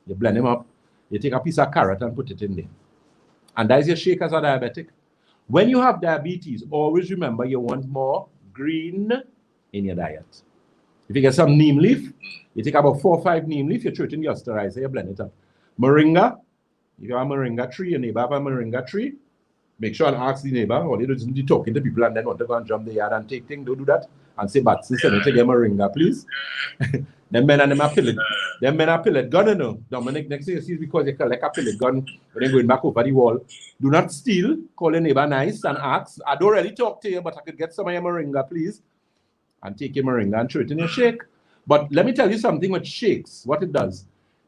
You blend them up. You take a piece of carrot and put it in there. And that is your shake as a diabetic. When you have diabetes, always remember you want more green in your diet. If you get some neem leaf, you take about 4 or 5 neem leaf, you throw it in your sterilizer, you blend it up. Moringa, if you have a moringa tree, your neighbor have a moringa tree, make sure and ask the neighbor, or they don't be talking to people and then want to go and jump the yard and take things, don't do that. And say, Batson, send me to get moringa, please. Them men and them are pellet. Them men are pellet gun, you know. Dominic, next thing you see is because you collect a pellet gun when they're going back over the wall. Do not steal, call your neighbor nice and ask, I don't really talk to you, but I could get some of your moringa, please. And take your moringa and throw it in your shake. But let me tell you something with shakes. What it does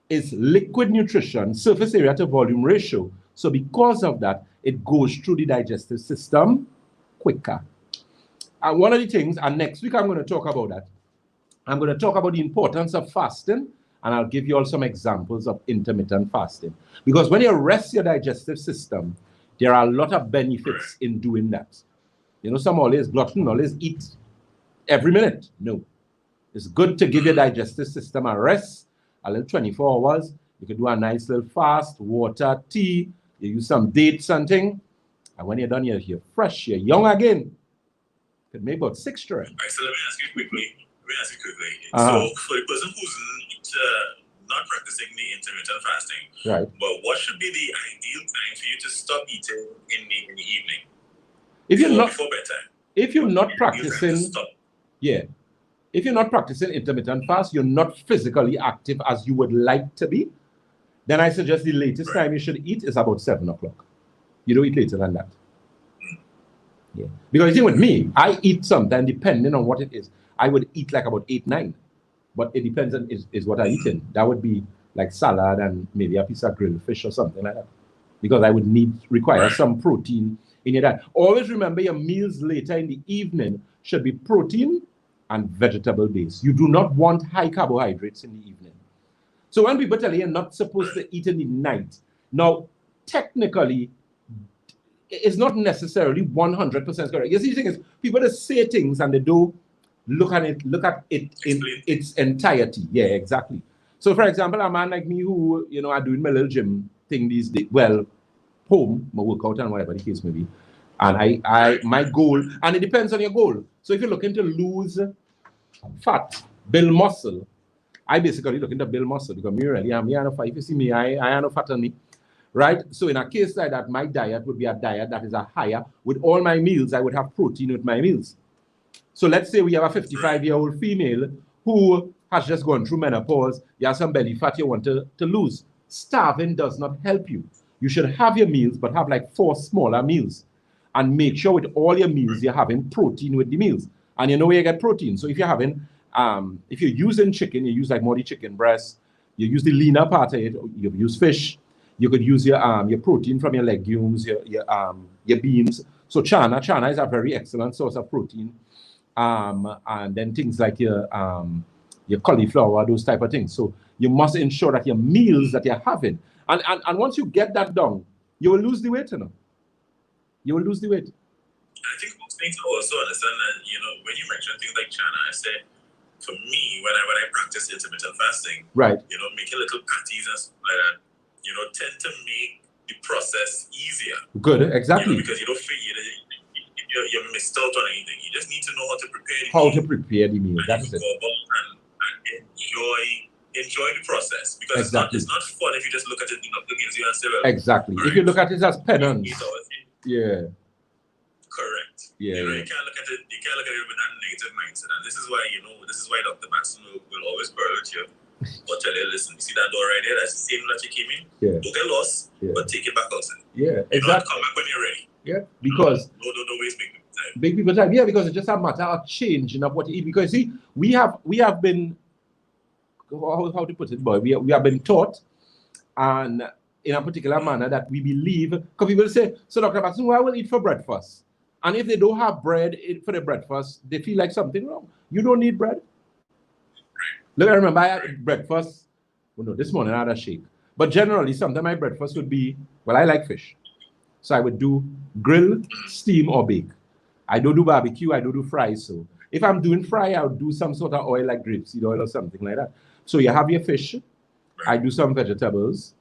is liquid nutrition, surface area to volume ratio. So because of that, it goes through the digestive system quicker. And one of the things, and next week I'm going to talk about that. I'm going to talk about the importance of fasting, and I'll give you all some examples of intermittent fasting. Because when you rest your digestive system, there are a lot of benefits in doing that. You know, some always glutton, always eat every minute. No. It's good to give your digestive system a rest, a little 24 hours. You can do a nice little fast, water, tea, you use some dates, something. And when you're done, you're fresh, you're young again. You can make about 6 strength. All right, so let me ask you quickly. So for the person who's not practicing the intermittent fasting, right? But what should be the ideal time for you to stop eating in the evening? If you're not before bedtime. If you're not practicing, yeah. If you're not practicing intermittent fast, you're not physically active as you would like to be, then I suggest the latest time you should eat is about 7 o'clock. You don't eat later than that. Yeah. Because you see, with me, I eat sometimes depending on what it is. I would eat like about 8, 9, but it depends on is what I eat in. That would be like salad and maybe a piece of grilled fish or something like that. Because I would require some protein in your diet. Always remember your meals later in the evening should be protein and vegetable based. You do not want high carbohydrates in the evening. So when people tell you you're not supposed to eat in the night, now technically it's not necessarily 100% correct. You see, the thing is, people just say things and they don't look at it in its entirety. Yeah, exactly. So for example, a man like me who, you know, are doing my little gym thing these days, well, home, my workout and whatever the case may be. And my goal, and it depends on your goal. So if you're looking to lose fat, build muscle, I basically looking to build muscle because me really am. If you see me, I am no fat on me. Right? So in a case like that, my diet would be a diet that is a higher. With all my meals, I would have protein with my meals. So let's say we have a 55-year-old female who has just gone through menopause. You have some belly fat you want to lose. Starving does not help you. You should have your meals, but have like 4 smaller meals. And make sure with all your meals, you're having protein with the meals. And you know where you get protein. So if you're having, if you're using chicken, you use like more the chicken breast, you use the leaner part of it, you use fish. You could use your protein from your legumes, your beans. So chana is a very excellent source of protein. And then things like your cauliflower, those type of things. So you must ensure that your meals that you're having, and once you get that down, you will lose the weight, you know. You will lose the weight. I think folks need to also understand that, you know, when you mention things like chana, I said, for me, when I practice intermittent fasting, right, you know, making little patties and stuff like that, you know, tend to make the process easier. Good, exactly. You know, because you don't feel you're missed out on anything. You just need to know how to prepare the meal. How to prepare the meal. That's it. Go about and enjoy the process, because exactly. it's not fun if you just look at it, you know, against you and say, well, exactly. Right. If you look at it as penance. Yeah. Correct. Yeah. You know, you can't look at it with that negative mindset. And this is why, you know, this is why Dr. Batson will always burn at you. Or tell you, listen, you see that door right there? That's the same that you came in. Yeah. Don't get lost, but take it back outside. Yeah, exactly. You know, come back when you're ready. Yeah, because no waste big people time. Big people time. Yeah, because it's just a matter of changing of what you eat. Because see, we have been, how to put it, boy, we have been taught, and in a particular manner that we believe. Because people say, so Dr. Batson, why will eat for breakfast? And if they don't have bread for their breakfast, they feel like something wrong. You don't need bread. Look, I remember I had breakfast. Well, no, this morning I had a shake. But generally, sometimes my breakfast would be, well, I like fish. So I would do grill, steam, or bake. I don't do barbecue, I don't do fries. So if I'm doing fry, I would do some sort of oil like grapeseed oil or something like that. So you have your fish, I do some vegetables,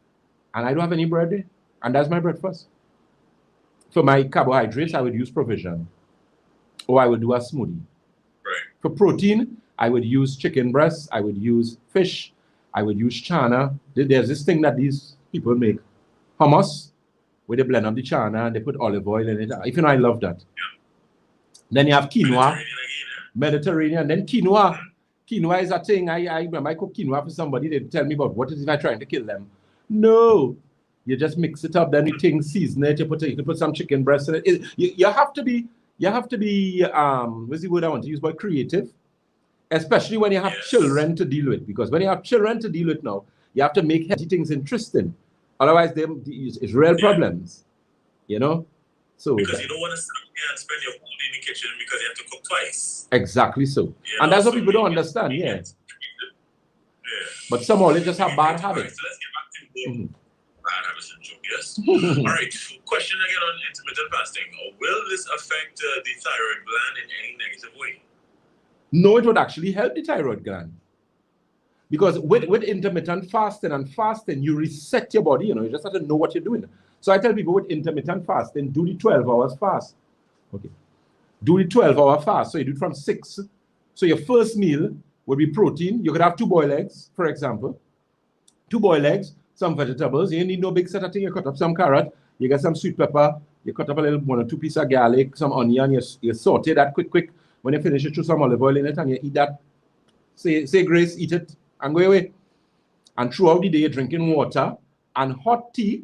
and I don't have any bread. And that's my breakfast. For my carbohydrates, I would use provision. Or I would do a smoothie. Right. For protein, I would use chicken breast, I would use fish, I would use chana. There's this thing that these people make, hummus, where they blend up the chana and they put olive oil in it. If you know, I love that. Yeah. Then you have quinoa, Mediterranean. Then quinoa. Quinoa is a thing. I remember I cook quinoa for somebody, they tell me about what is if I'm trying to kill them. No. You just mix it up, then you think, season it, you can put some chicken breast in it. You have to be, what's the word I want to use, but creative. Especially when you have children to deal with. Because when you have children to deal with now, you have to make healthy things interesting. Otherwise, it's real problems. You know? So because you don't want to sit here and spend your whole day in the kitchen because you have to cook twice. Exactly so. And that's what people don't understand, yeah. But some always just have bad habits. So let's get back to bad habits and joke, yes? All right, question again on intermittent fasting. Will this affect the thyroid gland in any negative way? No, it would actually help the thyroid gland. Because with intermittent fasting, you reset your body, you know, you just have to know what you're doing. So I tell people with intermittent fasting, do the 12 hours fast. Okay. Do the 12-hour fast. So you do it from 6. So your first meal will be protein. You could have 2 boiled eggs, for example. 2 boiled eggs, some vegetables. You need no big set of thing. You cut up some carrot, you get some sweet pepper, you cut up a little 1 or 2 pieces of garlic, some onion, you saute that quick. When you finish, you throw some olive oil in it and you eat that. Say grace, eat it, and go away. And throughout the day, you're drinking water and hot tea.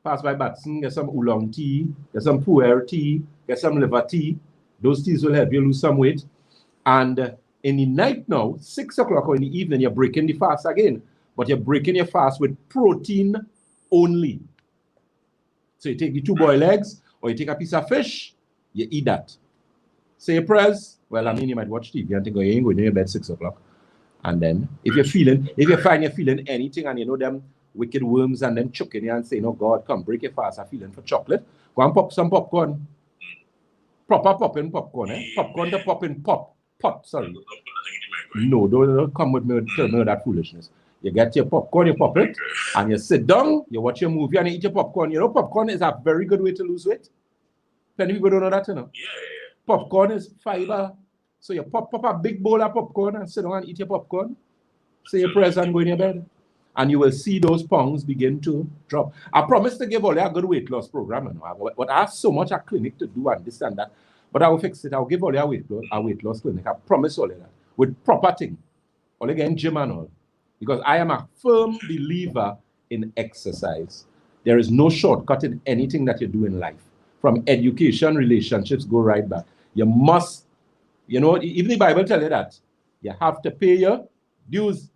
Pass by Batson, get some oolong tea, get some pu'er tea, get some liver tea. Those teas will help you lose some weight. And in the night now, 6 o'clock or in the evening, you're breaking the fast again. But you're breaking your fast with protein only. So you take the 2 boiled eggs, or you take a piece of fish, you eat that. Say your prayers. Well, I mean, you might watch TV and think, oh, you ain't going to your bed 6 o'clock. And then if you find you're feeling anything and you know them wicked worms and then choking you and saying, oh God, come break your fast, I'm feeling for chocolate, go and pop some popcorn. Proper popping popcorn, eh? Popcorn to pop in pot, sorry. No, don't come with me, tell me that foolishness. You get your popcorn, you pop it, and you sit down, you watch your movie and you eat your popcorn. You know, popcorn is a very good way to lose weight. Plenty people don't know that, you know. Yeah. Popcorn is fiber. So you pop a big bowl of popcorn and sit down and eat your popcorn. Say your prayers and go in your bed. And you will see those pounds begin to drop. I promise to give all you a good weight loss program. You know? But I have so much a clinic to do and this and that. But I will fix it. I'll give all you a weight loss clinic. I promise all of that. With proper thing. All again, gym and all. Because I am a firm believer in exercise. There is no shortcut in anything that you do in life. From education, relationships, go right back. You must, you know, even the Bible tells you that. You have to pay your dues.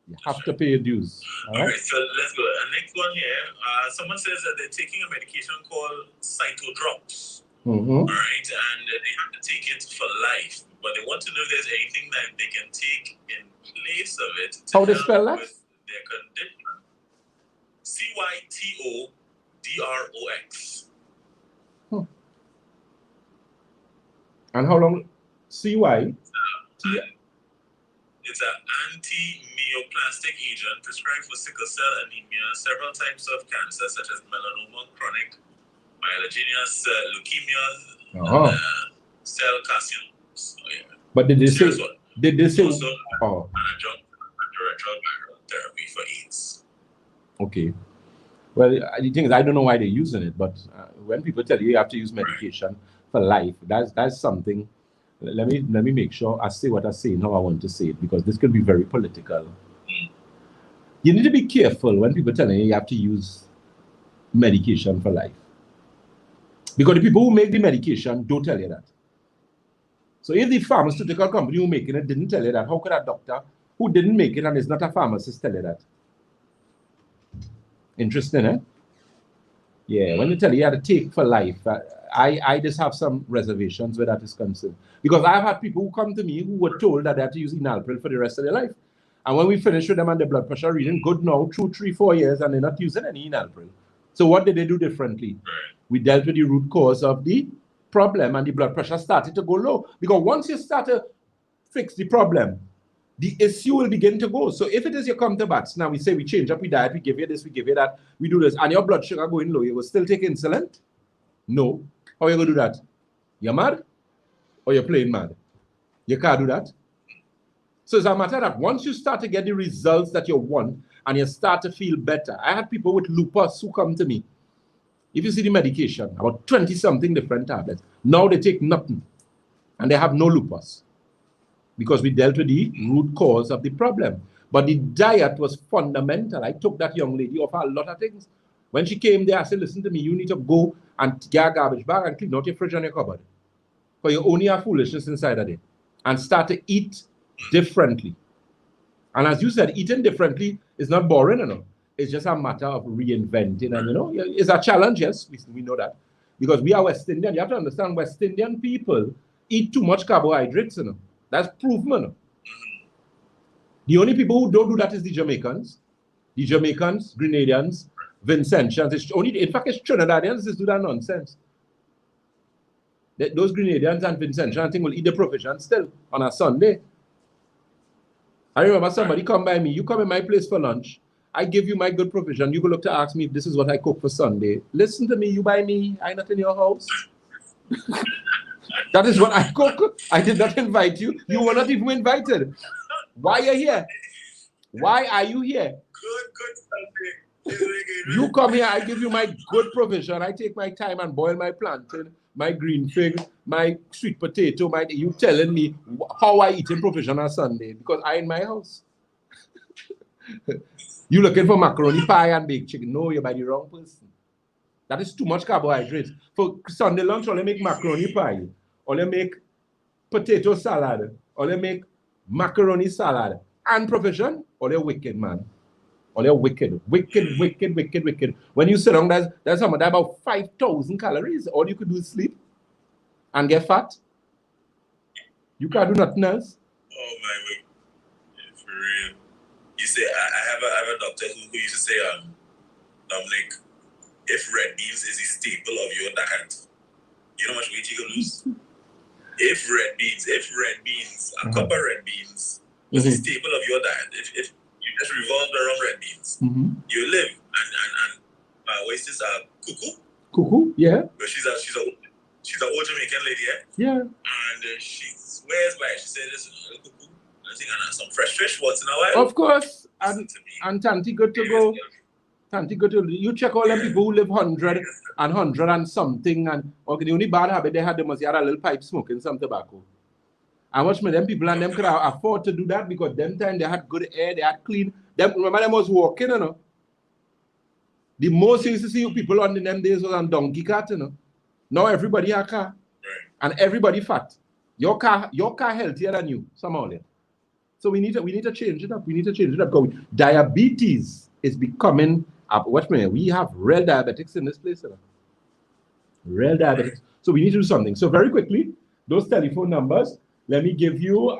You have to pay your dues. All right, so let's go. Next one here. Someone says that they're taking a medication called Cytodrops. All right, and they have to take it for life. But they want to know if there's anything that they can take in place of it to help with their condition. Cytodrox. And how long? CY? It's an anti-neoplastic agent prescribed for sickle cell anemia, several types of cancer such as melanoma, chronic myelogenous leukemia, cell carcinomas. Oh, yeah. But did they say? Did they say? Also, an adjunct therapy for AIDS. Okay. Well, the thing is, I don't know why they're using it, but when people tell you have to use medication for life, that's something. Let me make sure I say what I say and how I want to say it, because this could be very political. You need to be careful when people tell you have to use medication for life. Because the people who make the medication don't tell you that. So if the pharmaceutical company who making it didn't tell you that, how could a doctor who didn't make it and is not a pharmacist tell you that? Interesting, eh? Yeah, when you tell you have to take for life, I just have some reservations where that is concerned. Because I've had people who come to me who were told that they had to use enalpril for the rest of their life. And when we finish with them and their blood pressure reading good now, 2, 3, 4 years, and they're not using any enalpril. So what did they do differently? We dealt with the root cause of the problem and the blood pressure started to go low. Because once you start to fix the problem, the issue will begin to go. So if it is you come to Batson, now we say we change up your diet, we give you this, we give you that, we do this, and your blood sugar going low, you will still take insulin? No. How are you going to do that? You're mad? Or you're playing mad? You can't do that. So it's a matter that once you start to get the results that you want and you start to feel better. I had people with lupus who come to me. If you see the medication, about 20-something different tablets. Now they take nothing and they have no lupus because we dealt with the root cause of the problem. But the diet was fundamental. I took that young lady off a lot of things. When she came there, I said, listen to me, you need to go and get a garbage bag and clean out your fridge and your cupboard. Because you only have foolishness inside of it. And start to eat differently. And as you said, eating differently is not boring, you know. It's just a matter of reinventing. And, you know, it's a challenge, yes, we know that. Because we are West Indian. You have to understand, West Indian people eat too much carbohydrates, you know. That's proven, you know. The only people who don't do that is the Jamaicans. The Jamaicans, Grenadians, Vincentians. It's only, in fact, it's Trinidadians that do that nonsense. Those Grenadians and Vincentians, I think, will eat the provision still on a Sunday. I remember somebody come by me, you come in my place for lunch, I give you my good provision, you go look to ask me if this is what I cook for Sunday. Listen to me, you buy me, I'm not in your house. That is what I cook. I did not invite you. You were not even invited. Why are you here? Why are you here? Good Sunday. You come here, I give you my good provision. I take my time and boil my plantain, my green fig, my sweet potato. You telling me how I eat in provision on Sunday because I in my house. You looking for macaroni pie and baked chicken? No, you're by the wrong person. That is too much carbohydrates. For Sunday lunch, or you make macaroni pie, or you make potato salad, or you make macaroni salad and provision, or you're wicked, man. Or they're wicked. When you sit down, there's about 5,000 calories. All you could do is sleep and get fat. You can't do nothing else. Oh my real. You say, I have a doctor who used to say, Dominic, if red beans is the staple of your diet, you know how much weight you can lose? If red beans, a cup of red beans was the staple of your diet, if you just revolved around red beans, you live. And what is this? Cuckoo? Cuckoo, yeah. But she's a old Jamaican lady, yeah. And she swears by it. She said, listen, cuckoo, I think I some fresh fish once in a while. Of course. And Tanti good to go. Tanti good to you check all them people who live 100 and something, and okay, the only bad habit they had was they had a little pipe smoking some tobacco. And watch me, them people and them could afford to do that because them time they had good air, they had clean. Them remember them was walking, you know. The most you used to see people on them days was on donkey cart, you know. Now everybody has a car. And everybody fat. Your car healthier than you, somehow. So we need to change it up. We need to change it up because diabetes is becoming watch me, we have real diabetics in this place. You know? Real diabetics. So we need to do something. So very quickly, those telephone numbers. Let me give you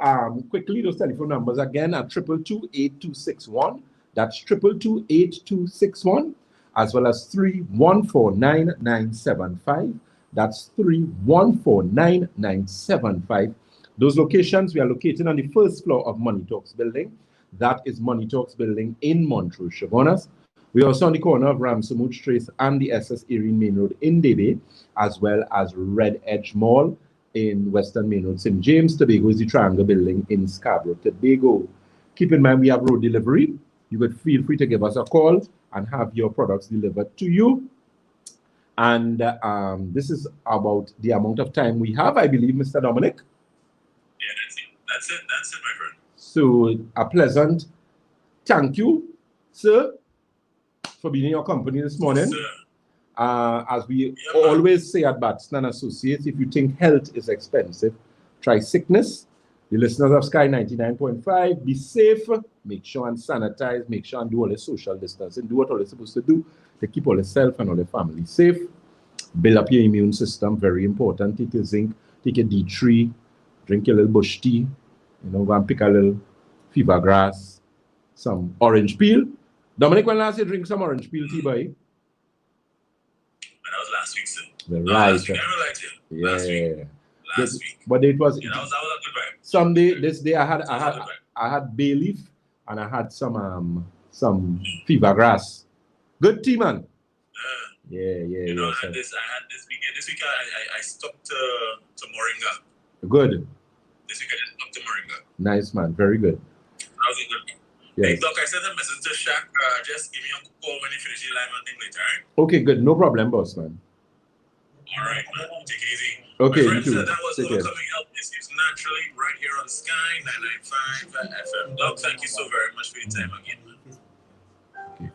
quickly those telephone numbers again at 222-8261. That's 222-8261, as well as 3149975. That's 3149975. Those locations, we are located on the first floor of Money Talks building. That is Money Talks building in Montreux, Chabonas. We're also on the corner of Ramsamouch Trace and the SS Erin Main Road in Debe, as well as Red Edge Mall in Western Main Road. St. James, Tobago is the Triangle building in Scarborough, Tobago. Keep in mind, we have road delivery. You could feel free to give us a call and have your products delivered to you. And this is about the amount of time we have, I believe, Mr. Dominic. Yeah, that's it, my friend. So a pleasant thank you, sir, for being in your company this morning. Yes, as we always say at Batson & Associates, if you think health is expensive, try sickness. The listeners of Sky 99.5, be safe, make sure and sanitize, make sure and do all the social distancing, do what all you're supposed to do to keep all yourself and all the family safe. Build up your immune system, very important. Take your zinc, take your D3, drink your little bush tea, go and pick a little fever grass, some orange peel. Dominic, when last you drink some orange peel tea, boy? That was last week, sir. Last week. I liked it. Yeah. Last week. But it was. Yeah, that was a good vibe. Someday, this day, I had bay leaf and I had some fever grass. Good tea, man. Yeah. I had this weekend. This week I stuck to moringa. Good. This week I just stuck to moringa. Nice, man. Very good. That was a good. Yes. Hey, Doc, I sent a message to Shaq. Just give me a call when you finish the live and thing later, all right? Okay, good. No problem, boss, man. All right, man. Take it easy. Okay, my friends, you too. that was coming up. This is Naturally right here on Sky 995 FM. Doc, thank you so very much for your time again, man. Okay.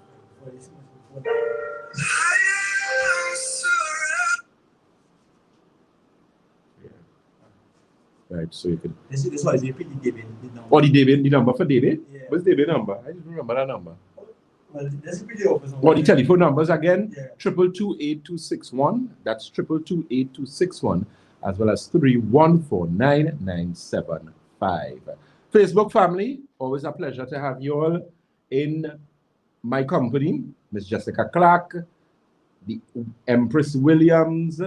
Right, so you can. This one is the David number. Oh, the number for David? Yeah. What's David number? I don't remember that number. Well, there's a video of us. What the telephone numbers again? Yeah. 222-8261. That's 222-8261, as well as 3149975. Facebook family, always a pleasure to have you all in my company. Miss Jessica Clark, the Empress Williams,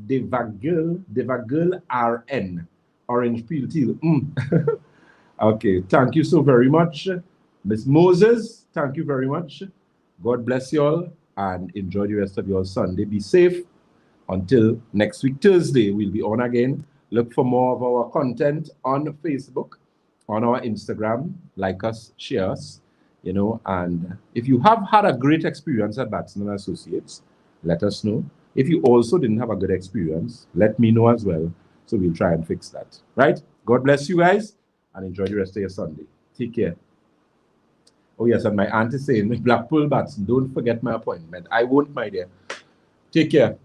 Devagil RN, Orange Peel Tea. Okay, thank you so very much. Miss Moses, thank you very much. God bless you all and enjoy the rest of your Sunday. Be safe. Until next week, Thursday, we'll be on again. Look for more of our content on Facebook, on our Instagram. Like us, share us, and if you have had a great experience at Batson & Associates, let us know. If you also didn't have a good experience, let me know as well, so we'll try and fix that. Right? God bless you guys, and enjoy the rest of your Sunday. Take care. Oh yes, and my aunt is saying, Blackpool Batson, don't forget my appointment. I won't, my dear. Take care.